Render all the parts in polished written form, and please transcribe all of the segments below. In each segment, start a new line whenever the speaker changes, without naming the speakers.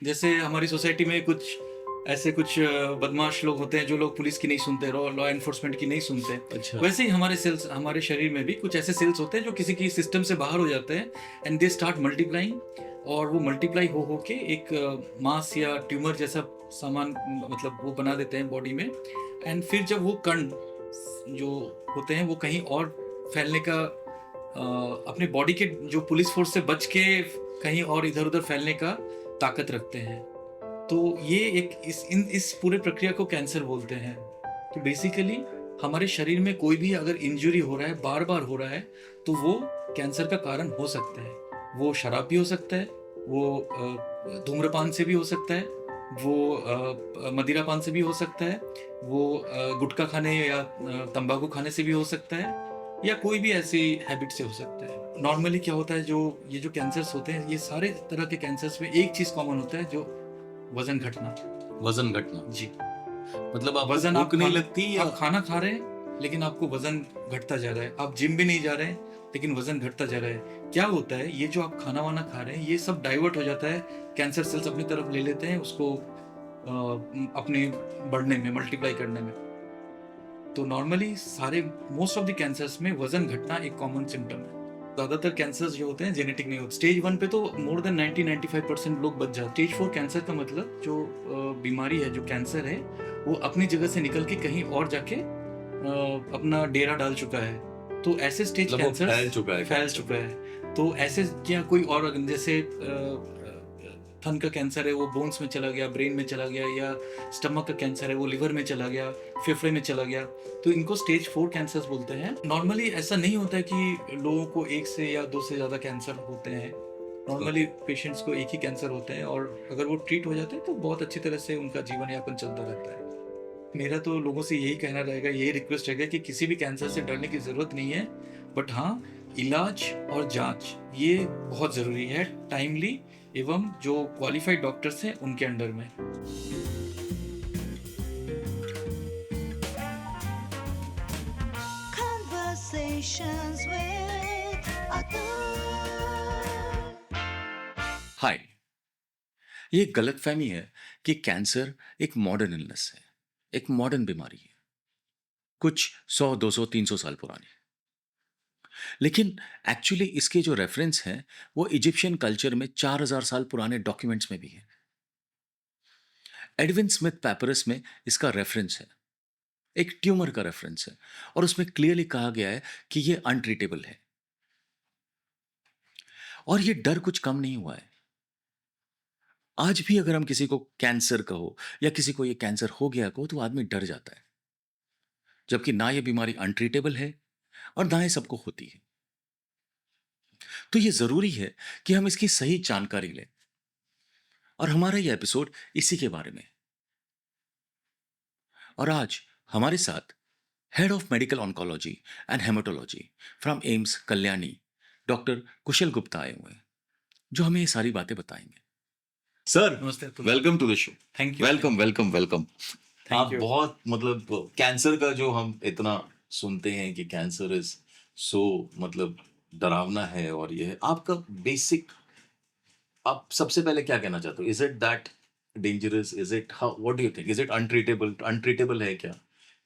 जैसे हमारी सोसाइटी में कुछ बदमाश लोग होते हैं जो लोग पुलिस की नहीं सुनते, लॉ एनफोर्समेंट की नहीं सुनते।
अच्छा।
वैसे ही हमारे शरीर में भी कुछ ऐसे सेल्स होते हैं जो किसी की सिस्टम से बाहर हो जाते हैं एंड दे स्टार्ट मल्टीप्लाइंग। और वो मल्टीप्लाई हो के एक मास या ट्यूमर जैसा सामान मतलब वो बना देते हैं बॉडी में। एंड फिर जब वो कण जो होते हैं वो कहीं और फैलने का अपने बॉडी के जो पुलिस फोर्स से बच के कहीं और इधर उधर फैलने का ताकत रखते हैं। तो ये एक इस पूरे प्रक्रिया को कैंसर बोलते हैं। तो बेसिकली हमारे शरीर में कोई भी अगर इंजरी हो रहा है, बार बार हो रहा है, तो वो कैंसर का कारण हो सकता है। वो शराब भी हो सकता है, वो धूम्रपान से भी हो सकता है, वो मदिरापान से भी हो सकता है, वो गुटखा खाने या तंबाकू खाने से भी हो सकता है, या कोई भी ऐसी हैबिट से हो सकता है। नॉर्मली क्या होता है, ये जो कैंसर्स होते हैं, ये सारे तरह के कैंसर्स में एक चीज कॉमन होता है, जो वजन घटना।
वजन घटना।
जी।
मतलब आपको
वजन
भूख नहीं लगती या
आप खाना खा रहे हैं लेकिन आपको वजन घटता जा रहा है। आप जिम भी नहीं जा रहे हैं लेकिन वजन घटता जा रहा है। क्या होता है, ये जो आप खाना वाना खा रहे हैं ये सब डाइवर्ट हो जाता है, कैंसर सेल्स अपनी तरफ ले लेते हैं उसको अपने बढ़ने में, मल्टीप्लाई करने में। तो नॉर्मली सारे मोस्ट ऑफ द कैंसर्स में वजन घटना एक कॉमन सिम्टम है। ज्यादातर कैंसर्स जो होते हैं जेनेटिक नहीं होते। स्टेज 1 पे तो मोर देन 90-95% लोग बच जाते हैं। स्टेज 4 कैंसर का मतलब जो बीमारी है, जो कैंसर है, वो अपनी जगह से निकल के कहीं और जाके अपना डेरा डाल चुका है। तो ऐसे स्टेज
मतलब वो
कैंसर फैल
कैंसर।
चुका है। तो ऐसे क्या कोई और जैसे थन का कैंसर है वो बोन्स में चला गया, ब्रेन में चला गया, या स्टमक का कैंसर है वो लिवर में चला गया, फेफड़े में चला गया, तो इनको स्टेज 4 कैंसर्स बोलते हैं। नॉर्मली ऐसा नहीं होता है कि लोगों को एक से या दो से ज़्यादा कैंसर होते हैं। नॉर्मली पेशेंट्स को एक ही कैंसर होते हैं, और अगर वो ट्रीट हो जाते हैं तो बहुत अच्छी तरह से उनका जीवन यापन चलता रहता है। मेरा तो लोगों से यही कहना रहेगा, यही रिक्वेस्ट रहेगा कि किसी भी कैंसर से डरने की ज़रूरत नहीं है। बट हाँ, इलाज और जांच ये बहुत ज़रूरी है, टाइमली, एवं जो क्वालिफाइड डॉक्टर्स हैं उनके अंडर में।
Conversations with Atul.
हाय। ये गलतफहमी है कि कैंसर एक मॉडर्न इलनेस है, एक मॉडर्न बीमारी है, कुछ 100, 200, 300 साल पुरानी। लेकिन एक्चुअली इसके जो रेफरेंस हैं वो इजिप्शियन कल्चर में 4000 साल पुराने डॉक्यूमेंट्स में भी हैं। एडविन स्मिथ पैपरस में इसका रेफरेंस है, एक ट्यूमर का रेफरेंस है, और उसमें क्लियरली कहा गया है कि ये अनट्रीटेबल है। और ये डर कुछ कम नहीं हुआ है। आज भी अगर हम किसी को कैंसर कहो या किसी को ये कैंसर हो गया कहो तो आदमी डर जाता है, जबकि ना ये बीमारी अनट्रीटेबल है और ना ये सबको होती है। तो ये जरूरी है कि हम इसकी सही जानकारी लें, और हमारा ये एपिसोड इसी के बारे में है। और आज हमारे साथ head of medical oncology and haematology from AIIMS Kalyani, doctor Kushal Gupta आए हुए हैं, जो हमें ये सारी बातें बताएंगे। सर,
नमस्ते Atul.
Welcome to the show.
Thank you.
Welcome welcome welcome.
Thank
आप
यू।
बहुत मतलब कैंसर का जो हम इतना सुनते हैं कि कैंसर इज सो मतलब डरावना है, और ये है आपका बेसिक। आप सबसे पहले क्या कहना चाहते हो? Is it that dangerous? Is it how, what do you think? Is it untreatable? Untreatable है क्या,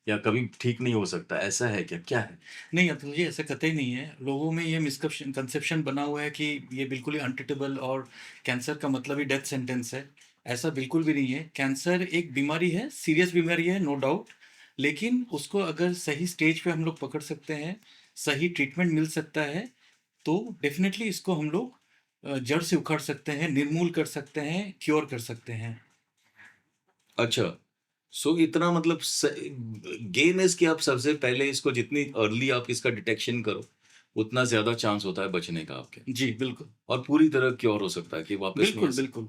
या कभी ठीक नहीं हो सकता? ऐसा है क्या, क्या है?
नहीं अतुल जी, ऐसा कतई नहीं है। लोगों में ये मिसकंसेप्शन बना हुआ है कि ये बिल्कुल ही अनट्रीटेबल और कैंसर का मतलब ही डेथ सेंटेंस है। ऐसा बिल्कुल भी नहीं है। कैंसर एक बीमारी है, सीरियस बीमारी है, नो डाउट। लेकिन उसको अगर सही स्टेज पे हम लोग पकड़ सकते हैं, सही ट्रीटमेंट मिल सकता है, तो डेफिनेटली इसको हम लोग जड़ से उखाड़ सकते हैं, निर्मूल कर सकते हैं, क्योर कर सकते हैं।
अच्छा, सो इतना मतलब गेम इज कि आप सबसे पहले इसको जितनी अर्ली आप इसका डिटेक्शन करो उतना ज्यादा चांस होता है बचने का आपके,
जी बिल्कुल।
और पूरी तरह क्योर हो सकता है कि वापस नहीं
बिल्कुल
आ सकता।
बिल्कुल।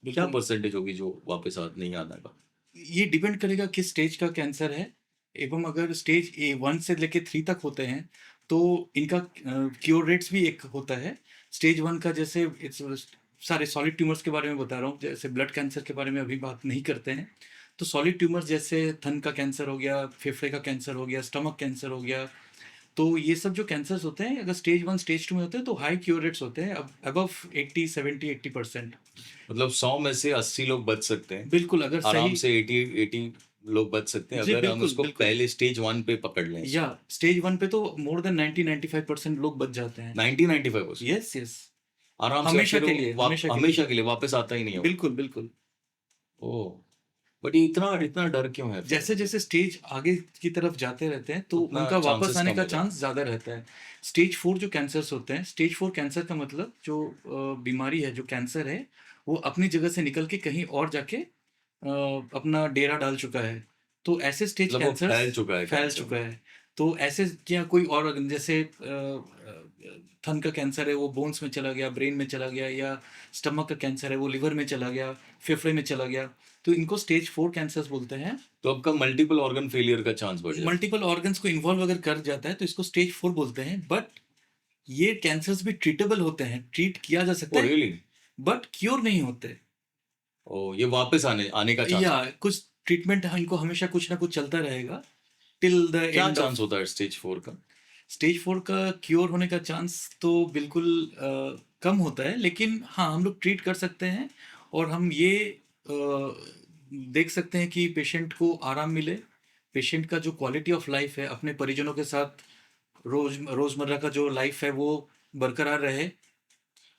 क्या
बिल्कुल।
परसेंटेज होगी जो वापस आ नहीं आने का?
ये डिपेंड करेगा किस स्टेज का कैंसर है, एवं अगर स्टेज A1 से लेके 3 तक होते हैं तो इनका क्योर रेट्स भी एक होता है। स्टेज 1 का जैसे सारे सॉलिड ट्यूमर्स के बारे में बता रहा हूँ, जैसे ब्लड कैंसर के बारे में अभी बात नहीं करते हैं। तो सॉलिड ट्यूमर्स जैसे थन का कैंसर हो गया, फेफड़े का कैंसर हो गया, स्टमक कैंसर हो गया, तो ये सब जो कैंसर्स होते हैं अगर स्टेज 1 स्टेज 2 में होते हैं तो हाई क्योर रेट्स होते हैं, अब अबव 80 70 80%।
मतलब 100 में से 80 लोग बच सकते हैं
बिल्कुल अगर
आराम
सही।
से। 80 लोग बच सकते हैं
जी
अगर हम
बिल्कुल
उसको
बिल्कुल।
पहले स्टेज 1 पे पकड़ लें।
या स्टेज 1 पे तो मोर देन 90 95% लोग बच जाते हैं।
90-95%।
Yes yes.
आराम से।
हमेशा
फिर
के
वो
लिए, हमेशा के लिए।
हमेशा के लिए वापस आता ही नहीं है वो।
बिल्कुल बिल्कुल।
ओह, बट ये इतना इतना डर क्यों है फिर?
जैसे जैसे स्टेज आगे की तरफ जाते रहते हैं तो
उतना
उनका वापस
chances
आने
कम
का
हो जाते
चांस ज़्यादा रहता है। स्टेज 4 जो कैंसर्स होते हैं, स्टेज 4 कैंसर का मतलब जो बीमारी है, जो कैंसर है, वो अपनी जगह से निकल के कहीं और जाके अपना डेरा डाल चुका है। तो ऐसे स्टेज
मतलब वो
कैंसर्स
फैल चुका है
फैल
कैंसर।
चुका है। तो ऐसे क्या कोई और जैसे थन का कैंसर है वो बोन्स में चला गया, ब्रेन में चला गया, या स्टमक का कैंसर है वो लिवर में चला गया, फेफड़े में चला गया, तो इनको स्टेज 4 कैंसर्स बोलते हैं।
तो आपका मल्टीपल ऑर्गन फेलियर का चांस बढ़ जाता
मल्टीपल ऑर्गन्स को इन्वॉल्व अगर कर जाता है तो इसको स्टेज 4 बोलते हैं। बट ये कैंसर्स भी ट्रीटेबल होते हैं, ट्रीट किया जा
है।
सकता
ओ
है,
रियली?
बट क्योर नहीं होते।
ओ, ये वापस आने आने का चांस।
या कुछ ट्रीटमेंट इनको हमेशा कुछ ना कुछ चलता रहेगा टिल द
क्या
एंड
चांस
ऑफ।
होता है स्टेज 4 का?
स्टेज 4 का क्योर होने का चांस तो बिल्कुल कम होता है, लेकिन हाँ हम लोग ट्रीट कर सकते हैं। और हम ये देख सकते हैं कि पेशेंट को आराम मिले, पेशेंट का जो क्वालिटी ऑफ लाइफ है अपने परिजनों के साथ रोज़मर्रा का जो लाइफ है वो बरकरार रहे,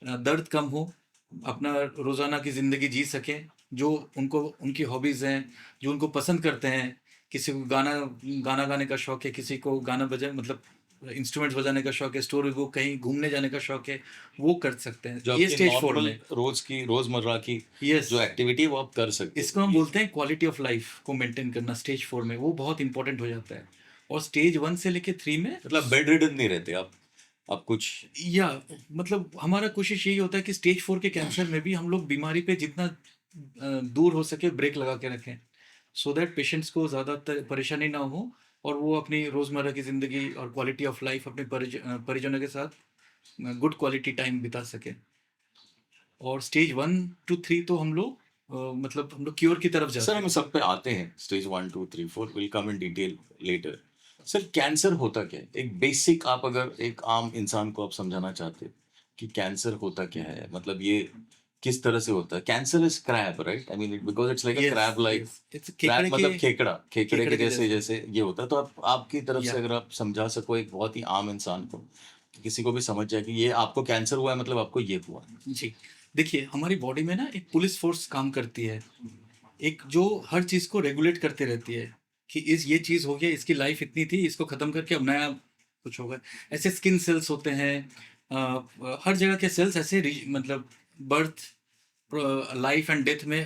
दर्द कम हो, अपना रोज़ाना की ज़िंदगी जी सकें, जो उनको उनकी हॉबीज़ हैं, जो उनको पसंद करते हैं। किसी को गाना गाना गाने का शौक है, किसी को गाना बजा मतलब इंस्ट्रूमेंट्स बजाने का शौक है, स्टोरी बुक कहीं घूमने जाने का शौक है, वो कर सकते हैं
जो
ये
आपकी
स्टेज 4
नॉर्मल
में।
रोज की रोजमर्रा की
यस,
जो एक्टिविटी है वो आप कर सकते
इसको
हो।
हम बोलते हैं क्वालिटी ऑफ लाइफ को मेंटेन करना स्टेज 4 में, वो बहुत इंपॉर्टेंट हो जाता है। और स्टेज 1 से लेके 3 में
मतलब बेड रिडन नहीं रहते आप कुछ।
या मतलब हमारा कोशिश यही होता है कि स्टेज 4 के कैंसर में भी हम लोग बीमारी पे जितना दूर हो सके ब्रेक लगा के रखें, सो दैट पेशेंट्स को ज़्यादातर परेशानी ना हो और वो अपनी रोज़मर्रा की ज़िंदगी और क्वालिटी ऑफ लाइफ अपने परिजनों के साथ गुड क्वालिटी टाइम बिता सके। और स्टेज 1 टू 3 तो हम लोग मतलब हम लोग क्योर की तरफ
सर
जाते
हम
हैं।
सब पे आते हैं stage 1 2 3 4 will come in detail letter. Sir cancer होता क्या है? एक बेसिक आप अगर एक आम इंसान को आप समझाना चाहते हो कि कैंसर होता क्या है, मतलब ये किस तरह से होता है? Cancer is crab, right? I mean because it's like a
yes
crab like.
Yes, it's
crab
केकड़े के
मतलब खेकड़ा, खेकड़े
केकड़े
के
के
जैसे
जैसे।
जैसे ये होता है। तो आप आपकी तरफ से
या
अगर आप समझा सको एक बहुत ही आम इंसान को कि किसी को भी समझ जाए कि ये आपको कैंसर हुआ है मतलब आपको ये हुआ है।
जी, देखिए हमारी बॉडी में ना एक पुलिस फोर्स काम करती है, एक जो हर चीज़ को रेगुलेट करते रहती है कि इस ये चीज़ हो गया, इसकी लाइफ इतनी थी, इसको ख़त्म करके अब नया कुछ होगा। ऐसे स्किन सेल्स होते हैं, हर जगह के सेल्स ऐसे मतलब बर्थ, लाइफ एंड डेथ में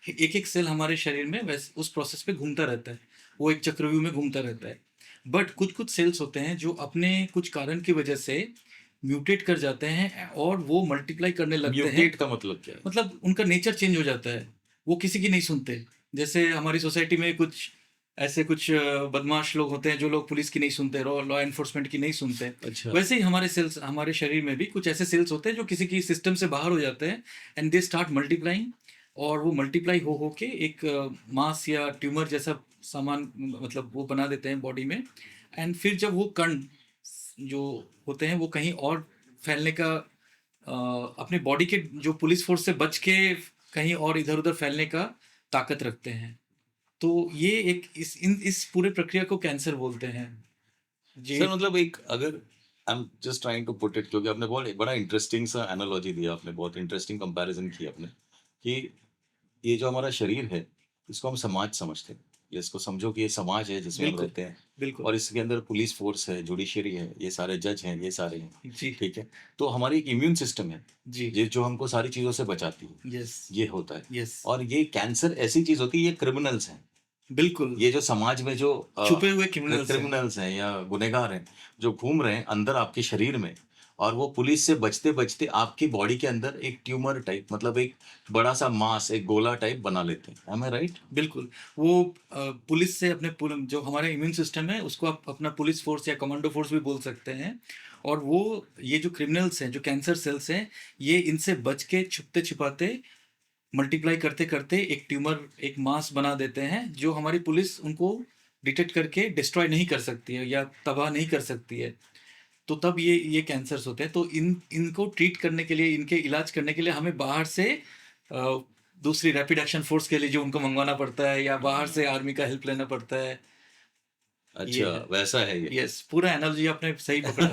एक एक सेल हमारे शरीर में वैसे उस प्रोसेस पे घूमता रहता है, वो एक चक्रव्यूह में घूमता रहता है। बट कुछ कुछ सेल्स होते हैं जो अपने कुछ कारण की वजह से म्यूटेट कर जाते हैं और वो मल्टीप्लाई करने लगते हैं।
म्यूटेट का मतलब क्या है?
मतलब उनका नेचर चेंज हो जाता है, वो किसी की नहीं सुनते। जैसे हमारी सोसाइटी में कुछ ऐसे कुछ बदमाश लोग होते हैं जो लोग पुलिस की नहीं सुनते, लॉ एनफोर्समेंट की नहीं सुनते।
अच्छा।
वैसे ही हमारे सेल्स, हमारे शरीर में भी कुछ ऐसे सेल्स होते हैं जो किसी की सिस्टम से बाहर हो जाते हैं एंड दे स्टार्ट मल्टीप्लाइंग। और वो मल्टीप्लाई हो के एक मास या ट्यूमर जैसा सामान मतलब वो बना देते हैं बॉडी में। एंड फिर जब वो कण जो होते हैं वो कहीं और फैलने का अपने बॉडी के जो पुलिस फोर्स से बच के कहीं और इधर उधर फैलने का ताकत रखते हैं। तो ये एक इस पूरे प्रक्रिया को कैंसर बोलते हैं जी।
सर मतलब एक अगर I am just trying to put it, क्योंकि आपने बहुत बड़ा इंटरेस्टिंग सा एनालॉजी दिया, आपने बहुत इंटरेस्टिंग कंपैरिजन किया आपने कि ये जो हमारा शरीर है इसको हम समाज समझते हैं। ये इसको समझो कि ये समाज है जिसमें हम
बिल्कुल
रहते हैं
बिल्कुल।
और इसके अंदर पुलिस फोर्स है, जुडिशरी है, ये सारे जज हैं, ये सारे हैं।
जी
ठीक है। तो हमारी एक इम्यून सिस्टम है
जी।
ये जो हमको सारी चीज़ों से बचाती है,
यस
ये होता है।
यस।
और ये कैंसर ऐसी चीज़ होती है, ये क्रिमिनल्स हैं।
बिल्कुल,
ये जो समाज में जो
छुपे हुए क्रिमिनल्स हैं।
क्रिमिनल्स हैं या गुनहगार हैं जो घूम रहे हैं अंदर आपके शरीर में, और वो पुलिस से बचते बचते आपकी बॉडी के अंदर एक ट्यूमर टाइप, मतलब एक बड़ा सा मास, एक गोला टाइप बना लेते हैं। एम आई राइट?
बिल्कुल, वो पुलिस से अपने जो हमारा इम्यून सिस्टम है उसको आप अपना पुलिस फोर्स या कमांडो फोर्स भी बोल सकते हैं। और वो ये जो क्रिमिनल्स हैं, जो कैंसर सेल्स हैं, ये इनसे बच के छुपते छिपाते मल्टीप्लाई करते करते एक ट्यूमर, एक मास बना देते हैं जो हमारी पुलिस उनको डिटेक्ट करके डिस्ट्रॉय नहीं कर सकती है या तबाह नहीं कर सकती है, तो तब ये कैंसर्स होते हैं। तो इनको ट्रीट करने के लिए, इनके इलाज करने के लिए हमें बाहर से दूसरी रैपिड एक्शन फोर्स के लिए जो उनको मंगवाना पड़ता है, या बाहर से आर्मी का हेल्प लेना पड़ता है। ये
अच्छा,
है।
वैसा है ये।
यस, पूरा एनालॉजी आपने सही पकड़ा।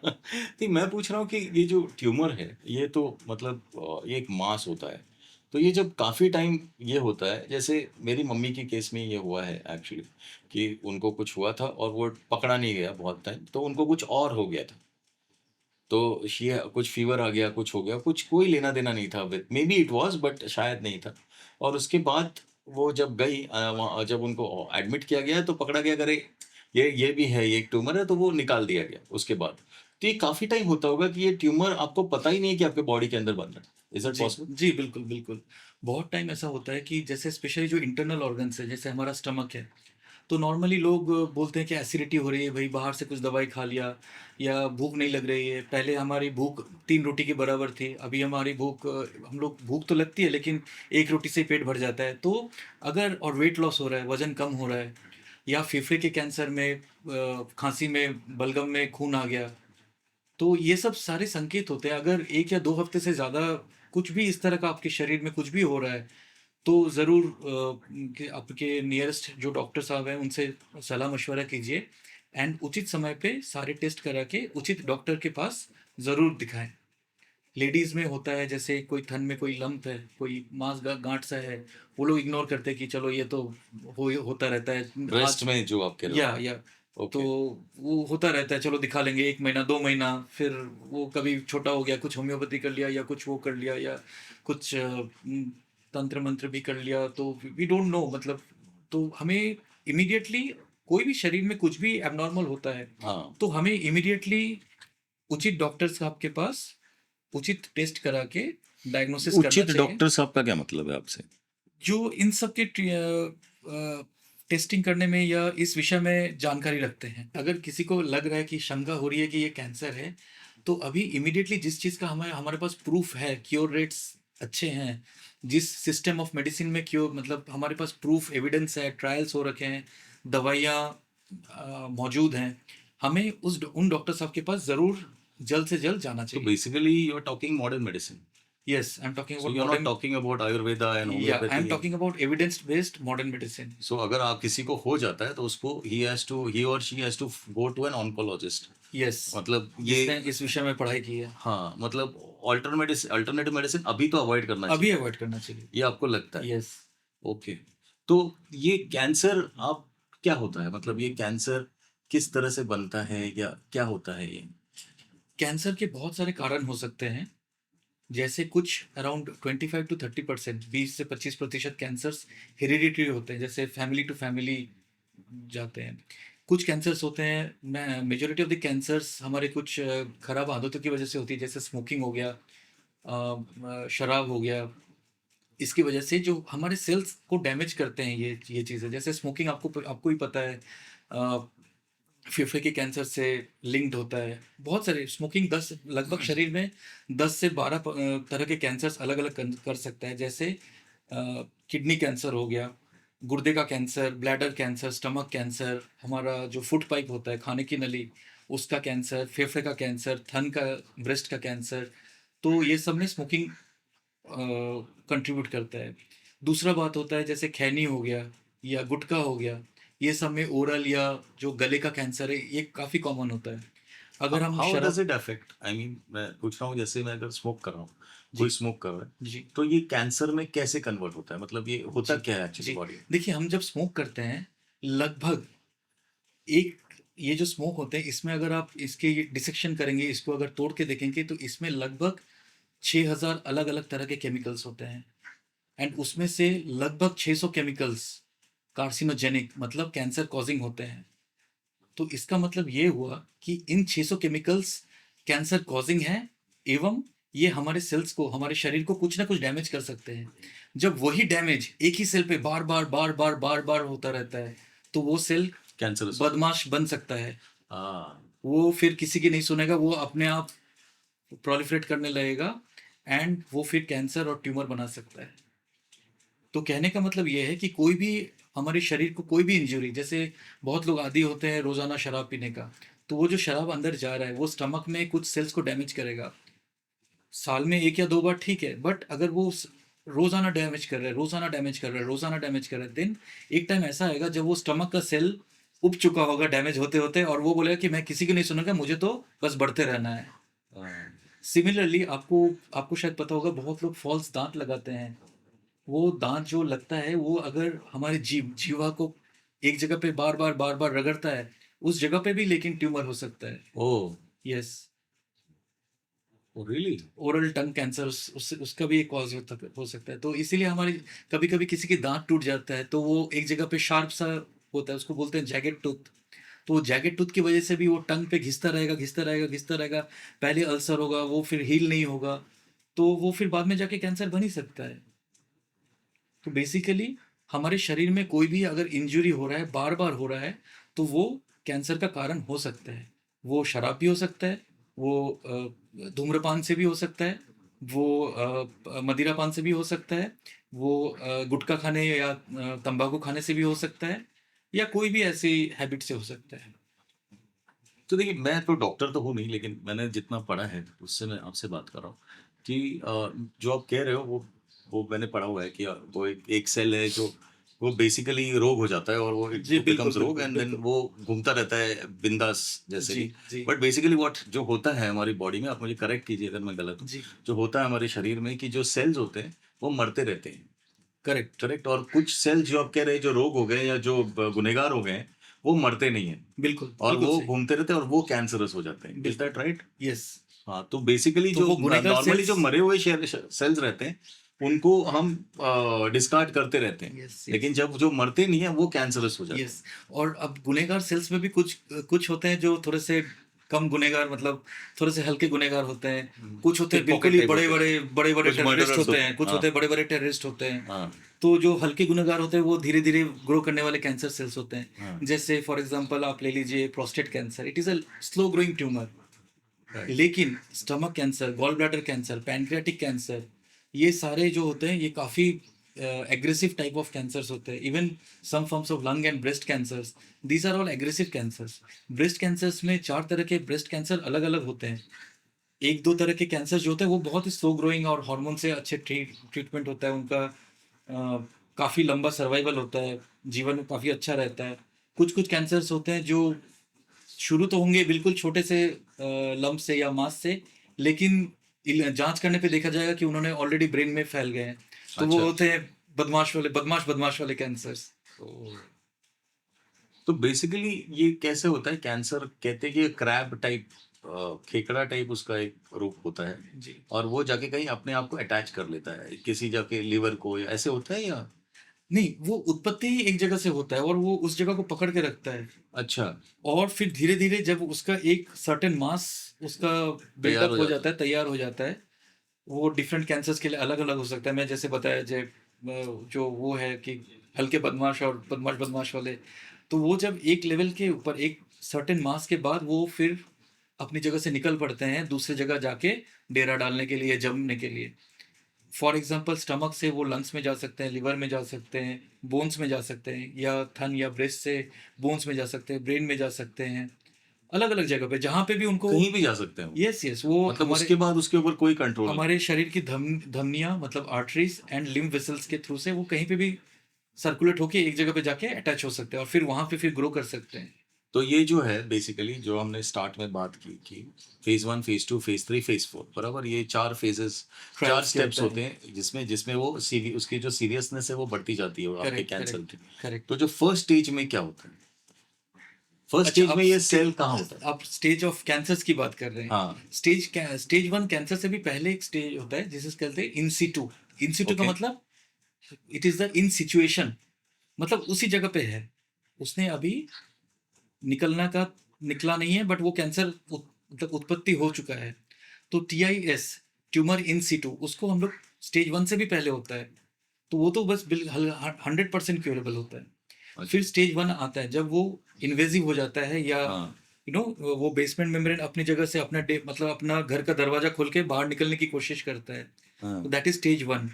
नहीं, मैं पूछ रहा हूँ कि ये जो ट्यूमर है, ये तो मतलब ये एक मास होता है। तो ये जब काफ़ी टाइम ये होता है, जैसे मेरी मम्मी के केस में ये हुआ है एक्चुअली, कि उनको कुछ हुआ था और वो पकड़ा नहीं गया बहुत टाइम, तो उनको कुछ और हो गया था। तो शी कुछ फ़ीवर आ गया, कुछ हो गया, कुछ कोई लेना-देना नहीं था with, maybe it was but शायद नहीं था। और उसके बाद वो जब गई वहाँ जब उनको एडमिट किया गया तो पकड़ा गया, अरे! ये भी है, ये एक ट्यूमर है, तो वो निकाल दिया गया उसके बाद। तो ये काफ़ी टाइम होता होगा कि ये ट्यूमर आपको पता ही नहीं है कि आपके बॉडी के अंदर बन रहा है। इज़ दैट
जी,
पॉसिबल?
जी, बिल्कुल, बिल्कुल। बहुत टाइम ऐसा होता है कि जैसे स्पेशली जो इंटरनल ऑर्गन्स है, जैसे हमारा स्टमक है, तो नॉर्मली लोग बोलते हैं कि एसिडिटी हो रही है, भई बाहर से कुछ दवाई खा लिया, या भूख नहीं लग रही है। पहले हमारी भूख 3 रोटी के बराबर थी, अभी हमारी भूख हम लोग भूख तो लगती है लेकिन 1 रोटी से ही पेट भर जाता है। तो अगर और वेट लॉस हो रहा है, वज़न कम हो रहा है, या फेफड़े के कैंसर में, खाँसी में, बलगम में खून आ गया, तो ये सब सारे संकेत होते हैं। अगर 1 या 2 हफ्ते से ज़्यादा कुछ भी इस तरह का आपके शरीर में कुछ भी हो रहा है, तो ज़रूर कि आपके नियरेस्ट जो डॉक्टर साहब हैं, उनसे सलाह-मशवरा कीजिए, एंड उचित समय पे सारे टेस्ट करा के उचित डॉक्टर के पास ज़रूर दिखाएँ। लेडीज़ में होता है, जैसे कोई थन में कोई लम्प है, कोई मांस गाँठ सा है, वो लोग इग्नोर करते हैं कि चलो ये तो होता रहता है।
ब्रेस्ट में जो आप कह रहे हो?
या तो
ओके।
वो होता रहता है, चलो दिखा लेंगे 1 महीना, 2 महीना, फिर वो कभी छोटा हो गया, कुछ होम्योपैथी कर लिया, या कुछ वो कर लिया, या कुछ तंत्र-मंत्र भी कर लिया, तो वी डोंट नो, मतलब तो हमें इमीडिएटली, कोई भी शरीर में कुछ भी एब्नॉर्मल होता है,
हाँ।
तो हमें इमीडिएटली उचित डॉक्टर साहब के पास उचित टेस्ट करा के डायग्नोसिस करना
उचित
चाहिए।
डॉक्टर साहब का क्या मतलब है आपसे?
जो इन सब के टेस्टिंग करने में या इस विषय में जानकारी रखते हैं। अगर किसी को लग रहा है कि शंका हो रही है कि ये कैंसर है, तो अभी इमीडिएटली जिस चीज़ का हमें हमारे पास प्रूफ है, क्योर रेट्स अच्छे हैं, जिस सिस्टम ऑफ मेडिसिन में क्योर, मतलब हमारे पास प्रूफ एविडेंस है, ट्रायल्स हो रखे हैं, दवाइयाँ मौजूद हैं, हमें उन डॉक्टर साहब के पास ज़रूर जल्द से जल्द जाना
तो
चाहिए।
Basically you are talking modern medicine.
Yes, I am talking
so
about
you are not
modern.
Talking about Ayurveda and
या I am
homeopathy.
Talking about evidence based modern medicine.
So अगर आप किसी को हो जाता है तो उसको ही और she has to go to an oncologist.
Yes,
मतलब
जिसने
ये,
इस विषय में पढ़ाई की है,
हाँ, मतलब अल्टरनेटिव मेडिसिन अभी तो अवॉइड करना
अभी
चाहिए,
अवॉइड करना चाहिए।
ये आपको लगता है?
यस।
ओके। तो ये कैंसर आप क्या होता है, मतलब ये कैंसर किस तरह से बनता है या क्या होता है ये?
कैंसर के बहुत सारे कारण हो सकते हैं, जैसे कुछ अराउंड 25 टू 30%, 20 से 25% कैंसर्स हेरिडिटरी होते हैं, जैसे फैमिली टू फैमिली जाते हैं। कुछ कैंसर्स होते हैं, मेजोरिटी ऑफ द कैंसर्स हमारे कुछ खराब आदतों की वजह से होती है, जैसे स्मोकिंग हो गया, शराब हो गया। इसकी वजह से जो हमारे सेल्स को डैमेज करते हैं ये चीज़ें, जैसे स्मोकिंग, आपको ही पता है, फेफड़े के कैंसर से लिंक्ड होता है। बहुत सारे स्मोकिंग 10 लगभग शरीर में 10 से 12 तरह के कैंसर्स अलग अलग कर सकता है, जैसे किडनी कैंसर हो गया, गुर्दे का cancer, bladder cancer, stomach cancer, हमारा जो फूड पाइप होता है, खाने की नली, उसका कैंसर, फेफड़े का कैंसर, थन का, ब्रेस्ट का कैंसर। तो ये सब में स्मोकिंग कंट्रीब्यूट करता है। दूसरा बात होता है, जैसे खैनी हो गया या गुटखा हो गया, ये सब में ओरल या जो गले का कैंसर है, ये काफ़ी कॉमन होता है। अगर हम
हाउ डज
शराब।
इट अफेक्ट, आई मीन मैं पूछ रहा हूँ, जैसे मैं अगर स्मोक कर रहा हूँ,
जी,
कोई स्मोक कर रहा है,
जी,
तो ये कैंसर में कैसे कन्वर्ट होता है, मतलब ये होता
जी,
क्या है एक्चुअली
जी।
बॉडी में?
देखिए, हम जब स्मोक करते हैं, लगभग एक, ये जो स्मोक होते हैं, इसमें अगर आप इसके डिसेक्शन करेंगे, इसको अगर तोड़ के देखेंगे, तो इसमें लगभग 6000 अलग-अलग तरह के केमिकल्स होते हैं, एंड उसमें से लगभग 600 केमिकल्स कार्सिनोजेनिक, मतलब कैंसर कॉजिंग होते हैं। तो इसका मतलब ये हुआ कि इन 600 केमिकल्स कैंसर कॉजिंग हैं, एवं ये हमारे सेल्स को, हमारे शरीर को कुछ ना कुछ डैमेज कर सकते हैं। जब वही डैमेज एक ही सेल पे बार बार बार बार बार बार होता रहता है, तो वो सेल
कैंसरस।
बदमाश बन सकता है।
हाँ।
वो फिर किसी की नहीं सुनेगा, वो अपने आप प्रोलिफरेट करने लगेगा, एंड वो फिर कैंसर और ट्यूमर बना सकता है। तो कहने का मतलब ये है कि कोई भी हमारे शरीर को कोई भी इंजरी, जैसे बहुत लोग आदी होते हैं रोजाना शराब पीने का, तो वो जो शराब अंदर जा रहा है वो स्टमक में कुछ सेल्स को डैमेज करेगा। साल में 1 या 2 बार ठीक है, बट अगर वो रोजाना डैमेज कर रहा है, रोजाना डैमेज कर रहा है, रोजाना डैमेज कर रहा है, देन एक टाइम ऐसा आएगा जब वो स्टमक का सेल उब चुका होगा डैमेज होते होते, और वो बोलेगा कि मैं किसी की नहीं सुनूंगा, मुझे तो बस बढ़ते रहना है।
हाँ,
सिमिलरली आपको आपको शायद पता होगा, बहुत लोग फॉल्स दांत लगाते हैं। वो दांत जो लगता है वो अगर हमारे जीवा को एक जगह पे बार बार रगड़ता है, उस जगह पे भी लेकिन ट्यूमर हो सकता है।
ओ
यस,
रियली?
ओरल टंग कैंसर उसका भी एक कॉज हो सकता है। तो इसीलिए हमारी कभी कभी किसी की दांत टूट जाता है तो वो एक जगह पे शार्प सा होता है, उसको बोलते हैं जैगेट टूथ। तो जैगेट टूथ की वजह से भी वो टंग पे घिसता रहेगा, घिसता रहेगा, घिसता रहेगा। पहले अल्सर होगा, वो फिर हील नहीं होगा, तो वो फिर बाद में जाके कैंसर बन ही सकता है। तो बेसिकली हमारे शरीर में कोई भी अगर इंजरी हो रहा है, बार बार हो रहा है, तो वो कैंसर का कारण हो सकता है। वो शराब भी हो सकता है, वो धूम्रपान से भी हो सकता है, वो मदिरापान से भी हो सकता है, वो गुटखा खाने या तंबाकू खाने से भी हो सकता है, या कोई भी ऐसी हैबिट से हो सकता है।
तो देखिए, मैं तो डॉक्टर तो हूँ नहीं, लेकिन मैंने जितना पढ़ा है उससे मैं आपसे बात कर रहा हूँ कि जो आप कह रहे हो वो मैंने पढ़ा हुआ है कि वो एक सेल है जो वो बेसिकली रोग हो जाता है, और वो
जी बिल्कुल
बिकम्स रोग,
बिल्कुल
एंड देन
बिल्कुल।
वो घूमता रहता है बिंदास जैसे
जी
कि।
जी
बट बेसिकली व्हाट जो होता है हमारी बॉडी में, आप मुझे करेक्ट कीजिए अगर मैं गलत हूँ,
जी।
जो होता है हमारे शरीर में कि जो सेल्स होते हैं वो मरते रहते हैं।
करेक्ट।
करेक्ट। और कुछ सेल्स जो आप कह रहे हैं जो रोग हो गए या जो गुनहगार हो गए हैं, वो मरते नहीं है,
बिल्कुल
और
बिल्कुल
वो
सही।
घूमते रहते हैं और वो कैंसरस हो जाते हैं। इज
बिल्कुल।
That right?
यस।
हाँ, तो बेसिकली
तो
जो
वो गुनहगार
नॉर्मली जो
सेल्स।
मरे हुए सेल्स रहते हैं उनको हम डिस्कार्ड करते रहते हैं,
यस
लेकिन
यस
जब जो मरते नहीं है वो कैंसरस हो जाते हैं।
यस। और अब गुनहगार सेल्स में भी कुछ कुछ होते हैं जो थोड़े से कम गुनहगार, मतलब थोड़े से हल्के गुनहगार होते हैं। कुछ होते हैं
पिक
बिल्कुल
पॉकेट
ही
टाइप
बड़े
होते हैं,
बड़े बड़े बड़े
कुछ
टेररिस्ट
मर्डरर्स
होते
होते
हैं,
हैं।
कुछ
हाँ
होते हैं बड़े बड़े टेररिस्ट होते हैं।
हाँ
तो जो हल्के गुनहगार होते हैं वो धीरे धीरे ग्रो करने वाले कैंसर सेल्स होते
हाँ।
हैं। जैसे फॉर एग्जांपल आप ले लीजिए prostate cancer, it is a slow growing tumour.
Right.
लेकिन stomach cancer, gall bladder cancer, pancreatic cancer, ये सारे जो होते हैं ये काफ़ी एग्रेसिव टाइप ऑफ कैंसर्स होते हैं। Even some forms of lung and breast cancers, these are all aggressive cancers. Breast cancers में 4 तरह के ब्रेस्ट कैंसर अलग अलग होते हैं। एक दो तरह के कैंसर जो होते हैं वो बहुत ही स्लो ग्रोइंग और हार्मोन से अच्छे ट्रीटमेंट होता है उनका, काफ़ी लंबा सर्वाइवल होता है, जीवन काफ़ी अच्छा रहता है। कुछ कुछ कैंसर्स होते हैं जो शुरू तो होंगे बिल्कुल छोटे से लम्प से या मास से, लेकिन जांच करने पे देखा जाएगा कि उन्होंने ऑलरेडी ब्रेन में फैल गए हैं। तो वो
अच्छा।
होते हैं बदमाश वाले कैंसर्स।
तो बेसिकली ये कैसे होता है कैंसर? कहते हैं कि क्रैब टाइप, खेकड़ा टाइप उसका एक रूप होता है,
जी।
और वो जाके कहीं अपने आप को अटैच कर लेता है किसी जाके लिवर को, या ऐसे होता है या?
नहीं, वो उत्पत्ति ही एक जगह से होता है और वो उस जगह को पकड़ के रखता है,
अच्छा।
और फिर धीरे धीरे जब उसका एक सर्टेन मास उसका
तैयार
बिल्डअप
हो
हो
जाता
जाता है, तैयार हो जाता है, वो डिफरेंट कैंसर्स के लिए अलग अलग हो सकता है। मैं जैसे बताया जो वो है कि हल्के बदमाश और बदमाश वाले, तो वो जब एक लेवल के ऊपर एक सर्टेन मास के बाद वो फिर अपनी जगह से निकल पड़ते हैं दूसरी जगह जाके डेरा डालने के लिए, जमने के लिए। फॉर एग्जांपल स्टमक से वो लंग्स में जा सकते हैं, लिवर में जा सकते हैं, बोन्स में जा सकते हैं, या थन या ब्रेस्ट से बोन्स में जा सकते हैं, ब्रेन में जा सकते हैं, अलग अलग जगह पे जहाँ पे भी उनको।
कहीं भी जा सकते हैं वो?
यस यस, वो
मतलब
हमारे
उसके बाद उसके ऊपर कोई कंट्रोल नहीं?
हमारे शरीर की धमनियाँ, मतलब आर्टरीज एंड लिम्फ वेसल्स के थ्रू से वो कहीं पे भी सर्कुलेट होके एक जगह पे जाके अटैच हो सकते हैं और फिर वहां पे फिर ग्रो कर सकते हैं।
तो ये जो है बेसिकली जो हमने स्टार्ट में बात की कि फेज 1, फेज 2, फेज 3, फेज 4, बराबर, ये 4 फेजेस, 4
Trials के
स्टेप्स
होते
होते हैं जिसमें जिसमें वो उसकी जो सीरियसनेस है वो बढ़ती जाती है आपके
करेक्ट
कैंसर
करेक्ट
की।
करेक्ट।
तो जो फर्स्ट स्टेज में क्या होता है? फर्स्ट
अच्छा,
स्टेज में ये सेल कहाँ होता है?
आप स्टेज ऑफ कैंसर्स की बात कर रहे हैं।
हाँ।
स्टेज 1 कैंसर से भी पहले एक स्टेज होता है जिसे कहते हैं इन सीटू। इन सीटू का
ओके।
मतलब it is the in situation, मतलब उसी जगह पे है, उसने अभी निकला नहीं है, बट वो कैंसर मतलब उत्पत्ति हो चुका है। तो TIS, ट्यूमर इन सीटू, उसको हम लोग स्टेज 1 से भी पहले होता है, तो वो तो बस 100% क्यूरेबल होता है।
अच्छा।
फिर स्टेज 1 आता है जब वो इन्वेजिव हो जाता है, या
हाँ।
वो बेसमेंट मेम्ब्रेन अपनी जगह से मतलब अपना घर का दरवाजा खोल के बाहर निकलने की कोशिश करता है,
हाँ।
तो दैट इज स्टेज 1।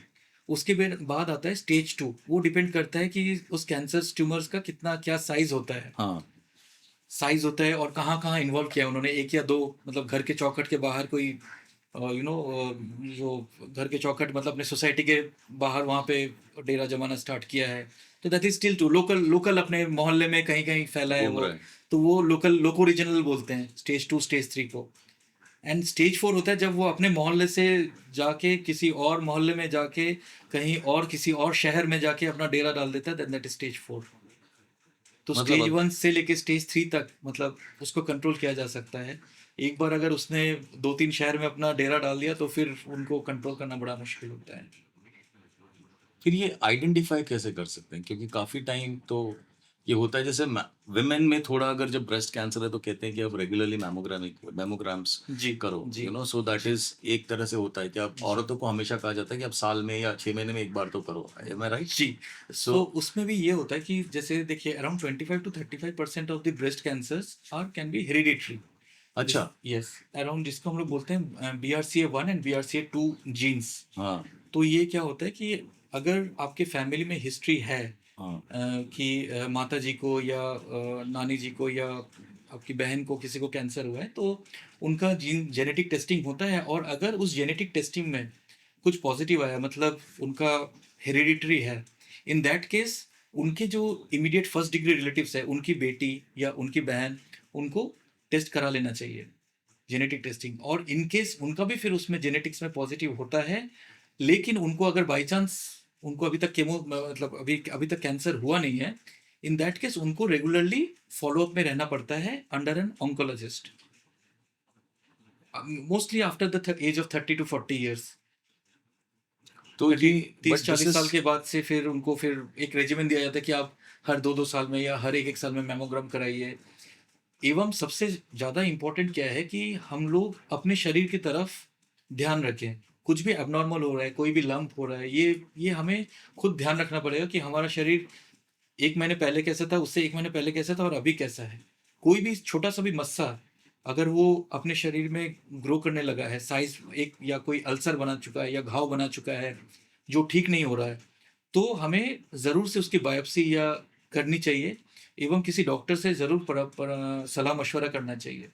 उसके बाद आता है स्टेज 2। वो डिपेंड करता है कि उस कैंसर ट्यूमर्स का कितना क्या साइज होता है,
हाँ
साइज होता है और कहाँ कहाँ इन्वॉल्व किया है उन्होंने, एक या दो, मतलब घर के चौखट के बाहर कोई जो घर के चौखट मतलब अपने सोसाइटी के बाहर वहाँ पे डेरा जमाना स्टार्ट किया है, तो that is still too local, local अपने मोहल्ले में कहीं कहीं फैला है
घूम
वो,
रहा है।
तो वो लोकल लोको रीजनल बोलते हैं स्टेज 2 स्टेज 3 को। एंड स्टेज 4 होता है जब वो अपने मोहल्ले से जाके किसी और मोहल्ले में जाके कहीं और किसी और शहर में जाके अपना डेरा डाल देता है, देन दैट इज स्टेज 4। तो
मतलब
स्टेज
अब
1 से लेके स्टेज 3 तक मतलब उसको कंट्रोल किया जा सकता है। एक बार अगर उसने 2-3 शहर में अपना डेरा डाल दिया तो फिर उनको कंट्रोल करना बड़ा मुश्किल होता है।
फिर ये आइडेंटिफाई कैसे कर सकते हैं, क्योंकि काफी टाइम तो ये होता है, जैसे विमेन में थोड़ा अगर जब ब्रेस्ट कैंसर है तो कहते हैं कि आप रेगुलरली मैमोग्राम्स
जी
करो,
जी
सो दैट इज एक तरह से होता है कि आप
जी
औरतों को हमेशा कहा जाता है कि आप साल में या 6 महीने में एक बार तो करो, एम आई राइट?
जी।
सो
तो उसमें भी ये होता है कि जैसे देखिए around 25 to 35% of the breast cancers are can be hereditary.
अच्छा।
यस, अराउंड जिसको हम लोग बोलते हैं BRCA1 एंड BRCA2 जीन्स।
हाँ
तो ये क्या होता है कि अगर आपके फैमिली में हिस्ट्री है
हाँ
कि माता जी को या नानी जी को या आपकी बहन को किसी को कैंसर हुआ है, तो उनका जीन जेनेटिक टेस्टिंग होता है, और अगर उस जेनेटिक टेस्टिंग में कुछ पॉजिटिव आया मतलब उनका हेरिडिटरी है, इन दैट केस उनके जो इमीडिएट फर्स्ट डिग्री रिलेटिव्स है, उनकी बेटी या उनकी बहन, उनको टेस्ट करा लेना चाहिए, जेनेटिक टेस्टिंग। और इन केस उनका भी फिर उसमें जेनेटिक्स में पॉजिटिव होता है, लेकिन उनको अगर बाई चांस उनको अभी तक केमो मतलब अभी अभी तक कैंसर हुआ नहीं है, इन दैट केस उनको रेगुलरली फॉलोअप में रहना पड़ता है under an oncologist, mostly after the age of 30 to 40 years।
तो ये
तीस
बट दिस
40 साल
इज
के बाद से फिर उनको फिर एक रेजिमेंट दिया जाता है कि आप हर 2-2 साल में या हर 1-1 साल में मैमोग्राम कराइए। एवं सबसे ज़्यादा इम्पोर्टेंट क्या है कि हम लोग अपने शरीर की तरफ ध्यान रखें। कुछ भी एबनॉर्मल हो रहा है, कोई भी लंप हो रहा है, ये हमें खुद ध्यान रखना पड़ेगा कि हमारा शरीर 1 महीने पहले कैसा था, उससे 1 महीने पहले कैसा था और अभी कैसा है। कोई भी छोटा सा भी मस्सा अगर वो अपने शरीर में ग्रो करने लगा है, साइज एक या कोई अल्सर बना चुका है या घाव बना चुका है जो ठीक नहीं हो रहा है, तो हमें ज़रूर से उसकी बायोप्सी या करनी चाहिए, एवं किसी डॉक्टर से ज़रूर सलाह मशवरा करना चाहिए।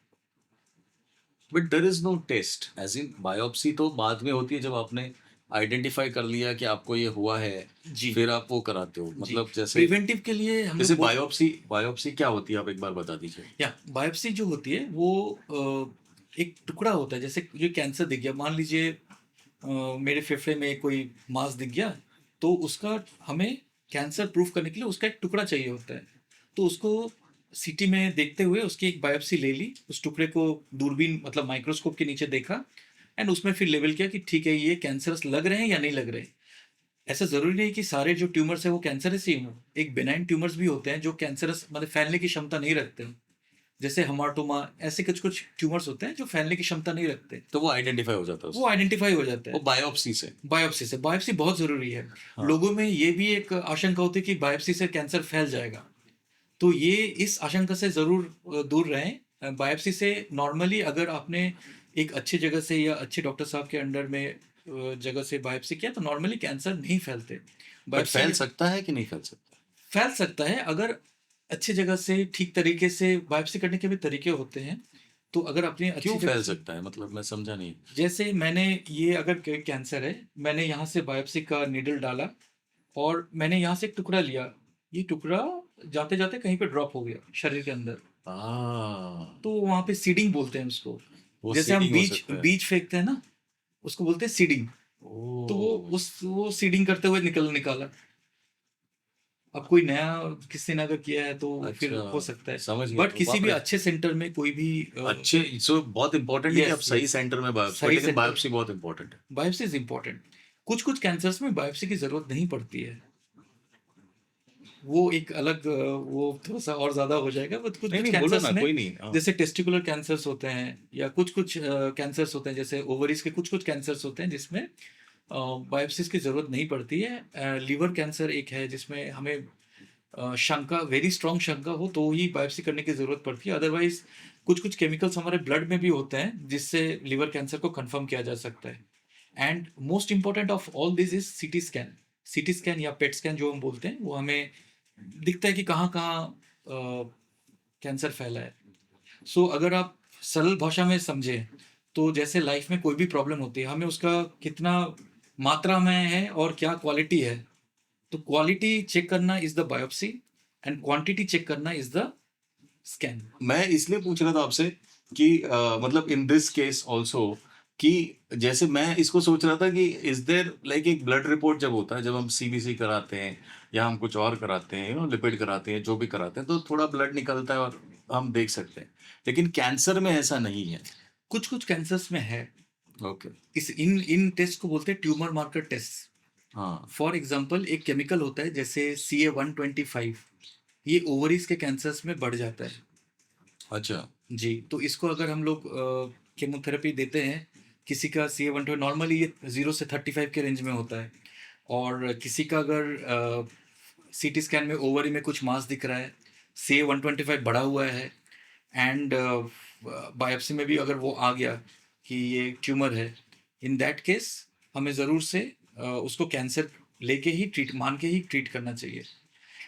But there is no test, as in biopsy तो बाद में होती है जब आपने आइडेंटिफाई कर लिया कि आपको ये हुआ है,
जी
फिर आप वो कराते हो,
जी।
मतलब जैसे
प्रिवेंटिव के लिए हम
जैसे
लोग
बायोप्सी क्या होती है, आप एक बार बता दीजिए।
या बायोप्सी जो होती है वो एक टुकड़ा होता है, जैसे ये कैंसर दिख गया, मान लीजिए मेरे फेफड़े में कोई मांस दिख गया, तो उसका हमें कैंसर प्रूफ करने के लिए उसका एक टुकड़ा चाहिए होता है। तो उसको सीटी में देखते हुए उसकी एक बायोप्सी ले ली, उस टुकड़े को दूरबीन मतलब माइक्रोस्कोप के नीचे देखा, एंड उसमें फिर लेवल किया कि ठीक है ये कैंसरस लग रहे हैं या नहीं लग रहे। ऐसा जरूरी नहीं कि सारे जो ट्यूमर्स है वो कैंसरस ही हों, एक बेनाइन ट्यूमर्स भी होते हैं जो कैंसरस मतलब फैलने की क्षमता नहीं रखते हैं, जैसे हमाटोमा, ऐसे कुछ कुछ ट्यूमर्स होते हैं जो फैलने की क्षमता नहीं रखते,
तो वो आइडेंटिफाई हो जाता है
वो आइडेंटिफाई हो जाता
वो
है
बायोप्सी से।
बायोप्सी से। बायोप्सी बहुत जरूरी है।
हाँ।
लोगों में ये भी एक आशंका होती है कि बायोप्सी से कैंसर फैल जाएगा, तो ये इस आशंका से जरूर दूर रहें। बायोप्सी से नॉर्मली अगर आपने एक अच्छी जगह से या अच्छे डॉक्टर साहब के अंडर में जगह से बायोप्सी किया तो नॉर्मली कैंसर नहीं फैलते।
बट
बायोप्सी
फैल सकता है कि नहीं फैल सकता?
फैल सकता है अगर अच्छी जगह से ठीक तरीके से, बायोप्सी करने के भी तरीके होते हैं, तो अगर अपनी अच्छी
क्यों
जगह
फैल
से,
सकता है, मतलब मैं समझा नहीं।
जैसे मैंने ये अगर कैंसर है, मैंने यहाँ से बायोप्सी का नीडल डाला और मैंने यहाँ से एक टुकड़ा लिया, ये टुकड़ा जाते जाते कहीं पे ड्रॉप हो गया शरीर के अंदर, तो वहाँ पे सीडिंग बोलते हैं उसको।
वो
जैसे हम
सीडिंग हो
बीज
सकता है।
बीज फेंकते हैं ना, उसको बोलते हैं सीडिंग। तो वो सीडिंग करते हुए निकाला। अब कोई नया किसी ने अगर किया है तो फिर
अच्छा,
हो सकता है,
समझ गया।
बट किसी
बाप
भी
रे।
अच्छे सेंटर में कोई भी
अच्छे, सो बहुत इंपॉर्टेंट है कि
Yes,
आप सही
yes.
सेंटर में बायोप्सी,
सही
लेकिन
center-
बायोप्सी बहुत इंपॉर्टेंट है।
Biopsy is important. कुछ कुछ कैंसर्स में बायोप्सी की जरूरत नहीं पड़ती है, वो एक अलग वो थोड़ा सा और ज्यादा हो जाएगा, बट कुछ
नहीं
कुछ
नहीं, बोलो
कैंसर्स
ना,
में
कोई नहीं। हाँ।
जैसे टेस्टिकुलर कैंसर्स होते हैं या कुछ कुछ कैंसर्स होते हैं, जैसे ओवरीज के कुछ कुछ कैंसर्स होते हैं जिसमें बायोप्सिस की जरूरत नहीं पड़ती है। लीवर कैंसर एक है जिसमें हमें शंका, वेरी स्ट्रॉन्ग शंका हो तो ही बायोप्सी करने की जरूरत पड़ती है, अदरवाइज कुछ कुछ केमिकल्स हमारे ब्लड में भी होते हैं जिससे लीवर कैंसर को कंफर्म किया जा सकता है। And most important of all this is CT scan. CT scan या पेट स्कैन जो हम बोलते हैं, वो हमें दिखता है कि कहाँ कहाँ कैंसर फैला है। सो अगर आप सरल भाषा में समझें, तो जैसे लाइफ में कोई भी प्रॉब्लम होती है, हमें उसका कितना मात्रा में है और क्या क्वालिटी है। तो क्वालिटी चेक करना is the biopsy and quantity check करना इज द स्कैन।
मैं इसलिए पूछ रहा था आपसे कि मतलब इन दिस केस ऑल्सो, कि जैसे मैं इसको सोच रहा था कि इज देयर लाइक एक ब्लड रिपोर्ट जब होता है, जब हम सीबीसी कराते हैं या हम कुछ और कराते हैं, लिपिड कराते हैं, जो भी कराते हैं, तो थोड़ा ब्लड निकलता है और हम देख सकते हैं। लेकिन कैंसर में ऐसा नहीं है।
कुछ कुछ कैंसर्स में है।
ओके।
इस इन इन टेस्ट को बोलते हैं ट्यूमर मार्कर टेस्ट।
हाँ।
फॉर एग्जाम्पल एक केमिकल होता है जैसे CA-125, ये ओवरीज के कैंसर्स में बढ़ जाता है।
अच्छा।
जी, तो इसको अगर हम लोग केमोथेरेपी देते हैं, किसी का CA-125 नॉर्मली ये 0 से 35 के रेंज में होता है, और किसी का अगर सीटी स्कैन में ओवरी में कुछ मास दिख रहा है, CA-125 बढ़ा हुआ है, एंड बायोप्सी में भी अगर वो आ गया कि ये ट्यूमर है, इन दैट केस हमें ज़रूर से उसको कैंसर लेके ही मान के ही ट्रीट करना चाहिए।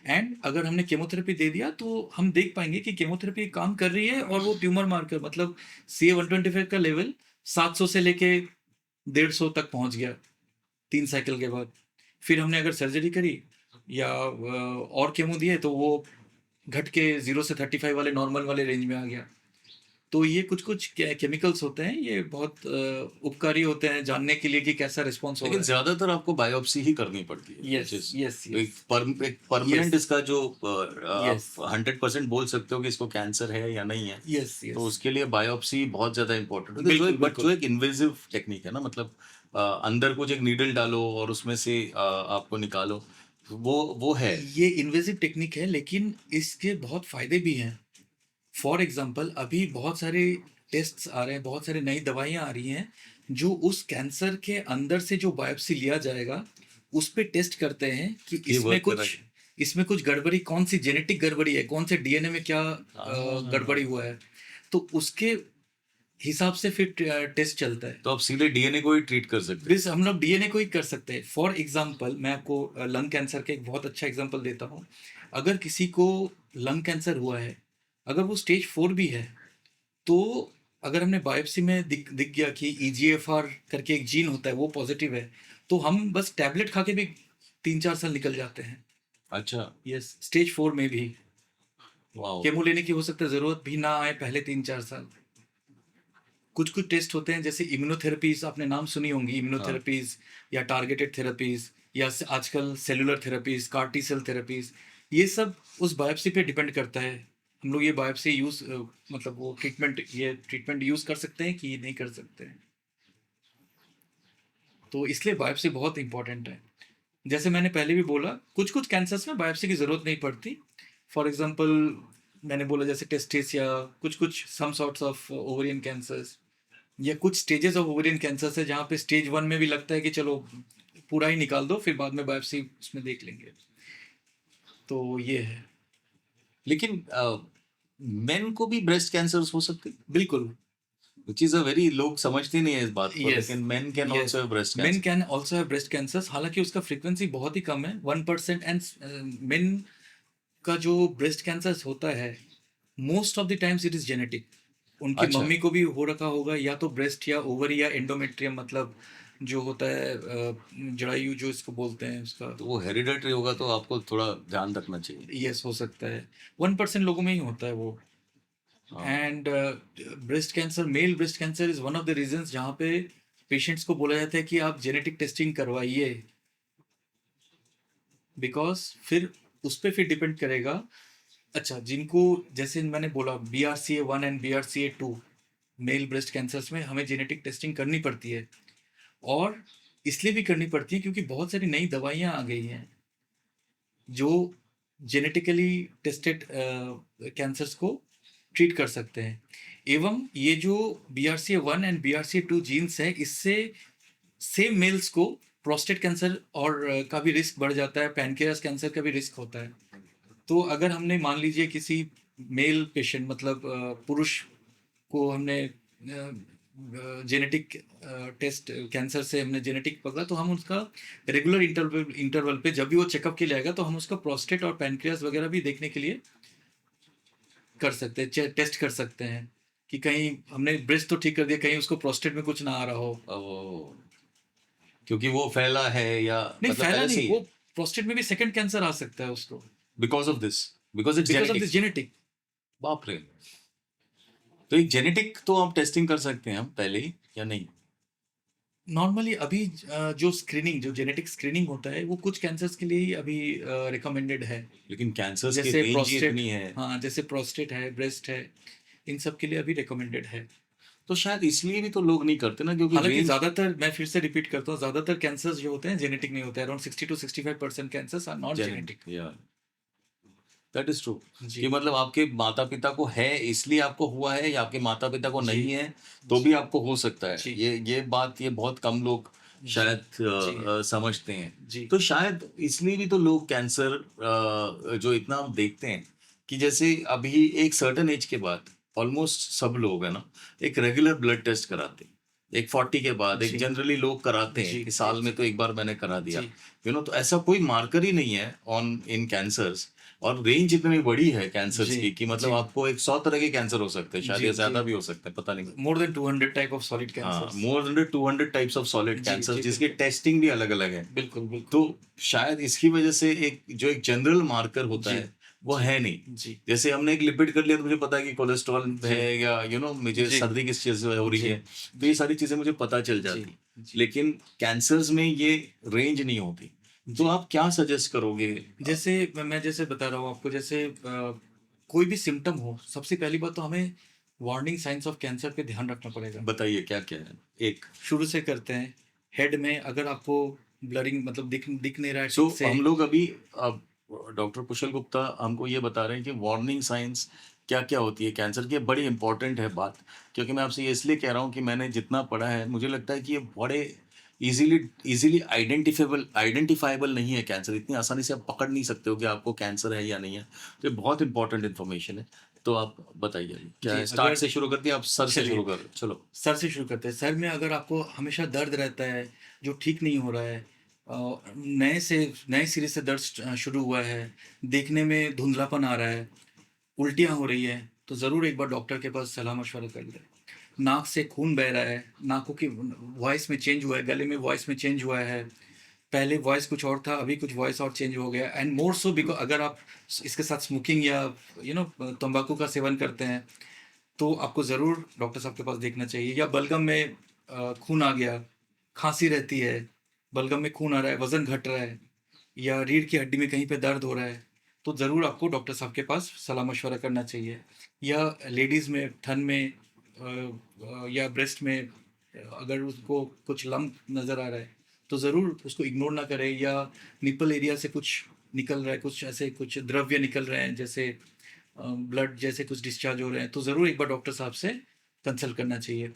एंड अगर हमने केमोथेरेपी दे दिया तो हम देख पाएंगे कि केमोथेरेपी काम कर रही है, और वो ट्यूमर मार्कर मतलब CA-125 का लेवल 700 से लेके 150 तक पहुंच गया 3 साइकिल के बाद। फिर हमने अगर सर्जरी करी या और केमो दिए, तो वो घट के 0 से 35 वाले नॉर्मल वाले रेंज में आ गया। तो ये कुछ कुछ केमिकल्स होते हैं, ये बहुत उपकारी होते हैं जानने के लिए कि कैसा रिस्पॉन्स हो रहा
लेकिन
है।
ज्यादातर आपको बायोप्सी ही करनी पड़ती है।
Yes,
which is
yes, yes.
एक परमानेंट
Yes.
इसका जो
Yes.
आप 100% बोल सकते हो कि इसको कैंसर है या नहीं है,
यस
तो
यस
उसके लिए बायोप्सी बहुत ज्यादा इंपॉर्टेंट होती है।
बिल्कुल,
बट
बिल्कुल।
जो एक इन्वेजिव टेक्निक है ना, मतलब अंदर कुछ एक नीडल डालो और उसमें से आपको निकालो, वो है।
ये इन्वेजिव टेक्निक है, लेकिन इसके बहुत फायदे भी हैं। फॉर एग्जाम्पल अभी बहुत सारे टेस्ट्स आ रहे हैं, बहुत सारी नई दवाइयाँ आ रही हैं, जो उस कैंसर के अंदर से जो बायोप्सी लिया जाएगा उस पे टेस्ट करते हैं कि
ये
इसमें
वर्क कर रहा
कुछ इसमें कुछ गड़बड़ी, कौन सी जेनेटिक गड़बड़ी है, कौन से DNA में क्या गड़बड़ी हुआ है, तो उसके हिसाब से फिर टेस्ट चलता है।
तो आप सीधे डीएनए को ही ट्रीट कर सकते
दिस हम लोग DNA को ही कर सकते हैं। फॉर एग्जाम्पल मैं आपको लंग कैंसर का एक बहुत अच्छा एग्जाम्पल देता हूँ। अगर किसी को लंग कैंसर हुआ है, अगर वो स्टेज 4 भी है, तो अगर हमने बायोप्सी में दिख गया कि EGFR करके एक जीन होता है, वो पॉजिटिव है, तो हम बस टैबलेट खा के भी 3-4 साल निकल जाते हैं।
हैं। अच्छा।
यस, स्टेज 4 में भी
वाओ।
केमो लेने की हो सकता है ज़रूरत भी ना आए पहले 3-4 साल। कुछ कुछ टेस्ट होते हैं जैसे इम्यूनोथेरेपीज, आपने नाम सुनी होंगी, इम्यूनोथेरेपीज या टारगेटेड थेरेपीज या आजकल cellular therapies, CAR T cell therapies, ये सब उस बायोप्सी पे डिपेंड करता है। हम लोग ये बायोप्सी यूज मतलब वो ट्रीटमेंट यूज कर सकते हैं कि नहीं कर सकते हैं। तो इसलिए बायोप्सी बहुत इंपॉर्टेंट है। जैसे मैंने पहले भी बोला, कुछ कुछ कैंसर्स में बायोप्सी की ज़रूरत नहीं पड़ती। फॉर एग्जांपल मैंने बोला जैसे टेस्टिस, या कुछ कुछ सम सॉर्ट्स ऑफ ओवेरियन कैंसर्स, या कुछ स्टेजेस ऑफ ओवेरियन कैंसर्स है जहाँ पे स्टेज 1 में भी लगता है कि चलो पूरा ही निकाल दो, फिर बाद में बायोप्सी उसमें देख लेंगे। तो ये है।
लेकिन मेन को भी ब्रेस्ट कैंसर हो सकते हैं,
बिल्कुल।
which is a very, लोग समझते नहीं है इस बात को,
Yes.
लेकिन men can
Yes.
also have breast
Men
cancer.
can also have breast cancers, हालांकि उसका फ्रीक्वेंसी बहुत ही कम है, 1%। एंड मेन का जो ब्रेस्ट कैंसर होता है, most of the times it is genetic. उनकी
अच्छा।
मम्मी को भी हो रखा होगा, या तो ब्रेस्ट या ओवरी या एंडोमेट्रियम, मतलब जो होता है जरायु जो इसको बोलते हैं उसका।
तो वो हेरिडेटरी होगा, तो आपको थोड़ा ध्यान रखना चाहिए।
यस, हो सकता है 1% लोगों में ही होता है वो।
हाँ।
And breast cancer, male breast cancer is one of the reasons जहाँ पे पेशेंट्स को बोला जाता है कि आप जेनेटिक टेस्टिंग करवाइए, बिकॉज फिर उस पर फिर डिपेंड करेगा। अच्छा, जिनको जैसे मैंने बोला BRCA1 and BRCA2 mail breast cancers में हमें जेनेटिक टेस्टिंग करनी पड़ती है, और इसलिए भी करनी पड़ती है क्योंकि बहुत सारी नई दवाइयाँ आ गई हैं जो जेनेटिकली टेस्टेड कैंसर्स को ट्रीट कर सकते हैं। एवं ये जो BRCA1 एंड BRCA2 जीन्स है, इससे सेम मेल्स को प्रोस्टेट कैंसर और का भी रिस्क बढ़ जाता है, पैनक्रियास कैंसर का भी रिस्क होता है। तो अगर हमने मान लीजिए किसी मेल पेशेंट मतलब पुरुष को हमने जेनेटिक टेस्ट कैंसर से हमने जेनेटिक पकड़ा, तो हम उसका रेगुलर इंटरवल पे जब भी वो चेकअप के लिए आएगा तो हम उसका प्रोस्टेट और पैनक्रियास वगैरह भी देखने के लिए कर सकते हैं, टेस्ट कर सकते हैं कि कहीं हमने ब्रेस्ट तो ठीक कर दिया, कहीं उसको प्रोस्टेट में कुछ ना आ रहा हो।
ओ, क्योंकि वो फैला है या
नहीं,
मतलब
फैला
पहले से
नहीं,
ही
वो प्रोस्टेट में भी सेकंड कैंसर आ सकता है उसको,
because of this, because it's
because of
genetic.
This genetic.
बाप रे। तो एक जेनेटिक तो आप टेस्टिंग कर सकते हैं हम पहले ही या नहीं?
नॉर्मली अभी जो स्क्रीनिंग, जो जेनेटिक स्क्रीनिंग होता है वो कुछ कैंसर्स के लिए ही अभी रिकमेंडेड है।
लेकिन कैंसर्स की
जैसे
रेंज ही
प्रोस्टेट,
इतनी है,
हाँ जैसे प्रोस्टेट है, ब्रेस्ट है, इन सब के लिए अभी रिकमेंडेड है।
तो शायद इसलिए भी तो लोग नहीं करते ना, क्योंकि
हालांकि
रेंज।
ज्यादातर, मैं फिर से रिपीट करता हूँ, ज्यादातर कैंसर्स जो होते हैं जेनेटिक नहीं होते हैं। Around 60 to 65% cancers are not genetic.
Yeah that is true.
जी
कि मतलब आपके माता पिता को है इसलिए आपको हुआ है, या आपके माता पिता को
जी
नहीं है तो भी आपको हो सकता है।
जी
ये बात ये बहुत कम लोग
जी
शायद
जी
समझते हैं।
जी
तो शायद इसलिए भी तो लोग कैंसर जो इतना हम देखते हैं कि जैसे अभी एक सर्टेन एज के बाद ऑलमोस्ट सब लोग है ना एक रेगुलर ब्लड टेस्ट कराते हैं। एक 40 के बाद एक
जी
जनरली लोग कराते हैं
जी
कि
जी
साल में
जी
तो एक बार मैंने करा दिया।
जी
तो ऐसा कोई मार्कर ही नहीं है ऑन इन कैंसर्स। और रेंज इतनी बड़ी है कैंसर्स
जी
की कि मतलब
जी
आपको एक 100 तरह के कैंसर हो सकते हैं, शायद
जी
या
जी
ज्यादा भी हो सकते हैं, पता नहीं।
More than 200 type of solid
हाँ,
cancers.
More than 200 types of solid
जी
कैंसर
जी
जिसकी
बिल्कुल
टेस्टिंग भी अलग अलग है।
बिल्कुल बिल्कुल।
तो शायद इसकी वजह से एक जो एक जनरल मार्कर होता
जी
है वो
जी
है नहीं।
जी
जैसे हमने एक लिपिड कर लिया तो मुझे पता है कि कोलेस्ट्रॉल
जी
है, या मुझे
जी
सर्दी किस चीज से हो रही
जी
है, तो ये सारी चीजें मुझे पता चल
जी
जाती।
जी
लेकिन कैंसर्स में ये रेंज नहीं होती। तो
जी।
आप क्या सजेस्ट करोगे?
जैसे मैं जैसे बता रहा हूँ आपको, जैसे कोई भी सिम्टम हो, सबसे पहली बात तो हमें वार्निंग साइंस ऑफ कैंसर पे ध्यान रखना पड़ेगा।
बताइए क्या क्या है। एक
शुरू से करते हैं। हेड में अगर आपको ब्लरिंग, मतलब दिख दिख नहीं रहा है
सो
ठीक से।
हम लोग अभी अब डॉक्टर कुशल गुप्ता हमको ये बता रहे हैं कि वार्निंग साइंस क्या क्या होती है कैंसर की। ये बड़ी इंपॉर्टेंट है बात, क्योंकि मैं आपसे ये इसलिए कह रहा हूँ कि मैंने जितना पढ़ा है मुझे लगता है कि ये बड़े इजीली इजीली आइडेंटिफाइबल नहीं है। कैंसर इतनी आसानी से आप पकड़ नहीं सकते हो कि आपको कैंसर है या नहीं है। तो ये बहुत इंपॉर्टेंट इन्फॉर्मेशन है। तो आप बताइए क्या
जी
है, स्टार्ट
अगर,
से शुरू करते हैं, आप सर से
चलिए
शुरू कर चलो।
सर से शुरू करते हैं। सर में अगर आपको हमेशा दर्द रहता है जो ठीक नहीं हो रहा है, नए सिरे से दर्द शुरू हुआ है, देखने में धुंधलापन आ रहा है, उल्टियाँ हो रही है, तो ज़रूर एक बार डॉक्टर के पास सलाह मशवरा कर लें। नाक से खून बह रहा है, नाकों की वॉइस में चेंज हुआ है, गले में वॉइस में चेंज हुआ है, पहले वॉइस कुछ और था, अभी कुछ वॉइस और चेंज हो गया। एंड मोर सो बिकॉज अगर आप इसके साथ स्मोकिंग या तंबाकू का सेवन करते हैं तो आपको ज़रूर डॉक्टर साहब के पास देखना चाहिए। या बलगम में खून आ गया, खांसी रहती है, बलगम में खून आ रहा है, वज़न घट रहा है, या रीढ़ की हड्डी में कहीं पे दर्द हो रहा है, तो ज़रूर आपको डॉक्टर साहब के पास सलाह मशवरा करना चाहिए। या लेडीज़ में थन में या ब्रेस्ट में अगर उसको कुछ लम्ब नज़र आ रहा है तो ज़रूर उसको इग्नोर ना करें। या निपल एरिया से कुछ निकल रहा है, कुछ ऐसे कुछ द्रव्य निकल रहे हैं, जैसे ब्लड जैसे कुछ डिस्चार्ज हो रहे हैं, तो ज़रूर एक बार डॉक्टर साहब से कंसल्ट करना चाहिए।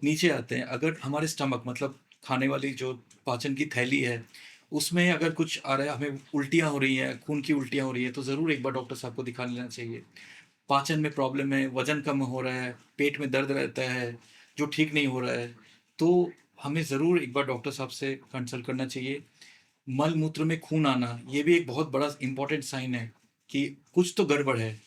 नीचे आते हैं, अगर हमारे स्टमक मतलब खाने वाली जो पाचन की थैली है उसमें अगर कुछ आ रहा है, हमें उल्टियाँ हो रही हैं, खून की उल्टियाँ हो रही है, तो ज़रूर एक बार डॉक्टर साहब को दिखा लेना चाहिए। पाचन में प्रॉब्लम है, वज़न कम हो रहा है, पेट में दर्द रहता है जो ठीक नहीं हो रहा है, तो हमें ज़रूर एक बार डॉक्टर साहब से कंसल्ट करना चाहिए। मल मूत्र में खून आना, ये भी एक बहुत बड़ा इंपॉर्टेंट साइन है कि कुछ तो गड़बड़ है।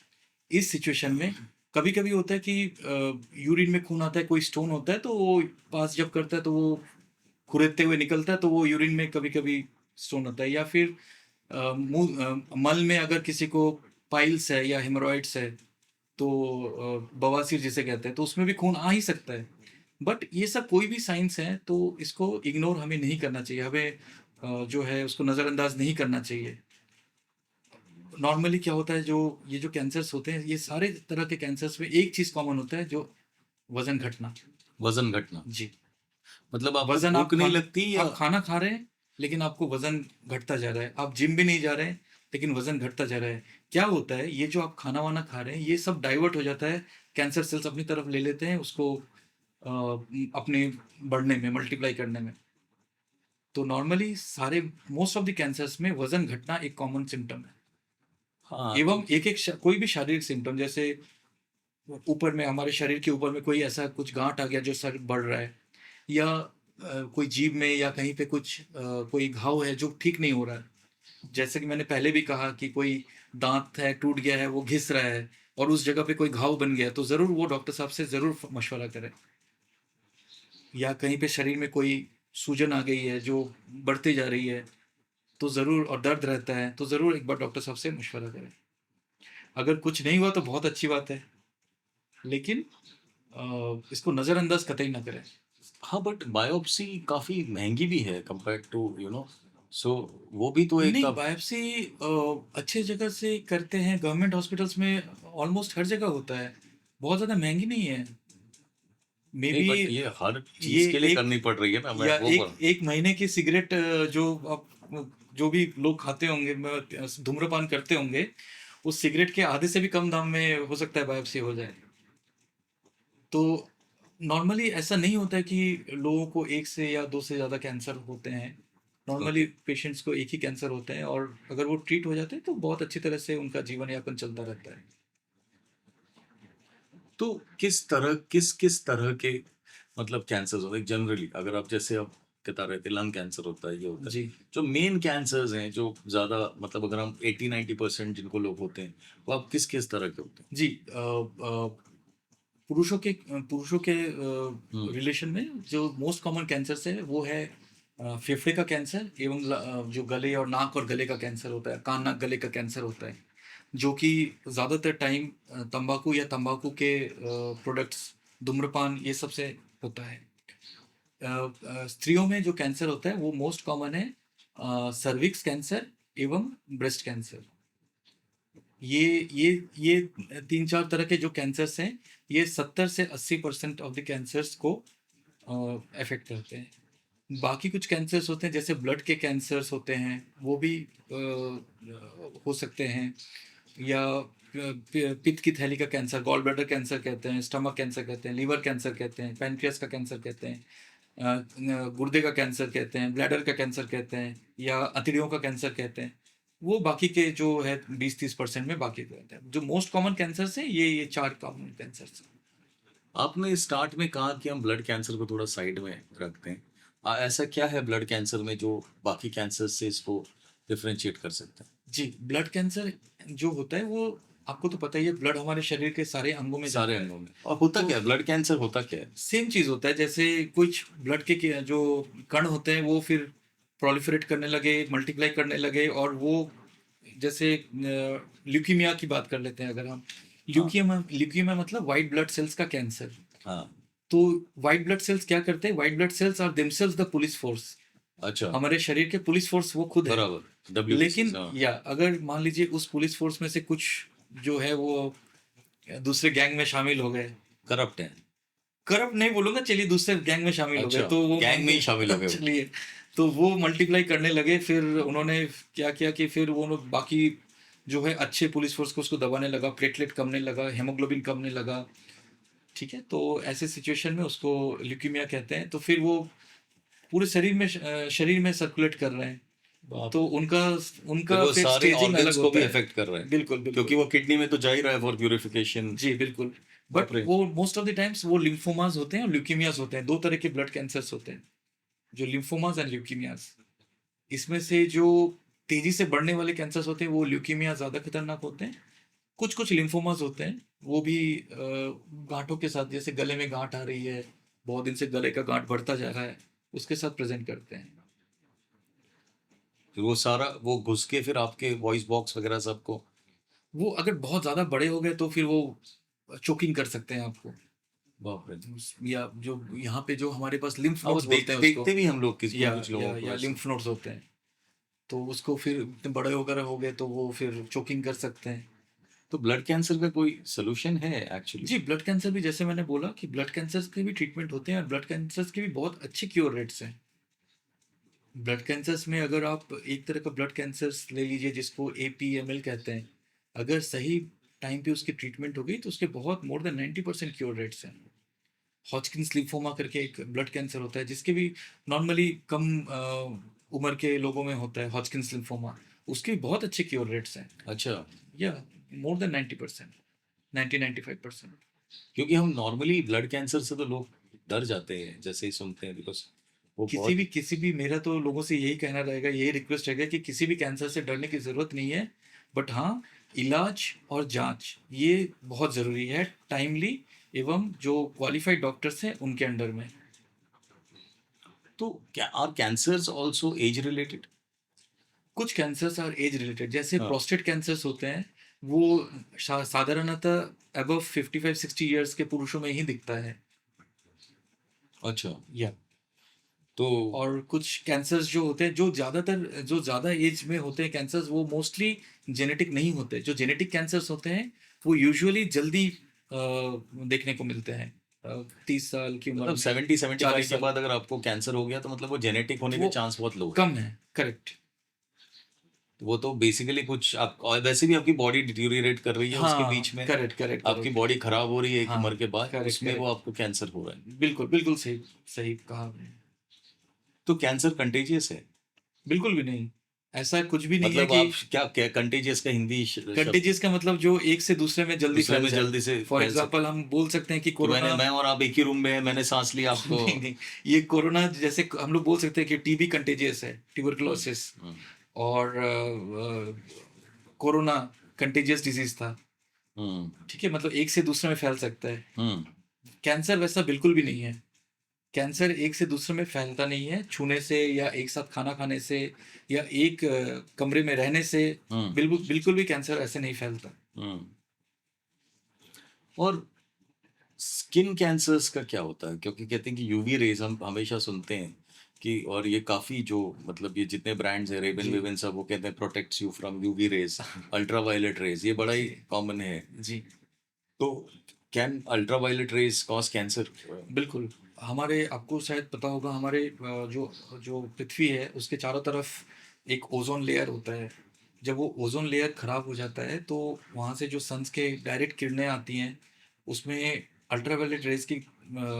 इस सिचुएशन में कभी कभी होता है कि यूरिन में खून आता है, कोई स्टोन होता है, तो वो पास जब करता है तो वो खुरेदते हुए निकलता है, तो वो यूरिन में कभी कभी स्टोन होता है। या फिर मल में अगर किसी को पाइल्स है या हेमोरॉइड्स है, तो बवासीर जिसे कहते हैं, तो उसमें भी खून आ ही सकता है। बट ये सब कोई भी साइंस है तो इसको इग्नोर हमें नहीं करना चाहिए, हमें जो है उसको नज़रअंदाज नहीं करना चाहिए। नॉर्मली क्या होता है, जो ये जो कैंसर्स होते हैं, ये सारे तरह के कैंसर्स में एक चीज़ कॉमन होता है, जो वज़न घटना।
वजन घटना
जी,
मतलब आपको
वज़न
भूख नहीं लगती या
आप खाना खा रहे हैं लेकिन आपको वज़न घटता जा रहा है, आप जिम भी नहीं जा रहे हैं लेकिन वज़न घटता जा रहा है। क्या होता है, ये जो आप खाना वाना खा रहे हैं ये सब डाइवर्ट हो जाता है, कैंसर सेल्स अपनी तरफ ले लेते हैं उसको अपने बढ़ने में, मल्टीप्लाई करने में। तो नॉर्मली सारे मोस्ट ऑफ द कैंसर्स में वज़न घटना एक कॉमन सिम्टम है।
हाँ
एवं एक एक कोई भी शारीरिक सिम्टम, जैसे ऊपर में हमारे शरीर के ऊपर में कोई ऐसा कुछ गांठ आ गया जो सर बढ़ रहा है, या कोई जीभ में या कहीं पे कुछ कोई घाव है जो ठीक नहीं हो रहा है। जैसे कि मैंने पहले भी कहा कि कोई दांत है टूट गया है, वो घिस रहा है और उस जगह पे कोई घाव बन गया है, तो ज़रूर वो डॉक्टर साहब से ज़रूर मशवरा करें। या कहीं पे शरीर में कोई सूजन आ गई है जो बढ़ती जा रही है, तो ज़रूर, और दर्द रहता है, तो ज़रूर एक बार डॉक्टर साहब से मशवरा करें। अगर कुछ नहीं हुआ तो बहुत अच्छी बात है, लेकिन इसको नज़रअंदाज कतई ना करें।
हाँ, बट बायोप्सी काफी महंगी भी है कंपेयर टू सो वो भी तो एक
नहीं,
अब
बायोप्सी अच्छे जगह से करते हैं, गवर्नमेंट हॉस्पिटल्स में ऑलमोस्ट हर जगह होता है, बहुत ज़्यादा महंगी नहीं है। मे
नहीं,
बी
बट ये हर
ये
चीज के लिए
एक
करनी पड़ रही है ना, मैं
या
वो बोल
एक एक महीने की सिगरेट जो आप जो भी लोग खाते होंगे, धूम्रपान करते होंगे, उस सिगरेट के आधे से भी कम दाम में हो सकता है बायोप्सी हो जाए। तो नॉर्मली ऐसा नहीं होता है कि लोगों को एक से या दो से ज़्यादा कैंसर होते हैं। नॉर्मली पेशेंट्स को एक ही कैंसर होते हैं, और अगर वो ट्रीट हो जाते हैं तो बहुत अच्छी तरह से उनका जीवन यापन चलता रहता है।
तो किस तरह के मतलब कैंसर्स होते हैं जनरली, अगर आप जैसे आप बता रहे थे लंग कैंसर होता है, ये होता है,
जी
जो मेन कैंसर्स हैं जो ज्यादा मतलब अगर हम 80-90% जिनको लोग होते हैं, वो आप किस किस तरह के होते
जी पुरुषों के
हैं?
रिलेशन में जो मोस्ट कॉमन कैंसर है वो है फेफड़े का कैंसर, एवं जो गले और नाक और गले का कैंसर होता है, कान नाक गले का कैंसर होता है, जो कि ज़्यादातर टाइम तंबाकू या तंबाकू के प्रोडक्ट्स, धूम्रपान, ये सब से होता है। स्त्रियों में जो कैंसर होता है वो मोस्ट कॉमन है सर्विक्स कैंसर एवं ब्रेस्ट कैंसर। ये 3-4 तरह के जो कैंसर्स हैं, ये 70 से 80% ऑफ द कैंसर्स को अफेक्ट करते हैं। बाकी कुछ कैंसर्स होते हैं जैसे ब्लड के कैंसर्स होते हैं, वो भी हो सकते हैं, या पित्त की थैली का कैंसर, गॉल ब्लैडर कैंसर कहते हैं, स्टमक कैंसर कहते हैं, लीवर कैंसर कहते हैं, पैनक्रियास का कैंसर कहते हैं, गुर्दे का कैंसर कहते हैं, ब्लैडर का कैंसर कहते हैं, या अतड़ियों का कैंसर कहते हैं। वो बाकी के जो है 20-30% में बाकी रहते हैं। जो मोस्ट कॉमन कैंसर्स हैं, ये 4 कॉमन कैंसर्स हैं।
आपने स्टार्ट में कहा कि हम ब्लड कैंसर को थोड़ा साइड में रखते हैं, ऐसा क्या है ब्लड कैंसर में जो बाकी कैंसर से इसको डिफरेंशिएट कर सकता है?
जी, ब्लड कैंसर जो होता है वो आपको तो पता ही है, ब्लड हमारे शरीर के सारे अंगों में
सारे
जाता है।
अंगों में, और होता
तो
क्या है ब्लड कैंसर, होता क्या है?
सेम चीज़ होता है, जैसे कुछ ब्लड के जो कण होते हैं वो फिर प्रोलिफरेट करने लगे, मल्टीप्लाई करने लगे, और वो जैसे ल्यूकीमिया की बात कर लेते हैं अगर हम। ल्यूकीमिया मतलब वाइट ब्लड सेल्स का कैंसर।
हाँ।
तो वाइट ब्लड सेल्स क्या करते हैं? White blood cells are themselves the police force.
अच्छा।
हमारे शरीर के पुलिस फोर्स वो खुद है।
बराबर, WBC,
लेकिन
हाँ।
या अगर मान लीजिए उस पुलिस फोर्स में से कुछ जो है वो दूसरे गैंग में शामिल हो गए,
करप्ट है।
करप्ट नहीं बोलूंगा, चलिए दूसरे गैंग में शामिल हो गए,
अच्छा,
तो वो
गैंग में ही शामिल हो गए वो।
चलिए, तो वो मल्टीप्लाई करने लगे। फिर उन्होंने क्या किया कि फिर वो लोग बाकी जो है अच्छे पुलिस फोर्स को उसको दबाने लगा, प्लेटलेट कमने लगा, हेमोग्लोबिन कमने लगा। ठीक है, तो ऐसे सिचुएशन में उसको ल्यूकीमिया कहते हैं। तो फिर वो पूरे शरीर में सर्कुलेट कर रहे हैं,
बाप।
तो उनका
तो
उनका
वो
फिर
सारे
स्टेजिंग
ऑर्गन्स
अलग
को
होता
भी
है।
अफेक्ट कर रहे हैं,
बिल्कुल
क्योंकि
बिल्कुल
वो किडनी में तो जा ही रहा है फॉर प्यूरिफिकेशन।
जी बिल्कुल। बट
बाप रे।
वो मोस्ट ऑफ द टाइम्स वो लिम्फोमास होते हैं और ल्यूकीमियाज होते हैं। 2 तरह के ब्लड कैंसर्स होते हैं, जो लिम्फोमास एंड ल्यूकीमियाज। इसमें से जो तेजी से बढ़ने वाले कैंसर्स होते हैं वो ल्यूकीमिया ज़्यादा खतरनाक होते हैं। कुछ कुछ लिम्फोमास होते हैं, वो भी गांठों के साथ, जैसे गले में गांठ आ रही है, बहुत दिन से गले का गांठ बढ़ता जा रहा है, उसके साथ प्रेजेंट करते हैं।
फिर वो सारा वो घुस के फिर आपके वॉइस बॉक्स वगैरह सबको।
वो अगर बहुत ज़्यादा बड़े हो गए तो फिर वो चोकिंग कर सकते हैं आपको,
बाप रे।
या जो यहाँ पे जो हमारे पास लिम्फ
अब
नोड्स बोलते हैं उसको,
देखते भी हम लोग कुछ
या
लोगों को
या
ऐसे।
लिम्फ नोड्स होते हैं, तो उसको फिर इतने बड़े वगैरह हो गए तो वो फिर चोकिंग कर सकते हैं।
तो ब्लड कैंसर का कोई सोल्यूशन है एक्चुअली?
जी, ब्लड कैंसर भी, जैसे मैंने बोला कि ब्लड कैंसर के भी ट्रीटमेंट होते हैं, और ब्लड कैंसर के भी बहुत अच्छे क्योर रेट्स हैं। ब्लड कैंसर्स में अगर आप एक तरह का ब्लड कैंसर्स ले लीजिए जिसको APML कहते हैं, अगर सही टाइम पे उसकी ट्रीटमेंट हो गई तो उसके बहुत मोर देन 90% क्योर रेट्स हैं। हॉजकिंस लिम्फोमा करके एक ब्लड कैंसर होता है जिसके भी नॉर्मली कम उम्र के लोगों में होता है, हॉजकिंस लिम्फोमा, उसके भी बहुत अच्छे क्योर रेट्स हैं,
अच्छा।
या मोर देन 90%, 90-95%।
क्योंकि हम नॉर्मली ब्लड कैंसर से तो लोग डर जाते हैं जैसे ही सुनते हैं, बिकॉज वो बहुत
किसी भी मेरा तो लोगों से यही कहना रहेगा, यही रिक्वेस्ट रहेगा कि किसी भी कैंसर से डरने की ज़रूरत नहीं है। बट हाँ, इलाज और जांच ये बहुत ज़रूरी है, टाइमली, एवं जो क्वालिफाइड डॉक्टर्स हैं उनके अंडर में।
तो क्या are cancers also age related?
कुछ कैंसर्स आर एज रिलेटेड, जैसे
हाँ,
प्रोस्टेट कैंसर्स होते हैं, वो साधारणतः अबव 55-60 ईयर्स के पुरुषों में ही दिखता है।
अच्छा।
या
तो
और कुछ कैंसर्स जो होते हैं, जो ज़्यादा एज में होते हैं कैंसर्स, वो मोस्टली जेनेटिक नहीं होते। जो जेनेटिक कैंसर्स होते हैं वो यूजुअली जल्दी देखने को मिलते हैं, 30 साल की उम्र
मतलब
में,
70-75
40
के
साल।
बाद अगर आपको कैंसर हो गया तो मतलब वो जेनेटिक होने के
वो
चांस बहुत लो है।
कम है, करेक्ट।
वो तो बेसिकली कुछ आप, और वैसे भी आपकी बॉडी डिटेरियोरेट कर रही है उसके
हाँ,
बीच में,
करेक्ट करेक्ट
आपकी
करेक्ट।
बॉडी खराब हो रही है एक
हाँ,
उम्र के बाद,
करेक्ट
उसमें वो
करेक्ट।
आपको कैंसर हो रहा है।
बिल्कुल बिल्कुल सही, सही कहा आपने।
तो कैंसर कंटेजियस है?
बिल्कुल भी नहीं, ऐसा कुछ भी नहीं है
मतलब
कि
आप क्या क्या कंटेजियस का हिंदी शब्द
कंटेजियस का मतलब जो एक से दूसरे में जल्दी
दूसरे
फैल
में
जाए।
जल्दी से
फॉर
फैल सके?
एग्जांपल हम बोल सकते हैं कि
कि
कोरोना
मैं और आप एक ही रूम में हैं, मैंने सांस लिया आपको।
नहीं नहीं, ये कोरोना जैसे हम लोग बोल सकते हैं कि टीबी कंटेजियस है,
हम्म,
ट्यूबरकुलोसिस।
हम्म,
और कोरोना कंटेजियस डिजीज था।
हम्म,
ठीक है, मतलब एक से दूसरे में फैल सकता है।
हम्म,
कैंसर वैसा बिल्कुल भी नहीं है। कैंसर एक से दूसरे में फैलता नहीं है, छूने से या एक साथ खाना खाने से या एक कमरे में रहने से।
हम्म,
बिल्कुल बिल्कुल भी कैंसर ऐसे नहीं फैलता।
हम्म। और स्किन कैंसर्स का क्या होता है? क्योंकि कहते हैं कि यूवी रेज हम हमेशा सुनते हैं कि, और ये काफी जो मतलब ये जितने ब्रांड्स है रेबन
जी
वेबन सब, वो कहते हैं protects you from UV rays, ultraviolet rays, ये बड़ा ही
जी
कॉमन है।
जी,
तो can ultraviolet rays cause cancer?
बिल्कुल। हमारे, आपको शायद पता होगा, हमारे जो जो पृथ्वी है उसके चारों तरफ एक ओजोन लेयर होता है। जब वो ओजोन लेयर खराब हो जाता है तो वहाँ से जो सन्स के डायरेक्ट किरणें आती हैं, उसमें अल्ट्रावायलेट रेज की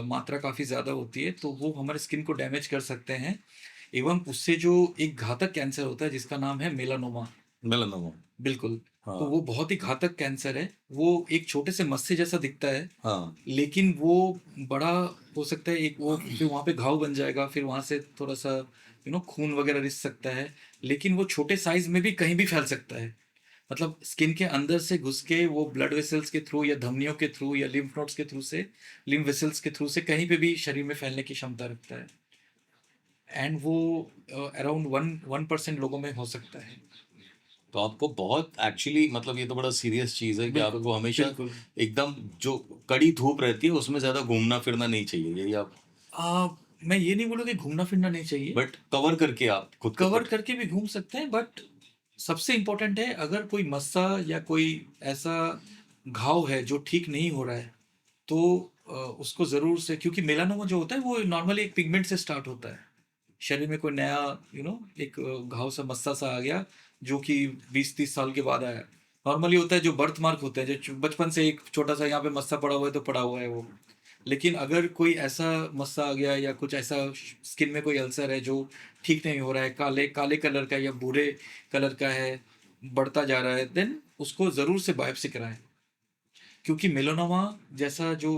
मात्रा काफ़ी ज़्यादा होती है, तो वो हमारे स्किन को डैमेज कर सकते हैं। एवं उससे जो एक घातक कैंसर होता है जिसका नाम है मेलानोमा।
मेलानोमा।
बिल्कुल। तो
हाँ,
वो बहुत ही घातक कैंसर है। वो एक छोटे से मस्से जैसा दिखता है,
हाँ,
लेकिन वो बड़ा हो सकता है। एक वो फिर वहाँ पे घाव बन जाएगा, फिर वहाँ से थोड़ा सा खून वगैरह रिस सकता है। लेकिन वो छोटे साइज में भी कहीं भी फैल सकता है। मतलब स्किन के अंदर से घुस के वो ब्लड वेसल्स के थ्रू या धमनियों के थ्रू या लिम्फ नोड्स के थ्रू से, लिम्फ वेसल्स के थ्रू से कहीं पे भी शरीर में फैलने की क्षमता रखता है। एंड वो अराउंड 1% लोगों में हो सकता है।
तो आपको बहुत एक्चुअली मतलब ये तो बड़ा सीरियस चीज है कि
बिल्कुल
आपको हमेशा
बिल्कुल।
एकदम जो कड़ी धूप रहती है उसमें ज्यादा घूमना फिरना नहीं चाहिए, यही आप,
आ, मैं ये नहीं बोलूँ कि घूमना फिरना नहीं चाहिए,
बट कवर करके आप खुद को
कवर करके भी घूम सकते हैं। बट सबसे इम्पोर्टेंट है, अगर कोई मस्सा या कोई ऐसा घाव है जो ठीक नहीं हो रहा है, तो उसको ज़रूर से, क्योंकि मेलानोमा जो होता है वो नॉर्मली एक पिगमेंट से स्टार्ट होता है। शरीर में कोई नया एक घाव सा मस्सा सा आ गया, जो कि 20-30 साल के बाद आया। नॉर्मली होता है जो बर्थ मार्क होते हैं, जो बचपन से एक छोटा सा यहाँ पे मस्सा पड़ा हुआ है तो पड़ा हुआ है वो। लेकिन अगर कोई ऐसा मस्सा आ गया या कुछ ऐसा स्किन में कोई अल्सर है जो ठीक नहीं हो रहा है, काले काले कलर का या भूरे कलर का है, बढ़ता जा रहा है, देन उसको ज़रूर से बायोप्सी कराएं। क्योंकि मेलानोमा जैसा जो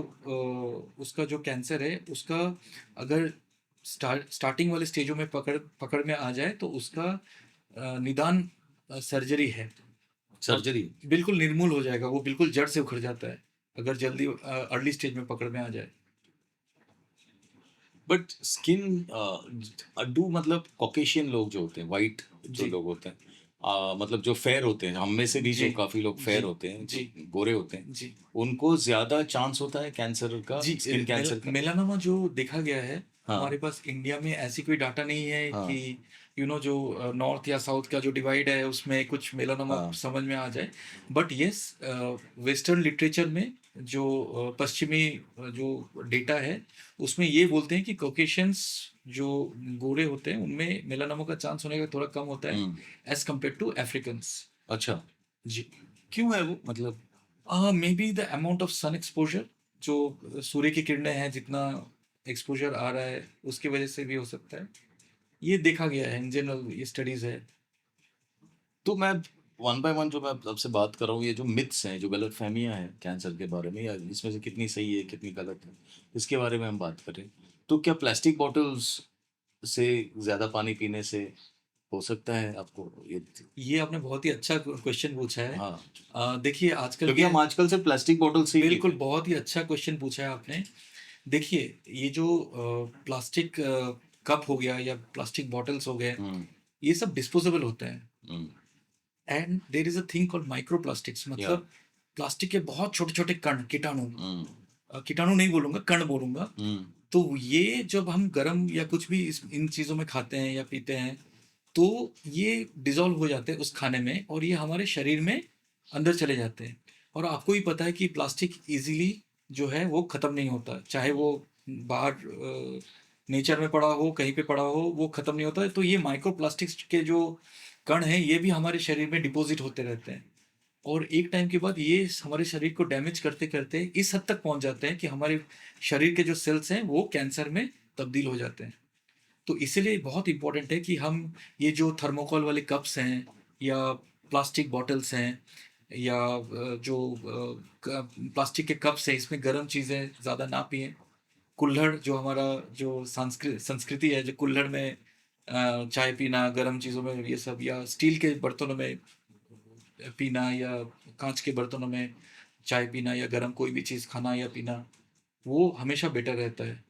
उसका जो कैंसर है, उसका अगर स्टार्टिंग वाले स्टेजों में पकड़ पकड़ में आ जाए तो उसका निदान सर्जरी है। और
सर्जरी?
बिल्कुल निर्मूल हो जाएगा, वो बिल्कुल जड़ से उखड़ जाता है अगर जल्दी अर्ली स्टेज में पकड़ में आ जाए।
बट स्किन डू मतलब कॉकेशियन लोग जो होते हैं, वाइट जो
जी
लोग होते हैं, मतलब जो फेयर होते हैं, हम में से भी
जी
जो काफी लोग
जी
फेयर होते हैं, जो
जी
गोरे होते हैं,
जी
उनको ज्यादा चांस होता है कैंसर का,
जी।
स्किन कैंसर का?
मेलानोमा जो देखा गया है,
हाँ,
हमारे पास इंडिया में ऐसी कोई डाटा नहीं है कि
हाँ,
जो नॉर्थ या साउथ का जो डिवाइड है उसमें कुछ मेलानोमा
हाँ,
समझ में आ जाए। बट यस, वेस्टर्न लिटरेचर में जो पश्चिमी जो डेटा है, उसमें ये बोलते हैं कि कॉकेशियंस जो गोरे होते हैं उनमें मेलानोमा का चांस होने का थोड़ा कम होता है,
hmm,
as compare to Africans.
अच्छा,
जी।
क्यों है वो मतलब?
Maybe the amount of sun exposure, जो सूर्य की किरणें हैं, जितना एक्सपोजर आ रहा है उसकी वजह से भी हो सकता है। ये देखा गया है, इन जनरल ये स्टडीज है।
तो मैं वन बाय वन जो मैं आपसे बात कर रहा हूँ, ये जो मिथ्स हैं, जो गलतफहमियां हैं कैंसर के बारे में, या इसमें से कितनी सही है कितनी गलत है, इसके बारे में हम बात करें। तो क्या प्लास्टिक बॉटल्स से ज्यादा पानी पीने से हो सकता है आपको
ये आपने बहुत ही अच्छा क्वेश्चन पूछा है।
हाँ,
देखिए आजकल
क्योंकि हम आजकल से प्लास्टिक बॉटल से ही
बिल्कुल
पीते
बहुत ही अच्छा क्वेश्चन पूछा है आपने। देखिए ये जो प्लास्टिक कप हो गया या प्लास्टिक बॉटल्स हो गए,
हैं।
ये सब डिस्पोजेबल होते हैं।
Hmm,
and there is a thing called micro plastics, मतलब प्लास्टिक के बहुत छोटे छोटे कण, कीटाणु,
हम्म,
कीटाणु नहीं बोलूंगा, कण बोलूंगा।
हम्म,
तो ये जब हम गरम या कुछ भी इन चीज़ों में खाते हैं या पीते हैं, तो ये डिजॉल्व हो जाते हैं उस खाने में, और ये हमारे शरीर में अंदर चले जाते हैं। और आपको भी पता है कि प्लास्टिक इजीली जो है वो ख़त्म नहीं होता, चाहे वो बाहर नेचर में पड़ा हो, कहीं पे पड़ा हो, वो ख़त्म नहीं होता। तो ये माइक्रो प्लास्टिक्स के जो कण हैं, ये भी हमारे शरीर में डिपॉजिट होते रहते हैं, और एक टाइम के बाद ये हमारे शरीर को डैमेज करते करते इस हद तक पहुंच जाते हैं कि हमारे शरीर के जो सेल्स हैं वो कैंसर में तब्दील हो जाते हैं। तो इसीलिए बहुत इंपॉर्टेंट है कि हम ये जो थर्मोकोल वाले कप्स हैं या प्लास्टिक बॉटल्स हैं या जो प्लास्टिक के कप्स हैं, इसमें गर्म चीज़ें ज़्यादा ना पिएं। कुल्हड़ जो हमारा जो संस्कृति है, जो कुल्हड़ में चाय पीना, गर्म चीज़ों में ये सब, या स्टील के बर्तनों में पीना या कांच के बर्तनों में चाय पीना या गर्म कोई भी चीज़ खाना या पीना, वो हमेशा बेटर रहता है।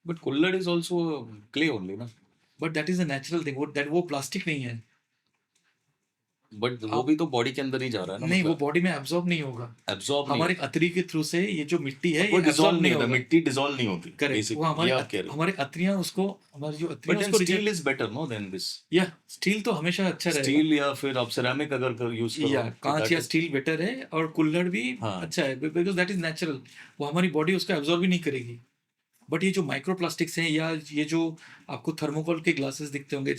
बट कुल्हड़ इज ऑल्सो क्ले ओनली ना।
But that is a natural thing, वो प्लास्टिक नहीं है।
बट वो भी तो बॉडी के अंदर ही जा रहा है ना,
नहीं, वो
मतलब
बॉडी में एब्जॉर्ब नहीं होगा।
एब्जॉर्ब नहीं
हमारे अतरी के थ्रू से ये जो मिट्टी है,
वो
ये
डिसॉल्व
एब्जॉर्ब
नहीं
नहीं
होता,
होगा।
मिट्टी डिसॉल्व नहीं होती
करेक्ट, वो
बेसिकली,
हमारे
ये आप कह रहे हो।
हमारे अतरियां उसको, हमारी जो
बट
अतरियां
देन
उसको
steel
reject,
is better no than this.
Yeah steel तो हमेशा अच्छा रहेगा,
स्टील या फिर आप सिरेमिक अगर यूज करो
या
तो
कांच
that
या
is-
स्टील बेटर है, और कुल्हड़ भी
हाँ।
अच्छा है बिकॉज दैट इज नेचुरल। वो हमारी बॉडी उसको एब्जॉर्ब भी नहीं करेगी। बट ये जो माइक्रो प्लास्टिक्स हैं, या ये जो आपको थर्मोकोल के ग्लासेस दिखते होंगे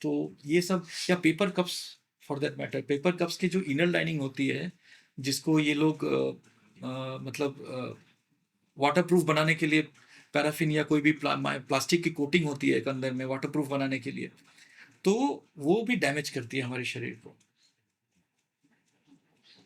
तो ये सब, या paper cups for that matter, paper cups की जो इनर लाइनिंग होती है, जिसको ये लोग मतलब वाटर प्रूफ बनाने के लिए पैराफिन या कोई भी प्लास्टिक की कोटिंग होती है एक अंदर में वाटर प्रूफ बनाने के लिए, तो वो भी डैमेज करती है हमारे शरीर को।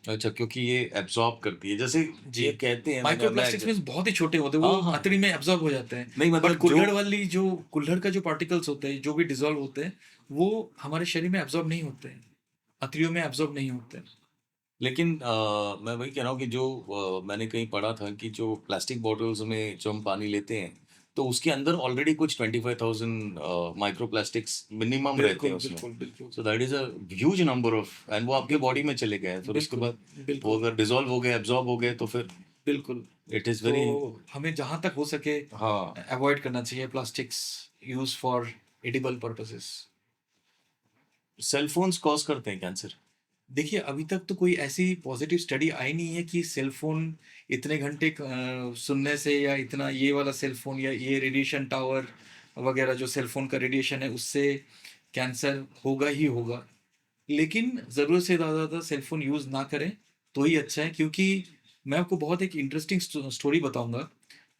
अच्छा, क्योंकि ये एब्जॉर्ब करती है, जैसे
जी।
ये कहते हैं
माइक्रो प्लास्टिक्स में बहुत ही छोटे होते हैं, वो
हाँ, हाँ।
अतड़ी में एब्जॉर्ब हो जाते हैं।
नहीं, मतलब
बट कुल्हड़
जो-
वाली जो कुल्हड़ का जो पार्टिकल्स होते हैं, जो भी डिजॉल्व होते हैं, वो हमारे शरीर में एब्जॉर्ब नहीं होते हैं, अतड़ियों में एब्जॉर्ब नहीं होते हैं।
लेकिन मैं वही कह रहा हूँ कि जो मैंने कहीं पढ़ा था कि जो प्लास्टिक बॉटल्स में जो हम पानी लेते हैं, तो उसके अंदर ऑलरेडी कुछ 25,000 माइक्रो प्लास्टिक्स मिनिमम रहते हैं उसमें।
बिल्कुल बिल्कुल
so that is a huge number of, and वो आपके बॉडी में चले गए, फिर उसके बाद वो
बिल्कुल
अगर डिसॉल्व हो गए, एब्जॉर्ब हो गए, तो फिर
बिल्कुल।
इट इज वेरी
तो हमें जहाँ तक हो सके
हाँ।
अवॉइड करना चाहिए plastics use for edible purposes.
Cell phones cause करते हैं कैंसर?
देखिए अभी तक तो कोई ऐसी पॉजिटिव स्टडी आई नहीं है कि सेल फोन इतने घंटे सुनने से, या इतना ये वाला सेल फोन या ये रेडिएशन टावर वगैरह जो सेल फोन का रेडिएशन है उससे कैंसर होगा ही होगा। लेकिन ज़रूरत से ज़्यादा सेल फोन यूज़ ना करें तो ही अच्छा है, क्योंकि मैं आपको बहुत एक इंटरेस्टिंग स्टोरी बताऊंगा।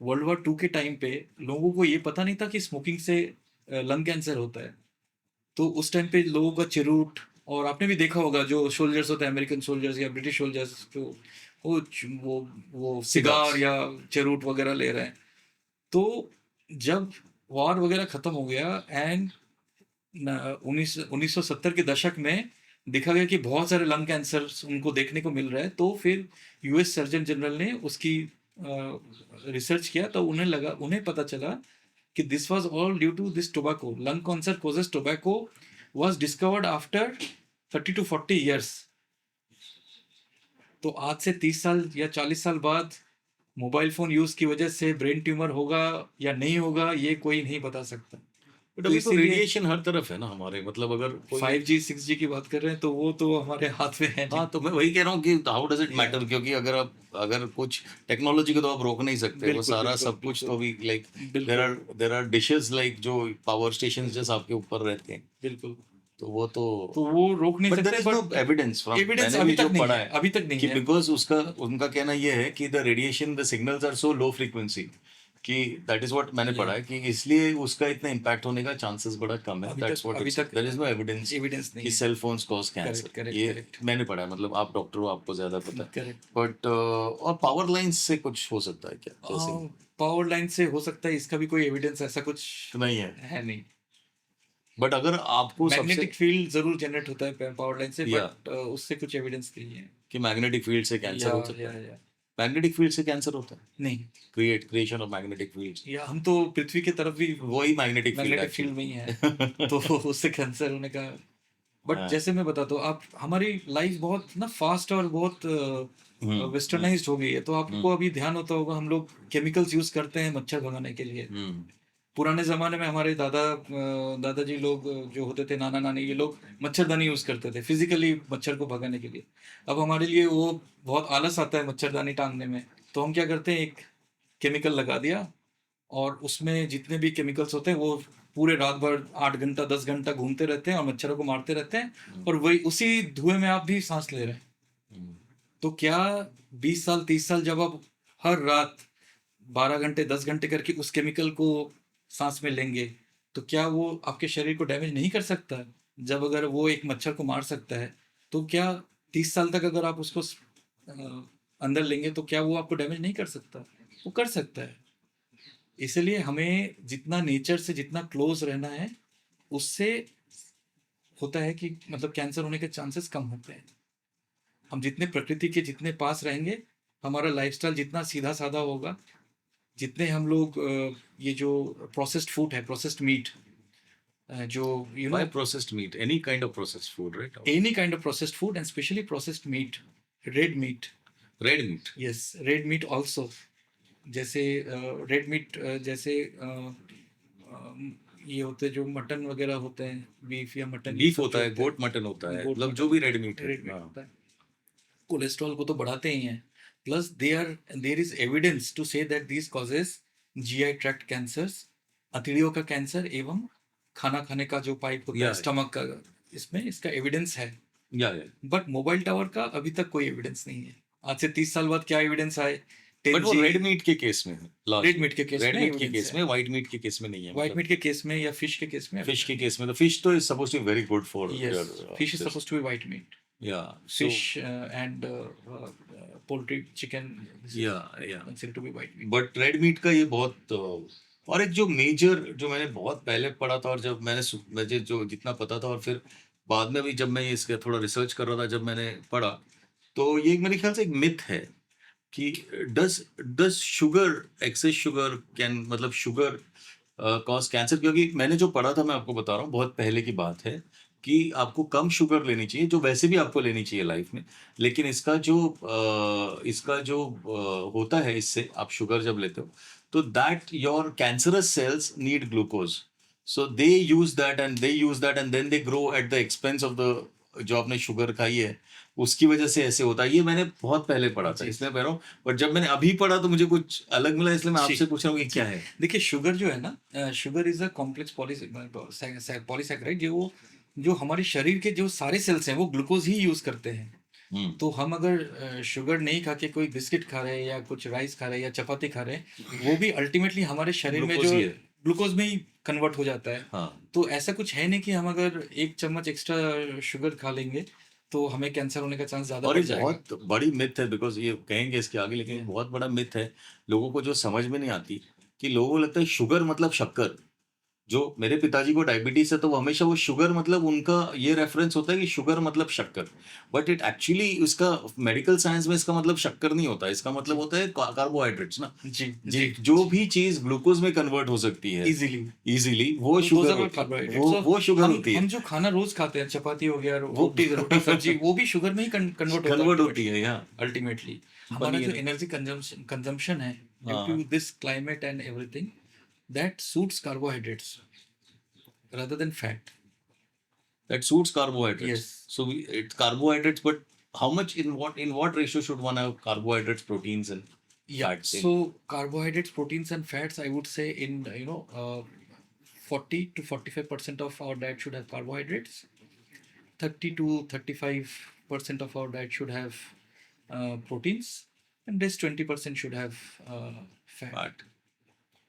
वर्ल्ड वॉर 2 के टाइम पे लोगों को ये पता नहीं था कि स्मोकिंग से लंग कैंसर होता है। तो उस टाइम पे लोगों का चिरूट, और आपने भी देखा होगा जो सोल्जर्स होते हैं, अमेरिकन सोल्जर्स या ब्रिटिश सोल्जर्स, जो वो सिगार या चिरूट वगैरह ले रहे हैं। तो जब वॉर वगैरह ख़त्म हो गया एंड 1970 के दशक में देखा गया कि बहुत सारे लंग कैंसर उनको देखने को मिल रहा है, तो फिर यूएस सर्जन जनरल ने उसकी रिसर्च किया, तो उन्हें पता चला कि this was all due to this tobacco. Lung cancer causes tobacco was discovered after 30 to 40 years। तो आज से 30 साल या 40 साल बाद मोबाइल फोन यूज की वजह से ब्रेन ट्यूमर होगा या नहीं होगा, ये कोई नहीं बता सकता।
बट अभी तो
इसीलिए
रेडिएशन हर तरफ है ना हमारे, मतलब अगर कोई
5G 6G की बात कर रहे हैं तो वो तो हमारे हाथ में है।
हाँ, तो मैं वही कह रहा हूँ कि हाउ डज इट मैटर, क्योंकि अगर कुछ टेक्नोलॉजी को तो आप रोक नहीं सकते, वो
बिल्कुल,
सारा
बिल्कुल,
सब कुछ तो भी लाइक
बिल्कुल।
देयर आर डिशेस लाइक जो पावर स्टेशन जैसे आपके ऊपर रहते हैं,
बिल्कुल,
तो वो तो
तो वो रोक नहीं
बट देयर
सकते।
Is no
but
evidence from,
evidence
मैंने
अभी
भी जो
तक नहीं
पढ़ा
है,
है
अभी तक नहीं
कि
है।
बिकॉज उसका उनका कहना ये है कि the radiation the signals are so low frequency कि दैट इज व्हाट मैंने पढ़ा है कि इसलिए उसका इतना इम्पैक्ट होने का चांसेस बड़ा कम है.
अभी
दैट्स
तक
व्हाट
अभी
इट्स,
तक
there is no evidence
evidence नहीं
कि
है.
Cell phones cause cancer.
Correct
ये
करेक्ट
मैंने पढ़ा है, मतलब आप डॉक्टर हो, आपको ज्यादा पता है.
करेक्ट.
बट और पावर लाइंस से कुछ हो सकता है क्या? जैसे
पावर लाइन से हो सकता है, इसका भी कोई एविडेंस ऐसा कुछ
तो नहीं है,
है नहीं.
बट अगर आपको सबसे
मैग्नेटिक फील्ड जरूर जनरेट होता है पावर लाइन से,
या
बट उससे कुछ एविडेंस नहीं है.
कि मैग्नेटिक फील्ड से कैंसर
या
हो सकता
या
है.
या
मैग्नेटिक फील्ड से कैंसर होता है,
नहीं.
Creation of magnetic fields.
या हम तो पृथ्वी की तरफ भी
वही मैग्नेटिक फील्ड
मैग्नेटिक फील्ड में ही है, तो उससे कैंसर होने का. बट
हाँ.
जैसे मैं बताता हूँ, आप हमारी लाइफ बहुत ना फास्ट और बहुत वेस्टर्नाइज्ड हो गई है, तो आपको अभी ध्यान होता होगा हम लोग केमिकल्स यूज करते हैं मच्छर भगाने के लिए. पुराने जमाने में हमारे दादाजी लोग जो होते थे, नाना नानी, ये लोग मच्छरदानी यूज करते थे फिजिकली मच्छर को भगाने के लिए. अब हमारे लिए वो बहुत आलस आता है मच्छरदानी टांगने में, तो हम क्या करते हैं, एक केमिकल लगा दिया और उसमें जितने भी केमिकल्स होते हैं वो पूरे रात भर 8 घंटा 10 घंटा घूमते रहते हैं और मच्छरों को मारते रहते हैं, और वही उसी धुएं में आप भी सांस ले रहे हैं. तो क्या 20 साल 30 साल जब आप हर रात 12 घंटे 10 घंटे करके उस केमिकल को सांस में लेंगे, तो क्या वो आपके शरीर को डैमेज नहीं कर सकता? जब अगर वो एक मच्छर को मार सकता है, तो क्या 30 साल तक अगर आप उसको अंदर लेंगे तो क्या वो आपको डैमेज नहीं कर सकता? वो कर सकता है. इसलिए हमें जितना नेचर से जितना क्लोज रहना है, उससे होता है कि मतलब कैंसर होने के चांसेस कम होते हैं. हम जितने प्रकृति के जितने पास रहेंगे, हमारा लाइफस्टाइल जितना सीधा साधा होगा, जितने हम लोग ये जो प्रोसेस्ड फूड है, प्रोसेस्ड मीट, जो you know
Why processed meat? Any kind of processed food, right?
Any kind of processed food and specially processed meat, red meat.
Red meat.
Yes, red meat also. जैसे red meat, जैसे ये होते हैं जो mutton वगैरह होते हैं, beef या मटन,
Beef होता है, goat mutton होता है,
Goat
मतलब जो भी रेड मीट है.
रेड मीट
हाँ.
होता है, कोलेस्ट्रॉल को तो बढ़ाते ही हैं. Plus there is evidence to say that this causes GI tract cancers, अतड़ियों का कैंसर, एवं खाना खाने का जो पाइप होता है
Yeah.
स्टमक का, इसमें इसका एविडेंस है.
Yeah, yeah.
But mobile tower का अभी तक कोई एविडेंस नहीं है. आज से 30 साल बाद क्या एविडेंस आए?
बट वो रेड मीट के केस में है.
रेड मीट के केस
रेड
में
मीट के
evidence
केस
है.
में, व्हाइट मीट के केस में नहीं है.
व्हाइट मीट के केस में या फिश के केस में.
फिश के केस में, तो फिश तो is supposed to be very good for
yes, fish is supposed to be white meat.
या
Fish and poultry, chicken is
या या
considered to be white meat.
But red meat का ये बहुत और एक जो मेजर जो मैंने बहुत पहले पढ़ा था, और जब मुझे जो जितना पता था, और फिर बाद में भी जब मैं इसका थोड़ा रिसर्च कर रहा था, जब मैंने पढ़ा, तो ये मेरे ख्याल से एक मिथ है कि does sugar, excess sugar cane, मतलब शुगर कॉज कैंसर. क्योंकि मैंने जो पढ़ा था, मैं आपको बता रहा हूँ, बहुत पहले की बात है, कि आपको कम शुगर लेनी चाहिए, जो वैसे भी आपको लेनी चाहिए लाइफ में. लेकिन इसका जो होता है, इससे आप शुगर जब लेते हो, तो that your cancerous cells need glucose, so they use that and then they grow at the expense of the जो आपने शुगर खाई है, उसकी वजह से ऐसे होता है. ये मैंने बहुत पहले पढ़ा था,
जी.
इसलिए कह रहा हूँ. बट जब मैंने अभी पढ़ा तो मुझे कुछ अलग मिला, इसलिए मैं
जी.
आपसे पूछ रहा हूँ कि क्या है.
देखिए, शुगर जो है ना, sugar is a complex polysaccharide, जो हमारे शरीर के जो सारे सेल्स हैं वो ग्लूकोज ही यूज करते हैं. तो हम अगर शुगर नहीं खा के कोई बिस्किट खा रहे हैं या कुछ राइस खा रहे हैं या चपाती खा रहे हैं, वो भी अल्टीमेटली हमारे शरीर में
ग्लूकोज
जो
ही है.
ग्लूकोज में ही कन्वर्ट हो जाता है.
हाँ.
तो ऐसा कुछ है नहीं कि हम अगर 1 चम्मच एक्स्ट्रा शुगर खा लेंगे तो हमें कैंसर होने का चांस ज्यादा
और
बढ़
एक
जाएगा.
बहुत बड़ी मिथ है, बिकॉज ये कहेंगे इसके आगे, लेकिन एक बहुत बड़ा मिथ है लोगों को जो समझ में नहीं आती, कि लोगों को लगता है शुगर मतलब शक्कर. जो मेरे पिताजी को डायबिटीज है, तो वो हमेशा वो शुगर मतलब उनका ये रेफरेंस होता है कि शुगर मतलब शक्कर. बट इट एक्चुअली, इसका मेडिकल साइंस में इसका मतलब शक्कर नहीं होता, इसका मतलब होता है कार्बोहाइड्रेट्स ना.
जी
जो भी चीज ग्लूकोज में कन्वर्ट हो सकती है इजीली, वो शुगर, वो शुगर होती है.
हम जो खाना रोज खाते हैं, चपाती हो गया, रोटी सब्जी, वो भी शुगर में ही
कन्वर्ट होती है. यहाँ
अल्टीमेटली हमारा जो एनर्जी कंजम्पशन है, due to this climate and everything, that suits carbohydrates rather than fat.
That suits carbohydrates.
Yes.
So it's carbohydrates, but how much, in what ratio should one have carbohydrates, proteins, and fats?
So carbohydrates, proteins, and fats, I would say in 40 to 45% of our diet should have carbohydrates. 30 to 35% of our diet should have proteins, and this 20% should have fat.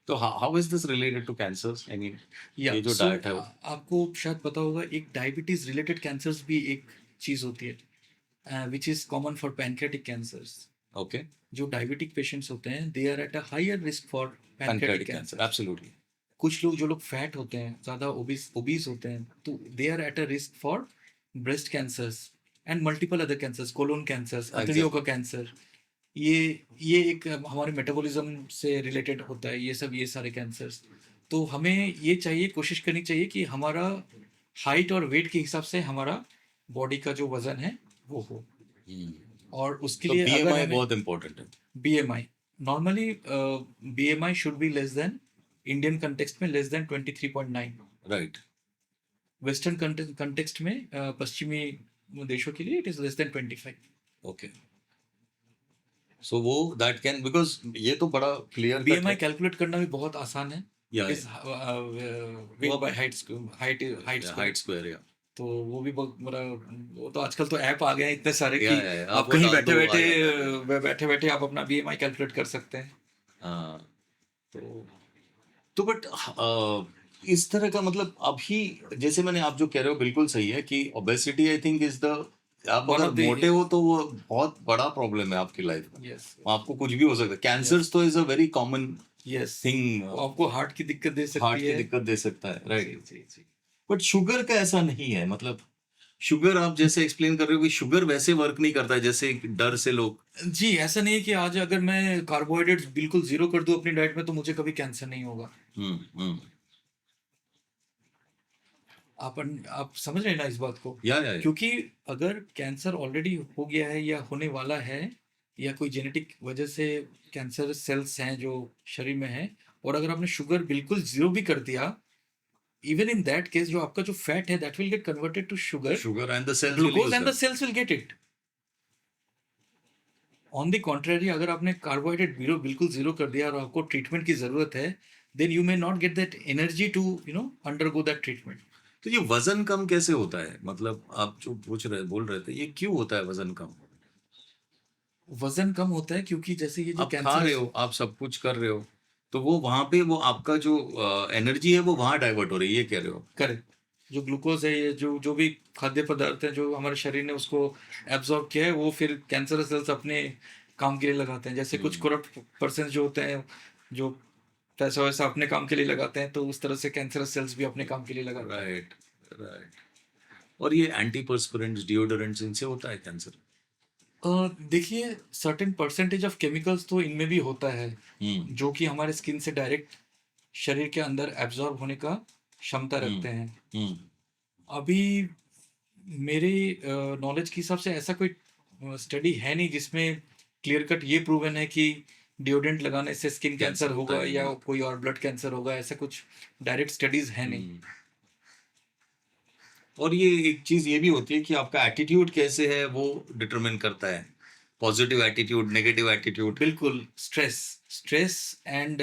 तो how is this related to cancers? I mean
या
ये जो
so
diet है वो
आपको शायद पता होगा एक डायबिटीज रिलेटेड कैंसर्स भी एक चीज होती है which is common for pancreatic cancers.
Okay
जो डायबिटिक पेशेंट्स होते हैं they are at a higher risk for pancreatic
pancreatic cancer
cancer.
Absolutely
कुछ लोग जो लोग फैट होते हैं ज़्यादा ओबीस होते हैं तो they are at a risk for breast cancers and multiple other cancers, colon cancers, आंतड़ियों का कैंसर। ये एक हमारे मेटाबॉलिज्म से रिलेटेड होता है ये सारे कैंसर्स। तो हमें ये चाहिए, कोशिश करनी चाहिए कि हमारा हाइट और वेट के हिसाब से हमारा बॉडी का जो वजन है वो हो। और उसके
तो
लिए अगर
बीएमआई
हमें
बहुत इंपॉर्टेंट है
BMI normally BMI should be less than, Indian context में less than 23.9,
right
western context में पश्चिमी देशों के लिए it is less than 25।
Okay so वो दैट कैन बिकॉज ये तो बड़ा क्लियर कट
बीएमआई
है
कैलकुलेट करना भी बहुत आसान है।
या
it is weight by height
height square या
तो वो भी बहुत बड़ा, वो तो आजकल तो ऐप आ गए हैं इतने सारे कि आप
वो
कहीं
डाल दो,
बैठे बैठे आप अपना बीएमआई कैलकुलेट कर सकते हैं।
हाँ
तो
तो बट इस तरह का मतलब अभी जैसे मैंने आप जो कह रहे हो बिल्कुल सही है कि obesity I think is the आप
One
अगर
of the-
मोटे हो तो वो बहुत बड़ा प्रॉब्लम है आपकी लाइफ में
यस
आपको कुछ भी हो सकता है कैंसर्स तो is a very common
yes
thing
आपको हार्ट की दिक्कत दे
हार्ट
सकती
की
है।
दिक्कत दे सकता है राइट
जी जी जी।
बट शुगर का ऐसा नहीं है मतलब शुगर आप जैसे एक्सप्लेन कर रहे हो कि शुगर वैसे वर्क नहीं करता है जैसे डर से लोग
जी ऐसा नहीं है कि आज अगर मैं कार्बोहाइड्रेट्स बिल्कुल जीरो कर दूं अपनी डाइट में तो मुझे कभी कैंसर नहीं होगा।
हम्म
आप समझ रहे हैं ना इस बात को?
या
क्योंकि अगर कैंसर ऑलरेडी हो गया है या होने वाला है या कोई जेनेटिक वजह से कैंसर सेल्स हैं जो शरीर में हैं, और अगर आपने शुगर बिल्कुल जीरो भी कर दिया, इवन इन दैट केस जो आपका जो फैट है that will get converted to sugar,
sugar and the cells
glucose and the cells will get it. On the contrary अगर आपने कार्बोहाइड्रेट बिल्कुल जीरो कर दिया और आपको ट्रीटमेंट की जरूरत है, then you may not get that energy to undergo that treatment.
तो ये वजन कम कैसे होता है मतलब आप जो बोल रहे थे ये क्यों होता है वजन कम
वजन कम होता है क्योंकि जैसे ये जो
आप खा
कैंसर
रहे हो आप सब कुछ कर रहे हो तो वो वहां पे वो आपका जो एनर्जी है वो वहां डाइवर्ट हो रही है ये कह रहे हो
करेक्ट, जो ग्लूकोज है, ये जो भी खाद्य पदार्थ है जो हमारे शरीर ने उसको एब्जॉर्ब किया है वो फिर कैंसर सेल्स अपने काम के लिए लगाते हैं। जैसे कुछ करप्ट पर्सन जो होते हैं जो पैसा वैसा अपने काम के लिए लगाते हैं, तो उस तरह से कैंसर सेल्स भी अपने काम के लिए लगाते हैं।
राइट राइट और ये एंटीपर्स्पिरेंट्स डिओडोरेंट्स इनसे होता है कैंसर
देखिए सर्टेन परसेंटेज ऑफ केमिकल्स तो इनमें भी होता है जो कि हमारे स्किन से डायरेक्ट शरीर के अंदर एब्जॉर्ब होने का क्षमता रखते हैं। अभी मेरे नॉलेज के हिसाब से ऐसा कोई स्टडी है नहीं जिसमें क्लियर कट ये प्रूवन है कि डिओडेंट लगाने से स्किन कैंसर
होता
होगा
है,
या कोई और ब्लड कैंसर होगा, ऐसा कुछ डायरेक्ट स्टडीज है नहीं।
और ये एक चीज ये भी होती है कि आपका एटीट्यूड कैसे है वो डिटरमिन करता है पॉजिटिव एटीट्यूड नेगेटिव एटीट्यूड
बिल्कुल, स्ट्रेस एंड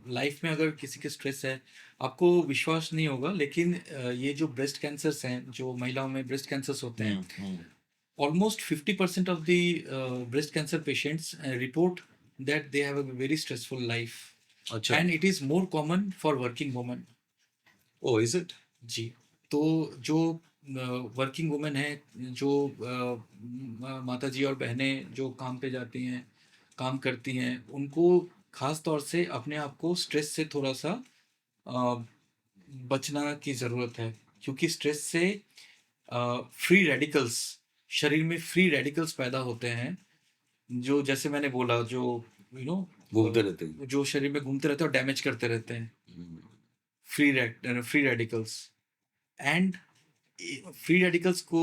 लाइफ में अगर किसी के स्ट्रेस है, आपको विश्वास नहीं होगा लेकिन ये जो ब्रेस्ट कैंसर्स हैं, जो महिलाओं में ब्रेस्ट कैंसर्स होते हैं, almost 50% of the breast cancer patients report that they have a very stressful life,
अच्छा
and it is more common for working women.
Oh is it
जी, तो जो वर्किंग वुमेन है, जो माता जी और बहनें जो काम पे जाती हैं, काम करती हैं, उनको खास तौर से अपने आप को स्ट्रेस से थोड़ा सा बचना की ज़रूरत है, क्योंकि स्ट्रेस से फ्री रेडिकल्स, शरीर में फ्री रेडिकल्स पैदा होते हैं जो जैसे मैंने बोला जो
घूमते रहते हैं
जो शरीर में घूमते रहते हैं और डैमेज करते रहते हैं, free radicals. And free radicals को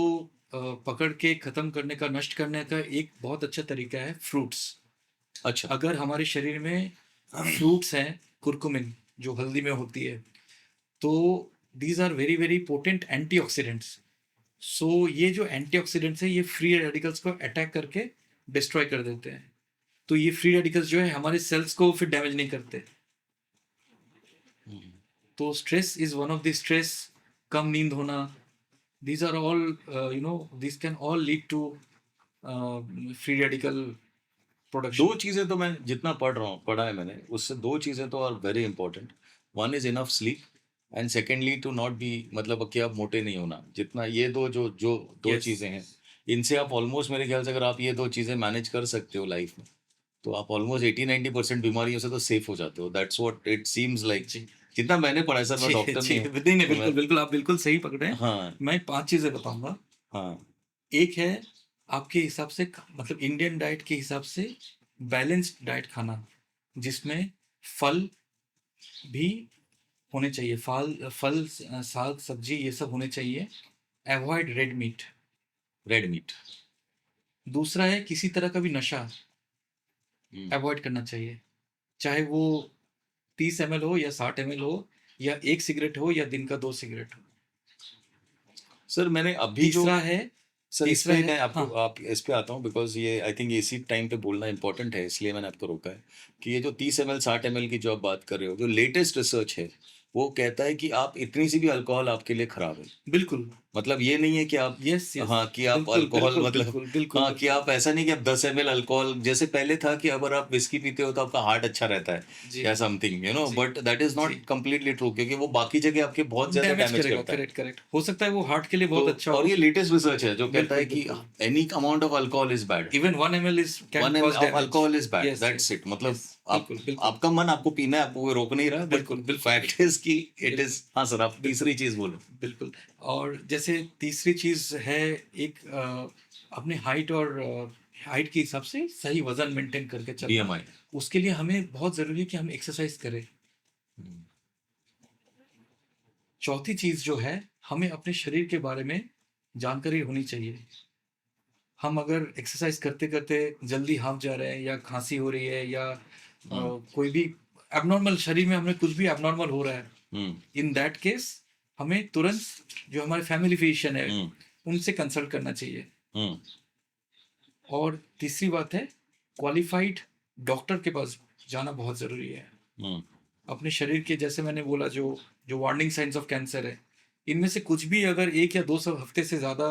पकड़ के ख़त्म करने का, नष्ट करने का एक बहुत अच्छा तरीका है फ्रूट्स।
अच्छा
अगर हमारे शरीर में फ्रूट्स हैं, कुरकुमिन जो हल्दी में होती है, तो these are very very potent antioxidants. So ये जो एंटीऑक्सीडेंट्स है ये फ्री रेडिकल्स को अटैक करके डिस्ट्रॉय कर देते हैं। तो ये फ्री रेडिकल्स जो है हमारे सेल्स को फिर डैमेज नहीं करते। तो stress is one of the stress, कम नींद होना, these are all these can all lead to free radical production.
दो चीजें तो मैं जितना पढ़ा है मैंने, उससे दो चीजें तो are very important. One is enough sleep, and secondly to not be, मतलब कि आप मोटे नहीं होना। जितना ये दो जो जो दो
यस,
चीजें हैं, इनसे आप ऑलमोस्ट, मेरे ख्याल से अगर आप ये दो चीजें मैनेज कर सकते हो लाइफ में, तो आप ऑलमोस्ट 80-90% बीमारियों से तो सेफ हो जाते हो। That's what it seems like.
जी
जितना मैंने पढ़ा है सर, मैं
जी
डॉक्टर
जी,
नहीं हूँ,
नहीं नहीं,
तो
बिल्कुल
मैं,
बिल्कुल, आप बिल्कुल सही पकड़े हैं।
हाँ
मैं 5 चीजें बताऊंगा।
हाँ
एक है आपके हिसाब से मतलब इंडियन डाइट के हिसाब से बैलेंस्ड डाइट खाना, जिसमें फल भी होने चाहिए, फल साग सब्जी ये सब होने चाहिए। Avoid red meat.
Red meat.
दूसरा है किसी तरह का भी नशा अवॉइड करना चाहिए, चाहे वो 30 ml हो या 60 ml हो, या एक सिगरेट हो या दिन का 2 सिगरेट हो।
सर मैंने अभी जो,
तीसरा है
सर इस
तीसरा
पे
है
मैं आपको,
हाँ
आप इस पे आता हूँ बिकॉज ये आई थिंक इसी टाइम पे बोलना इंपॉर्टेंट है, इसलिए मैंने आपको रोका है कि ये जो 30 ml 60 ml की जो आप बात कर रहे हो, जो लेटेस्ट रिसर्च है वो कहता है कि आप इतनी सी भी अल्कोहल आपके लिए खराब है।
बिल्कुल।
मतलब ये नहीं है कि आप,
यस यस,
हाँ कि आप
बिल्कुल
अल्कोहल,
बिल्कुल
मतलब
बिल्कुल बिल्कुल
हाँ कि
बिल्कुल।
आप ऐसा नहीं कि आप 10 ml अल्कोहल, जैसे पहले था कि अगर आप विस्की पीते हो तो आपका हार्ट अच्छा रहता है
जी
या समथिंग, यू नो,
जी
बट दैट इज
जी,
नॉट कंप्लीटली ट्रू, क्योंकि वो बाकी जगह आपके बहुत ज्यादा
डैमेज
डैमेज
करेगा,
करता है।
करेक्ट करेक्ट, हो सकता है वो हार्ट के लिए
तो
बहुत अच्छा
और
हो।
ये लेटेस्ट रिसर्च है जो कहता है
बिल्कुल
कि
बिल्कुल,
any amount of alcohol is bad.
Even 1 ml is can
one M
cause
of
damage.
Alcohol is bad,
yes
that's
yes
it. मतलब
यस,
आप,
बिल्कुल बिल्कुल
आपका मन आपको पीना है, आपको वो रोक नहीं रहा, बट
बिल्कुल बिल्कुल
फैक्ट इज कि इट
बिल्कुल
इज। हाँ सर, आप
बिल्कुल
तीसरी चीज बोलो।
बिल्कुल। और जैसे तीसरी चीज है एक अपने हाइट और हाइट के हिसाब से सही वजन मेंटेन करके चलना।
बीएमआई।
उसके लिए हमें बहुत जरूरी है कि हम एक्सरसाइज करें। चौथी चीज जो है, हमें अपने शरीर के बारे में जानकारी होनी चाहिए। हम अगर एक्सरसाइज करते करते जल्दी हाफ जा रहे हैं, या खांसी हो रही है, या कोई भी एबनॉर्मल शरीर में हमें कुछ भी एबनॉर्मल हो रहा है,
हम्म
इन दैट केस हमें तुरंत जो हमारे फैमिली फिजिशियन है
हम्म
उनसे कंसल्ट करना चाहिए।
हम्म
और तीसरी बात है, क्वालिफाइड डॉक्टर के पास जाना बहुत ज़रूरी है।
हम्म
अपने शरीर के, जैसे मैंने बोला, जो जो वार्निंग साइंस ऑफ कैंसर है, इनमें से कुछ भी अगर 1 या 2 हफ्ते से ज़्यादा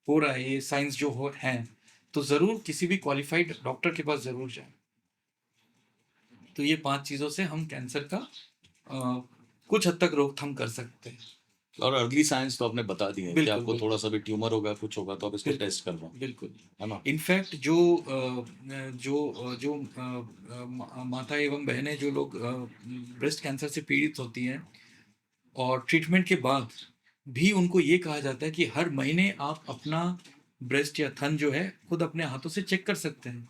हो रहा है, ये साइंस जो हो हैं, तो ज़रूर किसी भी क्वालिफाइड डॉक्टर के पास ज़रूर जाएं। तो ये 5 चीज़ों से हम कैंसर का कुछ हद तक रोकथाम कर सकते हैं।
और अर्ली साइंस तो आपने बता दी है कि
बिल्कुल
आपको
बिल्कुल
थोड़ा सा भी ट्यूमर होगा, कुछ होगा, तो आप इसको
बिल्कुल
टेस्ट करवाओ,
बिल्कुल।
है ना।
इनफैक्ट जो माता एवं बहनें जो लोग ब्रेस्ट कैंसर से पीड़ित होती हैं, और ट्रीटमेंट के बाद भी उनको ये कहा जाता है कि हर महीने आप अपना ब्रेस्ट या थन जो है खुद अपने हाथों से चेक कर सकते हैं।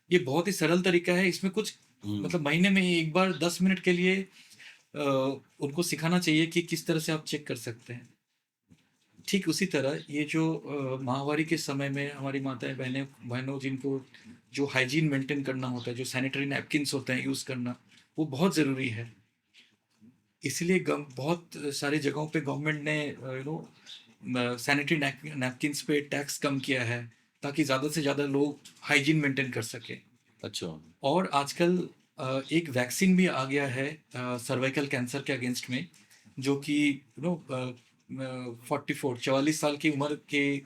ये बहुत ही सरल तरीका है, इसमें कुछ
हम्म
मतलब महीने में एक बार 10 मिनट के लिए उनको सिखाना चाहिए कि किस तरह से आप चेक कर सकते हैं। ठीक उसी तरह ये जो माहवारी के समय में हमारी माताएं बहनों जिनको जो हाइजीन मेंटेन करना होता है, जो सैनिटरी नैपकिन्स होते हैं यूज़ करना, वो बहुत ज़रूरी है। इसलिए बहुत सारी जगहों पे गवर्नमेंट ने सैनिटरी नैपकिन्स पे टैक्स कम किया है, ताकि ज़्यादा से ज़्यादा लोग हाइजीन मेंटेन कर सकें।
अच्छा।
और आजकल एक वैक्सीन भी आ गया है सर्वाइकल कैंसर के अगेंस्ट में, जो कि 44 की उम्र के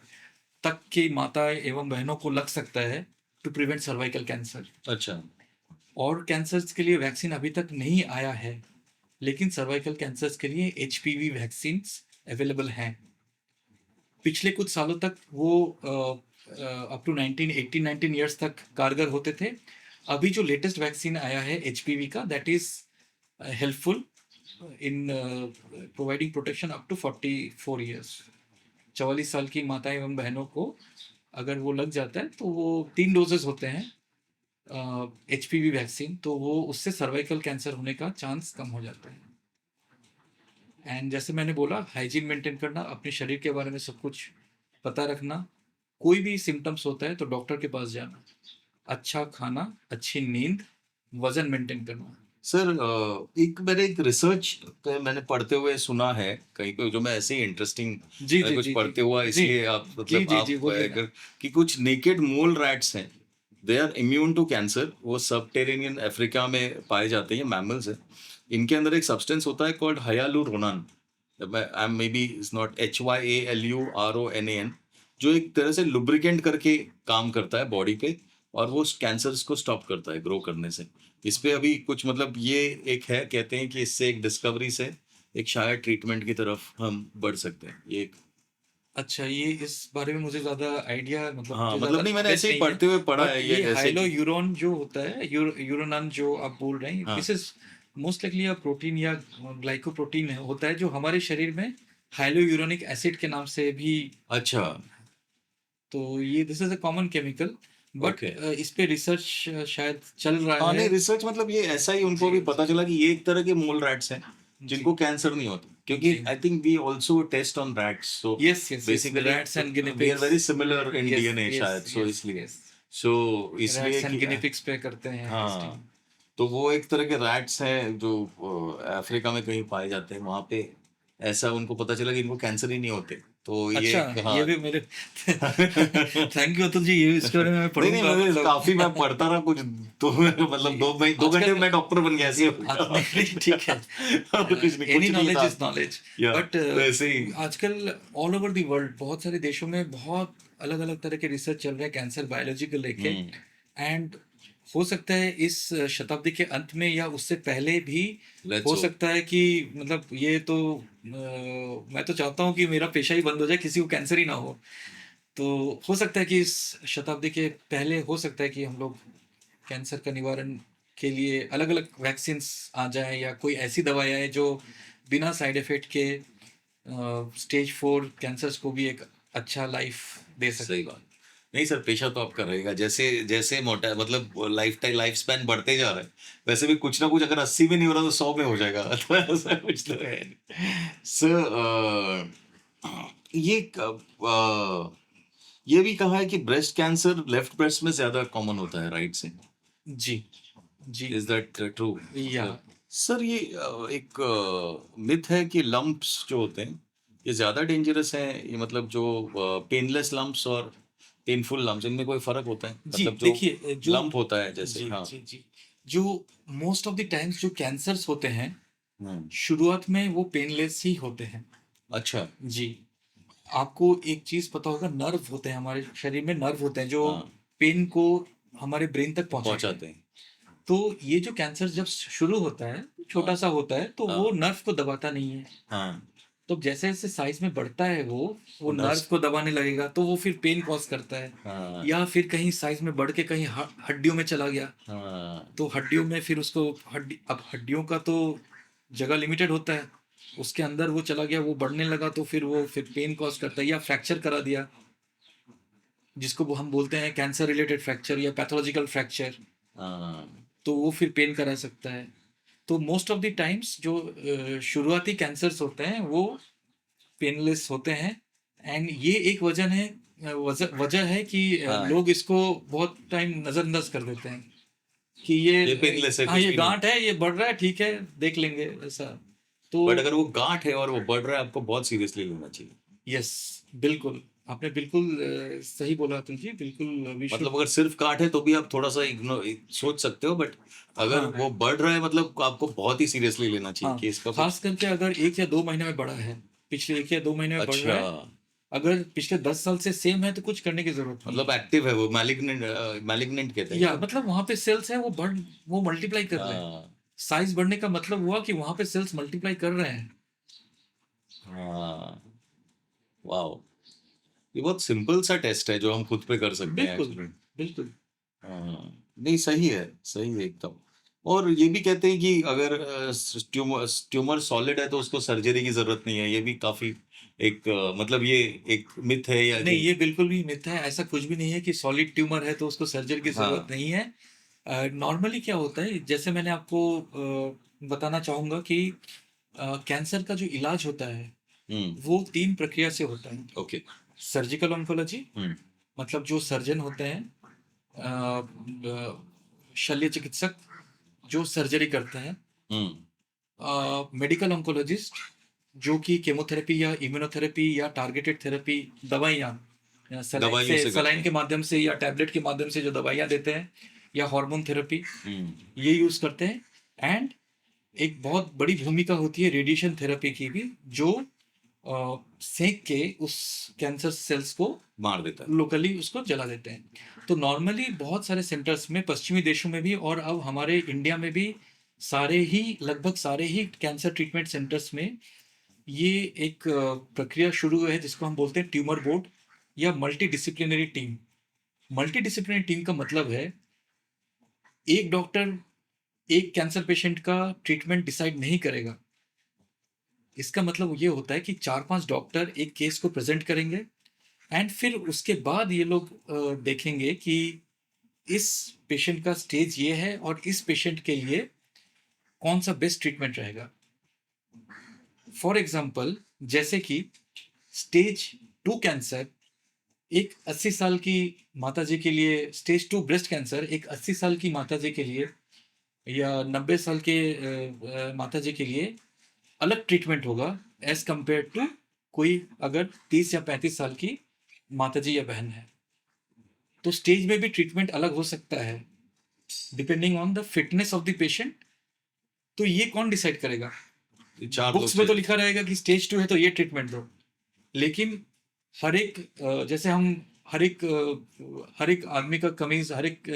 तक की माता एवं बहनों को लग सकता है, टू प्रिवेंट सर्वाइकल कैंसर।
अच्छा।
और कैंसर्स के लिए वैक्सीन अभी तक नहीं आया है, लेकिन सर्वाइकल कैंसर्स के लिए HPV वैक्सीन अवेलेबल हैं। पिछले कुछ सालों तक वो अप टू 19 ईयर्स तक कारगर होते थे। अभी जो लेटेस्ट वैक्सीन आया है HPV का, that is helpful in providing protection up to 44 years. 44 की माताएं एवं बहनों को अगर वो लग जाता है, तो वो 3 डोजेस होते हैं HPV वैक्सीन, तो वो उससे सर्वाइकल कैंसर होने का चांस कम हो जाता है। एंड जैसे मैंने बोला, हाइजीन मेंटेन करना, अपने शरीर के बारे में सब कुछ पता रखना, कोई भी सिम्टम्स होता है तो डॉक्टर के पास जाना, अच्छा खाना, अच्छी नींद, वजन मेंटेन करना।
सर एक मैंने एक रिसर्च पे मैंने पढ़ते हुए सुना है कहीं पे, जो मैं ऐसे ही इंटरेस्टिंग
जी जी
कुछ
जी जी
पढ़ते हुआ,
जी
इसलिए आप
जी
मतलब
जी
आप
जी, बोलिए ना।
अगर, कि कुछ नेकेड मोल रैट्स हैं, they are immune to cancer. वो सबटेरेनियन अफ्रीका में पाए जाते हैं, मैमल्स है। इनके अंदर एक सब्सटेंस होता है called hyaluronan, I may be is not HYALURONAN, जो एक तरह से लुब्रिकेंट करके काम करता है बॉडी पे, और वो कैंसर्स को स्टॉप करता है ग्रो करने से। इस पे अभी कुछ मतलब ये एक है, कहते हैं कि इससे एक डिस्कवरी से एक शायद ट्रीटमेंट की तरफ हम बढ़ सकते हैं। ये एक
अच्छा, ये इस बारे में मुझे ज़्यादा आइडिया मतलब
हाँ
मुझे
मतलब
ज़्यादा
नहीं, मैंने
नॉलेज
ऐसे ही
नहीं है।
पढ़ते हुए पढ़ा
बट
है ये
ये
ऐसे कि
हाइलोयूरोन जो होता है, यूरोनन जो आप बोल रहे हैं,
हाँ
this is most likely a protein या ग्लाइकोप्रोटीन होता है जो हमारे शरीर में हाइलोयूरोनिक एसिड के नाम से भी।
अच्छा
तो ये this is a common chemical, but
okay.
इस पे रिसर्च शायद चल रहा
हाँ
है।
नहीं, रिसर्च मतलब ये ऐसा ही उनको
जी
भी
जी
पता चला कि ये एक तरह के मोल रैट्स हैं
जी
जिनको कैंसर नहीं होता, क्योंकि
जी।
I think we also test on rats, so
yes yes yes,
basically
rats and guinea
we are
pigs.
Very similar in
yes
DNA
yes
शायद, सो
यस
इसलिए
यस,
सो इसलिए
रैट्स एंड
कि
गिनी पिग्स पे करते हैं टेस्टिंग।
हाँ, तो वो एक तरह के रैट्स हैं जो अफ्रीका में कहीं पाए जाते हैं, वहां पे ऐसा उनको पता चला कि इनको कैंसर ही नहीं होते, तो ये
अच्छा,
हाँ
ये भी मेरे थैंक यू अतुल जी, ये इसके बारे में मैं
नहीं नहीं,
पढ़ूंगा
मुझे काफी मैं
मतलब।
पढ़ता रहा कुछ, तो मतलब
जी,
2 घंटे में
आजकल
मैं डॉक्टर बन गया ऐसे हो गया।
नहीं ठीक है,
कुछ नहीं,
एनी
कुछ नहीं
नॉलेज
था
इज नॉलेज।
या
बट
तो ऐसे ही
आजकल ऑल ओवर द वर्ल्ड बहुत सारे देशों में बहुत अलग अलग तरह के रिसर्च चल रहे हैं कैंसर बायोलॉजी को लेके।
हम्म
एंड हो सकता है इस शताब्दी के अंत में या उससे पहले भी
लेट्स
हो
होप।
सकता है कि मतलब ये तो मैं तो चाहता हूँ कि मेरा पेशा ही बंद हो जाए, किसी को कैंसर ही ना हो। तो हो सकता है कि इस शताब्दी के पहले हो सकता है कि हम लोग कैंसर का निवारण के लिए अलग अलग वैक्सीन्स आ जाए या कोई ऐसी दवाई आए जो बिना साइड इफेक्ट के स्टेज 4 कैंसर्स को भी एक अच्छा लाइफ दे
सही
सके।
बात। नहीं सर, पेशा तो आपका रहेगा, जैसे जैसे मोटा मतलब लाइफ स्पैन बढ़ते जा रहा है, वैसे भी कुछ ना कुछ अगर 80 में नहीं हो रहा तो 100 में हो जाएगा। तो ऐसा कुछ तो है। सर ये भी कहा है कि ब्रेस्ट कैंसर लेफ्ट ब्रेस्ट में ज्यादा कॉमन होता है, राइट से?
जी जी।
Is that true?
या
मतलब सर ये एक मिथ है कि लंप्स जो होते हैं ये ज्यादा डेंजरस हैं, ये मतलब जो पेनलेस लंप्स और पेनफुल लंप्स, इनमें कोई फर्क होता है?
जी,
मतलब जो
देखिए जो
लंप होता है जैसे,
जी
हाँ।
जी जी, जो मोस्ट ऑफ द टाइम्स जो कैंसर्स होते हैं
हम्म
शुरुआत में वो पेनलेस ही होते हैं।
अच्छा
जी, आपको एक चीज पता होगा, नर्व होते हैं हमारे शरीर में, नर्व होते हैं जो
हाँ
पेन को हमारे ब्रेन तक पहुंचाते हैं।
पहुंचाते हैं।
तो ये जो कैंसर जब शुरू होता है
हाँ
छोटा सा होता है, तो वो
हाँ
नर्व को दबाता नहीं है।
हाँ
तो जैसे जैसे साइज में बढ़ता है वो नर्व
नर्व्स
को दबाने लगेगा, तो वो फिर पेन कॉज करता है।
हाँ
या फिर कहीं साइज में बढ़ के कहीं हड्डियों में चला गया,
हाँ
तो हड्डियों में फिर उसको अब हड्डियों का तो जगह लिमिटेड होता है, उसके अंदर वो चला गया, वो बढ़ने लगा, तो फिर वो फिर पेन कॉज करता है। या फ्रैक्चर करा दिया, जिसको वो हम बोलते हैं कैंसर रिलेटेड फ्रैक्चर या पैथोलॉजिकल फ्रैक्चर,
हाँ
तो वो फिर पेन करा सकता है। तो मोस्ट ऑफ द टाइम्स जो शुरुआती कैंसर्स होते हैं वो पेनलेस होते हैं। एंड ये एक वजह है, वजह है कि
हाँ
लोग इसको बहुत टाइम नज़रअंदाज कर देते हैं कि
ये पेनलेस है,
हाँ
कुछ
ये
भी नहीं।
गांठ है, ये बढ़ रहा है, ठीक है देख लेंगे ऐसा। तो
बट अगर वो गांठ है और वो बढ़ रहा है, आपको बहुत सीरियसली लेना चाहिए।
यस, बिल्कुल आपने बिल्कुल सही बोला अतुल जी, बिल्कुल वी शुड।
मतलब अगर सिर्फ काट है तो भी आप थोड़ा सा सोच सकते हो, बट अगर
हाँ
वो बढ़ रहा है मतलब आपको बहुत ही सीरियसली लेना चाहिए
हाँ,
कि इसका
खास
कुछ।
करके अगर 1 या 2 महीने में बढ़ा है, पिछले 1 या 2 महीने में बढ़ रहा
अच्छा,
है, अगर पिछले 10 साल से सेम है तो कुछ करने की जरूरत नहीं
मतलब
है।
एक्टिव है वो, मैलिग्नेंट मैलिग्नेंट कहते हैं
या
क्या?
मतलब वहां पे सेल्स हैं, वो मल्टीप्लाई कर रहे हैं।
हाँ
साइज बढ़ने का मतलब हुआ कि वहां पे सेल्स मल्टीप्लाई कर रहे हैं।
हाँ वाओ, ये बहुत सिंपल सा टेस्ट है जो हम खुद पे कर सकते हैं
बिल्कुल
एक्चुअली।
बिल्कुल।
हाँ नहीं, सही है एकदम। और ये भी कहते हैं कि अगर ट्यूमर सॉलिड है तो उसको सर्जरी की जरूरत नहीं है, ये भी काफी एक मतलब ये एक मिथ है या
नहीं,
कि
ये बिल्कुल भी मिथ है, ऐसा कुछ भी नहीं है कि सॉलिड ट्यूमर है तो उसको सर्जरी की जरूरत
हाँ
नहीं है। नॉर्मली क्या होता है, जैसे मैंने आपको बताना चाहूंगा कि कैंसर का जो इलाज होता है
हम्म
वो 3 प्रक्रिया से होता है।
ओके
सर्जिकल ऑन्कोलॉजी,
हम्म
मतलब जो सर्जन होते हैं, शल्य चिकित्सक जो सर्जरी करते हैं।
हम्म
मेडिकल ऑन्कोलॉजिस्ट जो कि केमोथेरेपी या इम्यूनोथेरेपी या टारगेटेड थेरेपी, दवाइयाँ
दवाइयों से करते
सलाइन के
हैं।
माध्यम से या टैबलेट के माध्यम से जो दवाइयाँ देते हैं, या हार्मोन थेरेपी,
हम्म
ये यूज करते हैं। एंड एक बहुत बड़ी भूमिका होती है रेडिएशन थेरेपी की भी, जो सेक के उस कैंसर सेल्स को
मार देता है।
लोकली उसको जला देते हैं। तो नॉर्मली बहुत सारे सेंटर्स में पश्चिमी देशों में भी और अब हमारे इंडिया में भी लगभग सारे ही कैंसर ट्रीटमेंट सेंटर्स में ये एक प्रक्रिया शुरू हुई है जिसको हम बोलते हैं ट्यूमर बोर्ड या multi disciplinary team. Multi disciplinary team का मतलब है एक डॉक्टर एक कैंसर पेशेंट का ट्रीटमेंट डिसाइड नहीं करेगा। इसका मतलब ये होता है कि 4-5 डॉक्टर एक केस को प्रेजेंट करेंगे एंड फिर उसके बाद ये लोग देखेंगे कि इस पेशेंट का स्टेज ये है और इस पेशेंट के लिए कौन सा बेस्ट ट्रीटमेंट रहेगा। फॉर एग्जाम्पल जैसे कि स्टेज 2 कैंसर एक 80 साल की माताजी के लिए, स्टेज 2 ब्रेस्ट कैंसर एक 80 साल की माताजी के लिए या 90 साल के माताजी के लिए अलग ट्रीटमेंट होगा एज कंपेयर टू कोई अगर 30 या 35 साल की माताजी या बहन है। तो स्टेज में भी ट्रीटमेंट अलग हो सकता है depending on the fitness of the patient. तो ये कौन डिसाइड करेगा?
ये 4
बुक्स में तो लिखा रहेगा कि स्टेज 2 है तो ये ट्रीटमेंट दो, लेकिन हर एक जैसे हम हर एक आदमी का कमीज हर एक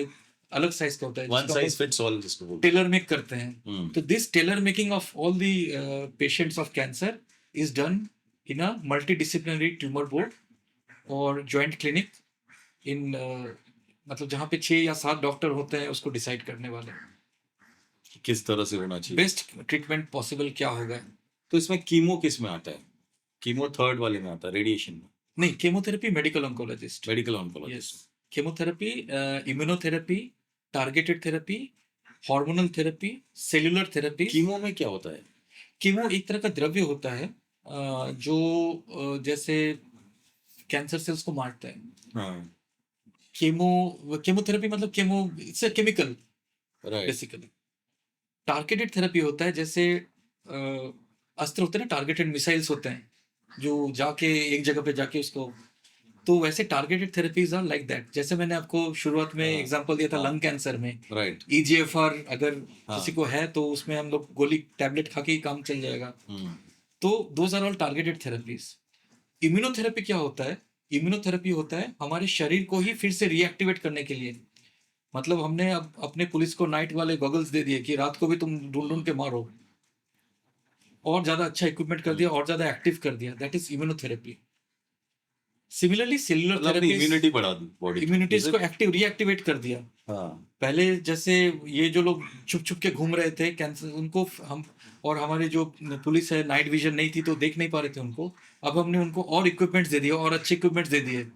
अलग साइज का होता है
वन
जिसको
साइज
हम
फिट्स ऑल जिसको बोलते
टेलर मेक करते हैं।
हैं।
तो this tailor making of all the patients of cancer is done in a multi disciplinary tumour board और जॉइंट क्लिनिक इन मतलब जहाँ पे 6 या 7 डॉक्टर होते हैं उसको डिसाइड करने वाले
किस तरह से होना चाहिए।
बेस्ट ट्रीटमेंट पॉसिबल क्या होगा।
तो इसमें कीमो किस में आता है? कीमो थर्ड वाले में आता है, रेडिएशन में।
नहीं, chemotherapy medical oncologist.
Medical oncologist.
Yes, chemotherapy, immunotherapy, targeted therapy, hormonal therapy, cellular therapy.
Chemo में क्या होता है?
कीमो एक तरह का द्रव्य होता है जो जैसे कैंसर सेल्स को मारता है।
हाँ,
केमोथेरेपी मतलब it's a chemical
right.
Basically. Targeted therapy होता है जैसे अस्त्र होते हैं ना, टारगेटेड मिसाइल्स होते हैं जो जाके एक जगह पे जाके उसको, तो वैसे targeted therapies are like that. जैसे मैंने आपको शुरुआत में
हाँ,
एग्जांपल दिया था
हाँ,
लंग कैंसर में
राइट।
EGFR अगर
हाँ,
किसी को है तो उसमें हम लोग गोली टैबलेट खा के ही काम चल जाएगा।
हम्म,
तो those are all targeted therapies. Immunotherapy क्या होता है? इम्यूनोथेरेपी होता है हमारे शरीर को ही फिर से रीएक्टिवेट करने के लिए। मतलब हमने अब अपने पुलिस को नाइट वाले गॉगल्स दे दिए कि रात को भी तुम ढूंढ ढूंढ के मारो, और ज्यादा अच्छा इक्विपमेंट कर दिया और ज्यादा एक्टिव कर दिया, that is immunotherapy. Similarly cellular
मतलब अपनी
थेरेपी,
इम्यूनिटी बढ़ा दी बॉडी की।
इम्यूनिटीज
Is
को
it?
एक्टिव रीएक्टिवेट कर दिया।
हाँ,
पहले जैसे ये जो लोग छुप छुप के घूम रहे थे कैंसर, उनको हम और हमारे जो पुलिस है नाइट विजन नहीं थी तो देख नहीं पा रहे थे उनको। अब हमने उनको और इक्विपमेंट्स दे दिए और अच्छे इक्विपमेंट्स दे दिए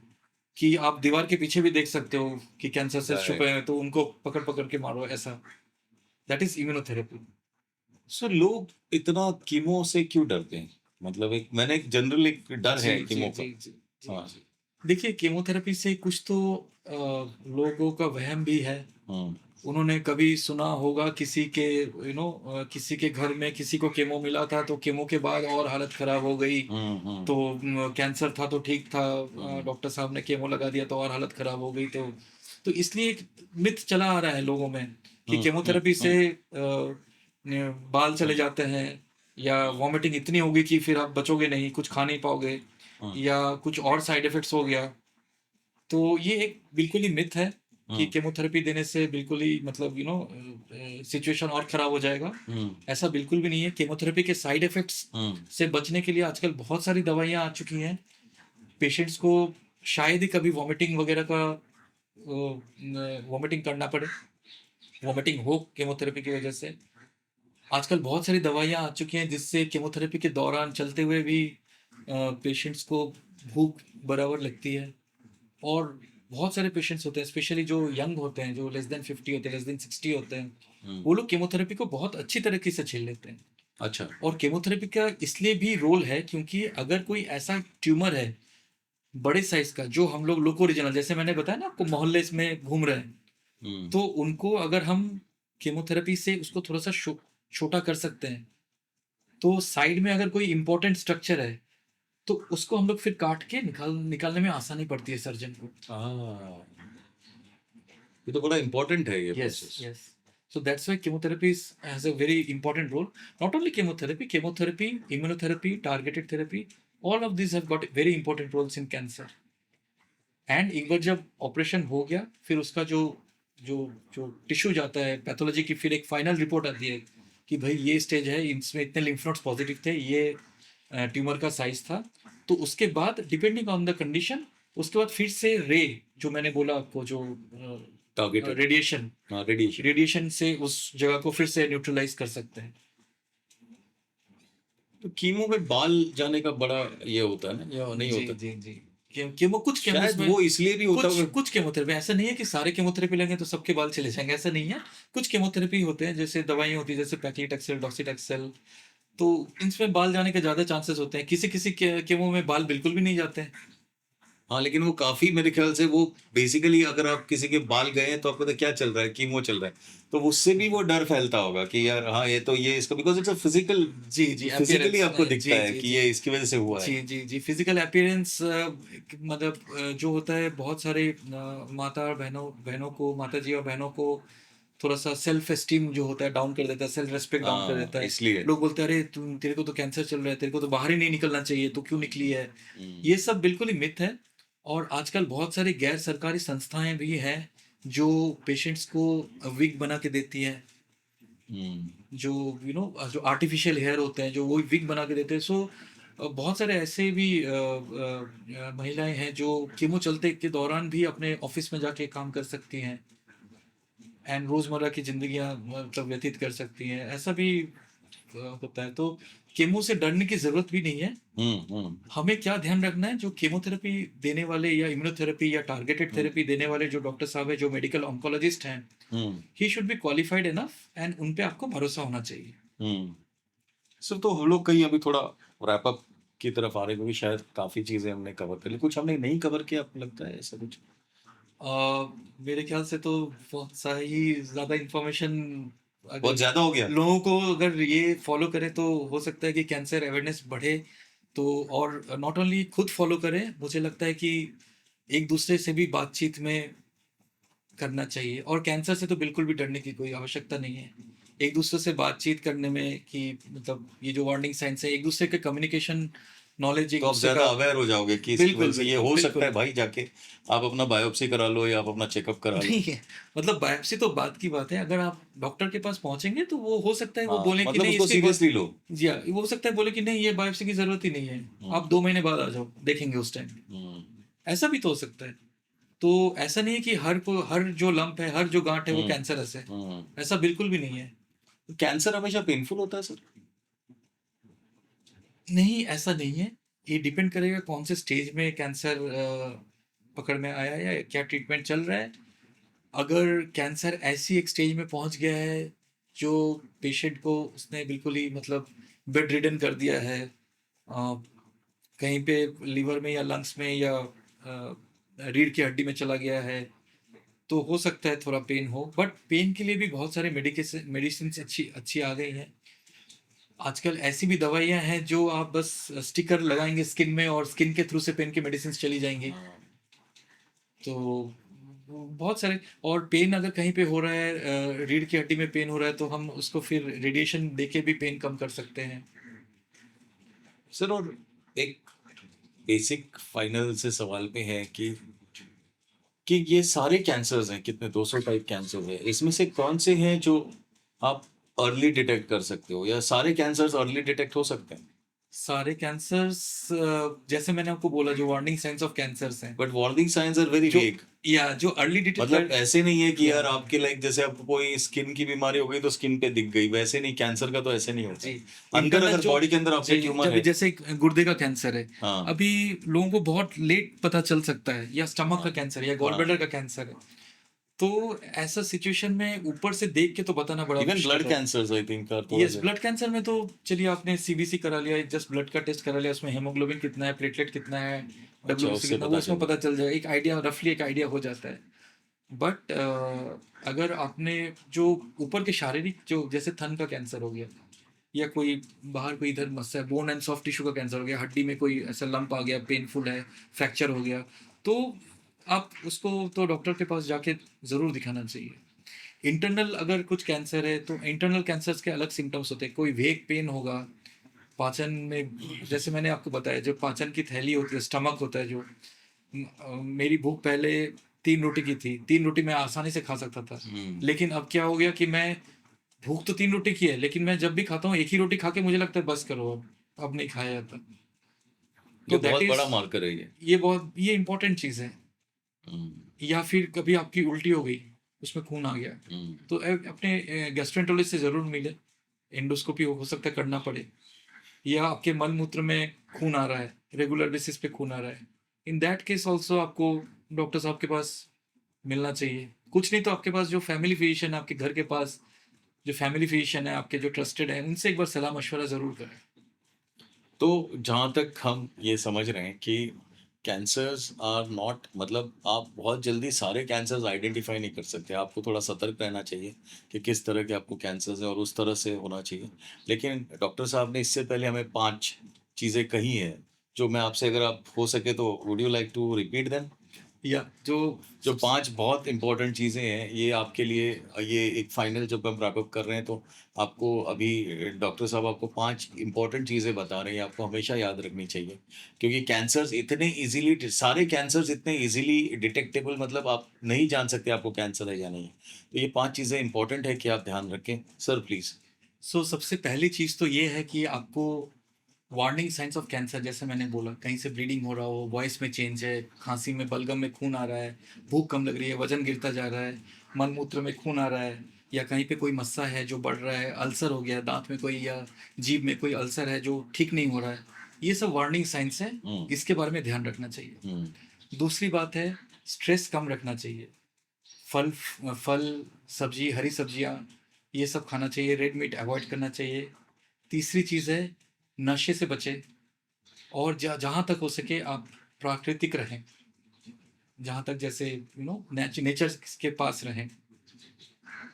कि आप दीवार के पीछे भी देख सकते हो कि कैंसर सेल्स
Right.
छुपे हैं, तो उनको पकड़ पकड़ के मारो, ऐसा। That is immunotherapy.
सो लोग इतना कीमो से क्यों डरते हैं? मतलब एक मैंने एक जनरल एक डर है कीमो का। हाँ,
देखिए, केमोथेरेपी से कुछ तो लोगों का वहम भी है।
हम्म,
उन्होंने कभी सुना होगा किसी के किसी के घर में किसी को केमो मिला था तो केमो के बाद और हालत खराब हो गई, तो कैंसर था तो ठीक था, डॉक्टर साहब ने केमो लगा दिया तो और हालत खराब हो गई। तो इसलिए एक मिथ चला आ रहा है लोगों में कि केमोथेरेपी से बाल चले जाते हैं या वॉमिटिंग इतनी होगी कि फिर आप बचोगे नहीं, कुछ खा नहीं पाओगे, या कुछ और साइड इफेक्ट्स हो गया। तो ये एक बिल्कुल ही मिथ है कि केमोथेरेपी देने से बिल्कुल ही मतलब सिचुएशन और खराब हो जाएगा। ऐसा बिल्कुल भी नहीं है। केमोथेरेपी के साइड इफेक्ट्स से बचने के लिए आजकल बहुत सारी दवाइयाँ आ चुकी हैं। पेशेंट्स को शायद ही कभी वॉमिटिंग वगैरह का वॉमिटिंग करना पड़े, वॉमिटिंग हो केमोथेरेपी की वजह से। आजकल बहुत सारी दवाइयाँ आ चुकी हैं जिससे केमोथेरेपी के दौरान चलते हुए भी पेशेंट्स को भूख बराबर लगती है। और बहुत सारे पेशेंट्स होते हैं स्पेशली जो यंग होते हैं, जो लेस देन 50 होते हैं, लेस देन 60 होते हैं, वो लोग केमोथेरेपी को बहुत अच्छी तरीके से झेल लेते हैं।
अच्छा।
और केमोथेरेपी का इसलिए भी रोल है क्योंकि अगर कोई ऐसा ट्यूमर है बड़े साइज का जो हम लोग लोको रीजनल, जैसे मैंने बताया ना आपको, मोहल्ले में घूम रहे हैं, तो उनको अगर हम केमोथेरेपी से उसको थोड़ा सा छोटा कर सकते हैं, तो साइड में अगर कोई इंपॉर्टेंट स्ट्रक्चर है तो उसको हम लोग फिर काट के निकालने में आसानी पड़ती है सर्जन को।
ये तो बड़ा इम्पोर्टेंट है ये
Yes,
process.
yes. So that's why chemotherapy has a very important role. Not only chemotherapy, immunotherapy, targeted therapy, all of this have got very important roles in cancer. And एक बार जब operation हो गया, फिर उसका जो जो जो टिश्यू जाता है पैथोलॉजी की, फिर एक फाइनल रिपोर्ट आती है कि भाई ये स्टेज है, इसमें इतने लिम्फ नोड्स पॉजिटिव थे, ये ट्यूमर का साइज था। तो उसके बाद डिपेंडिंग ऑन द कंडीशन, उसके बाद फिर से रे, जो मैंने बोला आपको, जो
टारगेटेड
रेडिएशन,
रेडिएशन।
रेडिएशन से उस जगह को फिर से न्यूट्रलाइज कर सकते हैं।
तो कीमो में बाल जाने का बड़ा ये होता है ना, या नहीं
जी
होता?
जी जी। केमो, कुछ केमोस
शायद
में,
वो इसलिए भी होता
कुछ
होगा।
कुछ केमोथेरेपी, ऐसा नहीं है कि सारे केमोथेरेपी लेंगे तो सबके बाल चले जाएंगे, ऐसा नहीं है। कुछ केमोथेरेपी होते हैं, जैसे दवाइयाँ होती है, जैसे पैक्लिटैक्सेल, डॉक्सीटैक्सेल, तो इनमें बाल जाने के ज्यादा चांसेस होते हैं। किसी किसी केमो में बाल बिल्कुल भी नहीं जाते हैं।
हाँ, लेकिन वो काफी, मेरे ख्याल से वो बेसिकली अगर आप किसी के बाल गए हैं तो आपको तो क्या चल रहा है, कीमो चल रहा है, तो उससे भी वो डर फैलता होगा कि यार हाँ ये तो ये इसका, बिकॉज इट्स अ फिजिकल,
जी जी,
फिजिकली
appearance,
आपको
जी
दिखता है
जी
कि
जी
ये इसकी वजह से हुआ है।
जी जी जी, फिजिकल अपीयरेंस, मतलब जो होता है, बहुत सारे माता और बहनों बहनों को, माता जी और बहनों को थोड़ा सा सेल्फ एस्टीम जो होता है डाउन कर देता है, सेल्फ रेस्पेक्ट डाउन कर
हाँ,
देता है।
इसलिए।
लोग बोलते हैं अरे तुम, तेरे को तो कैंसर चल रहा है, तेरे को तो बाहर ही नहीं निकलना चाहिए, तो क्यों निकली है। ये सब बिल्कुल ही मिथ है। और आजकल बहुत सारी गैर सरकारी संस्थाएं भी हैं जो पेशेंट्स को विग बना के देती हैं,
हम्म।
जो जो आर्टिफिशियल हेयर होते हैं, जो वो विग बना के देते हैं। सो बहुत सारे ऐसे भी महिलाएं हैं जो कीमो चलते के दौरान भी अपने ऑफिस में जाके काम कर सकती हैं एंड रोजमर्रा की जिंदगियां मतलब व्यतीत कर सकती हैं। ऐसा भी होता है। तो कीमो से डरने की जरूरत भी नहीं है। हमें क्या ध्यान रखना है, जो कीमोथेरेपी देने वाले या इम्यूनोथेरेपी या टारगेटेड थेरेपी देने वाले जो डॉक्टर साहब है, जो मेडिकल ऑन्कोलॉजिस्ट हैं, he should be qualified enough and उन पे आपको भरोसा होना चाहिए।
सर, तो हम लोग कहीं अभी थोड़ा रैप अप की तरफ आ रहे हैं, क्योंकि शायद काफी चीजें हमने कवर कर ली, कुछ हमने नहीं कवर किया, आपको लगता है ऐसा कुछ?
मेरे ख्याल से तो बहुत सही, ज्यादा इंफॉर्मेशन
बहुत
अगर
ज्यादा हो गया।
लोगों को अगर ये फॉलो करें तो हो सकता है कि कैंसर अवेयरनेस बढ़े। तो और नॉट ओनली खुद फॉलो करें, मुझे लगता है कि एक दूसरे से भी बातचीत में करना चाहिए। और कैंसर से तो बिल्कुल भी डरने की कोई आवश्यकता नहीं है। एक दूसरे से बातचीत करने में कि मतलब ये जो वार्निंग साइंस है, एक दूसरे के कम्युनिकेशन नॉलेज, एक
तो आप
दूसरे
ज्यादा
का,
अवेयर हो जाओगे कि इसकी
बिल्कुल
वजह से ये
बिल्कुल
हो सकता
बिल्कुल
है, भाई जाके आप अपना बायोप्सी करा लो या आप अपना चेकअप करा लो।
नहीं है। मतलब बायोप्सी तो बात की बात है, अगर आप डॉक्टर के पास पहुंचेंगे तो वो हो सकता है वो
हाँ,
बोले कि
मतलब
नहीं
उसको
इसकी
सीरियसली लो।
जी हाँ, वो हो सकता है बोले कि नहीं ये बायोप्सी की जरूरत ही नहीं है, आप 2 महीने बाद आ जाओ, देखेंगे उस टाइम।
हम्म।
ऐसा भी तो हो सकता है। तो ऐसा नहीं है कि हर जो लंप है, हर जो गांठ है वो कैंसरस है, ऐसा बिल्कुल भी नहीं है।
कैंसर हमेशा पेनफुल होता है सर?
नहीं, ऐसा नहीं है। ये डिपेंड करेगा कौन से स्टेज में कैंसर पकड़ में आया है या क्या ट्रीटमेंट चल रहा है। अगर कैंसर ऐसी एक स्टेज में पहुंच गया है जो पेशेंट को उसने बिल्कुल ही मतलब बेड रिडन कर दिया है, कहीं पे लीवर में या लंग्स में या रीढ़ की हड्डी में चला गया है, तो हो सकता है थोड़ा पेन हो। बट पेन के लिए भी बहुत सारे मेडिसिन अच्छी अच्छी आ गई हैं। आजकल ऐसी भी दवाइयां हैं जो आप बस स्टिकर लगाएंगे स्किन में और स्किन के थ्रू से पेन की मेडिसिन चली जाएंगी। तो बहुत सारे, और पेन अगर कहीं पे हो रहा है, रीढ़ की हड्डी में पेन हो रहा है, तो हम उसको फिर रेडिएशन देके भी पेन कम कर सकते हैं।
सर, और एक बेसिक फाइनल से सवाल पे है कि ये सारे कैंसर्स हैं, कितने 200 टाइप कैंसर है, इसमें से कौन से हैं जो आप अर्ली डिटेक्ट कर सकते हो, या सारे कैंसर्स अर्ली डिटेक्ट हो सकते हैं?
सारे कैंसर्स, जैसे मैंने आपको बोला, जो वार्निंग साइंस ऑफ कैंसर्स हैं,
but warning signs are very
जो
वेग।
या जो अर्ली
मतलब
डिटेक्ट,
ऐसे नहीं है कि यार आपके लाइक जैसे आपको कोई स्किन की बीमारी हो गई तो स्किन पे दिख गई, वैसे नहीं, कैंसर का तो ऐसे नहीं होता।
जी,
अंदर
इंटरनल
अगर
जो
बॉडी के अंदर आपके ट्यूमर है,
जैसे गुर्दे का कैंसर है,
हाँ,
अभी लोगों को बहुत लेट पता चल सकता है, या स्टमक का कैंसर या गॉल ब्लैडर का कैंसर है। तो ऐसा सिचुएशन में ऊपर से देख के तो बताना बड़ा
इवन
मुश्किल
ब्लड
है।
Cancers I think
yes, blood cancer में तो चलिए आपने सीबीसी करा लिया, जस्ट ब्लड का टेस्ट करा लिया, उसमें हेमोग्लोबिन कितना है, प्लेटलेट कितना है, डब्ल्यूबीसी
उससे
कितना,
पता
वो उसमें
चल
पता चल जाएगा, एक आइडिया, रफली एक आइडिया हो जाता है। बट अगर आपने जो ऊपर के शारीरिक, जो जैसे थन का कैंसर हो गया, या कोई बाहर कोई इधर मस्सा है, बोन एंड सॉफ्ट टिश्यू का कैंसर हो गया, हड्डी में कोई ऐसा लंप आ गया, पेनफुल है, फ्रैक्चर हो गया, तो आप उसको तो डॉक्टर के पास जाके ज़रूर दिखाना चाहिए। इंटरनल अगर कुछ कैंसर है तो इंटरनल कैंसर्स के अलग सिम्टम्स होते हैं, कोई वेग पेन होगा, पाचन में, जैसे मैंने आपको बताया, जो पाचन की थैली होती है, स्टमक होता है जो, मेरी भूख पहले 3 रोटी की थी, 3 रोटी मैं आसानी से खा सकता था। लेकिन अब क्या हो गया कि मैं, भूख तो 3 रोटी की है, लेकिन मैं जब भी खाता हूँ एक ही रोटी खा के मुझे लगता है बस करो, अब नहीं खाया जाता।
ये
तो दैट
बहुत
इज,
बड़ा मार्कर है ये।
ये इम्पोर्टेंट चीज़ है। या फिर कभी आपकी उल्टी हो गई, उसमें खून आ गया, तो अपने गैस्ट्रोएंटरोलॉजिस्ट से ज़रूर मिले, एंडोस्कोपी हो सकता है करना पड़े। या आपके मल मूत्र में खून आ रहा है, रेगुलर बेसिस पे खून आ रहा है, इन दैट केस ऑल्सो आपको डॉक्टर साहब के पास मिलना चाहिए। कुछ नहीं तो आपके पास जो फैमिली फिजिशियन है, आपके घर के पास जो फैमिली फिजिशियन है आपके, जो ट्रस्टेड है, उनसे एक बार सलाह मशवरा ज़रूर करें।
तो जहाँ तक हम ये समझ रहे हैं कि कैंसर्स आर नॉट, मतलब आप बहुत जल्दी सारे कैंसर्स आइडेंटिफाई नहीं कर सकते, आपको थोड़ा सतर्क रहना चाहिए कि किस तरह के आपको कैंसर्स हैं और उस तरह से होना चाहिए। लेकिन डॉक्टर साहब ने इससे पहले हमें 5 चीज़ें कही हैं, जो मैं आपसे, अगर आप हो सके तो would you like to repeat them?
या
जो 5 बहुत इंपॉर्टेंट चीज़ें हैं, ये आपके लिए, ये एक फाइनल जब हम रैप अप कर रहे हैं तो आपको अभी डॉक्टर साहब आपको 5 इंपॉर्टेंट चीज़ें बता रहे हैं, आपको हमेशा याद रखनी चाहिए। क्योंकि कैंसर्स इतने ईज़िली, सारे कैंसर्स इतने ईज़िली डिटेक्टेबल, मतलब आप नहीं जान सकते आपको कैंसर है या नहीं। तो ये 5 चीज़ें इंपॉर्टेंट है कि आप ध्यान रखें। Sir please.
सबसे पहली चीज़ तो ये है कि आपको वार्निंग साइंस ऑफ कैंसर, जैसे मैंने बोला, कहीं से ब्लीडिंग हो रहा हो, वॉइस में चेंज है, खांसी में, बलगम में खून आ रहा है, भूख कम लग रही है, वजन गिरता जा रहा है, मल मूत्र में खून आ रहा है, या कहीं पे कोई मस्सा है जो बढ़ रहा है, अल्सर हो गया दांत में कोई, या जीभ में कोई अल्सर है जो ठीक नहीं हो रहा है, ये सब वार्निंग साइंस है, इसके बारे में ध्यान रखना चाहिए। दूसरी बात है, स्ट्रेस कम रखना चाहिए, फल फल सब्जी, हरी सब्जियाँ, ये सब खाना चाहिए, रेड मीट अवॉइड करना चाहिए। तीसरी चीज़ है, नशे से बचें, और जहाँ तक हो सके आप प्राकृतिक रहें, जहाँ तक जैसे नेचर के पास रहें,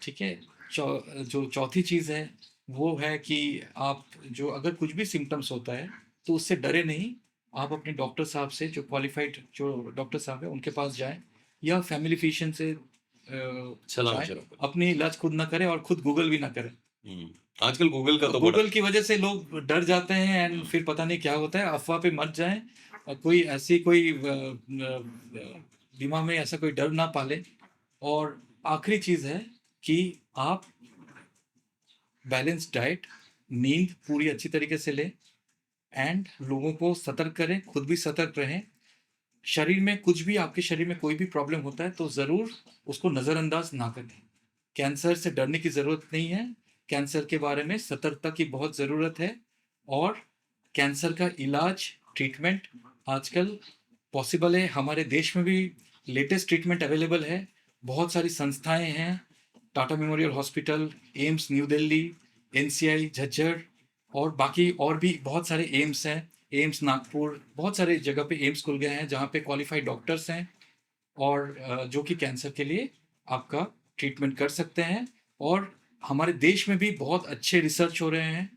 ठीक है। जो चौथी चीज़ है वो है कि आप, जो अगर कुछ भी सिम्टम्स होता है तो उससे डरे नहीं, आप अपने डॉक्टर साहब से, जो क्वालिफाइड जो डॉक्टर साहब है उनके पास जाएं, या फैमिली फिजिशियन से
सलाह
जाएं।
मशवरा करें।
अपनी इलाज खुद ना करें और खुद गूगल भी ना करें।
आजकल गूगल का तो बड़ा,
गूगल की वजह से लोग डर जाते हैं, एंड फिर पता नहीं क्या होता है, अफवाह पे मत जाएं, और कोई ऐसी कोई दिमाग में ऐसा कोई डर ना पाले। और आखिरी चीज़ है कि आप बैलेंस डाइट, नींद पूरी अच्छी तरीके से लें, एंड लोगों को सतर्क करें, खुद भी सतर्क रहें। शरीर में कुछ भी, आपके शरीर में कोई भी प्रॉब्लम होता है तो ज़रूर उसको नज़रअंदाज ना करें। कैंसर से डरने की ज़रूरत नहीं है, कैंसर के बारे में सतर्कता की बहुत ज़रूरत है। और कैंसर का इलाज, ट्रीटमेंट आजकल पॉसिबल है, हमारे देश में भी लेटेस्ट ट्रीटमेंट अवेलेबल है, बहुत सारी संस्थाएं हैं, Tata memorial hospital, AIIMS new Delhi, NCI Jhajjar, और बाकी और भी बहुत सारे एम्स हैं, एम्स नागपुर, बहुत सारे जगह पे एम्स खुल गए हैं जहाँ पे क्वालिफाइड डॉक्टर्स हैं, और जो कि कैंसर के लिए आपका ट्रीटमेंट कर सकते हैं। और हमारे देश में भी बहुत अच्छे रिसर्च हो रहे हैं,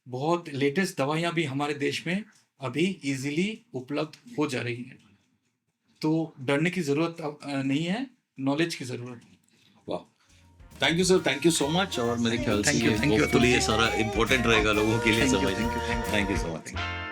बहुत लेटेस्ट दवाइयाँ भी हमारे देश में अभी इजीली उपलब्ध हो जा रही हैं। तो डरने की ज़रूरत नहीं है, नॉलेज की ज़रूरत है।
वाह, thank you sir, thank you so much. और मेरे ख्याल से
Thank you,
ये
thank you,
होपफुली ये
अतुल जी।
सारा इंपॉर्टेंट रहेगा लोगों के लिए
Thank you,
समझना।
thank you, thank you.
Thank you so much.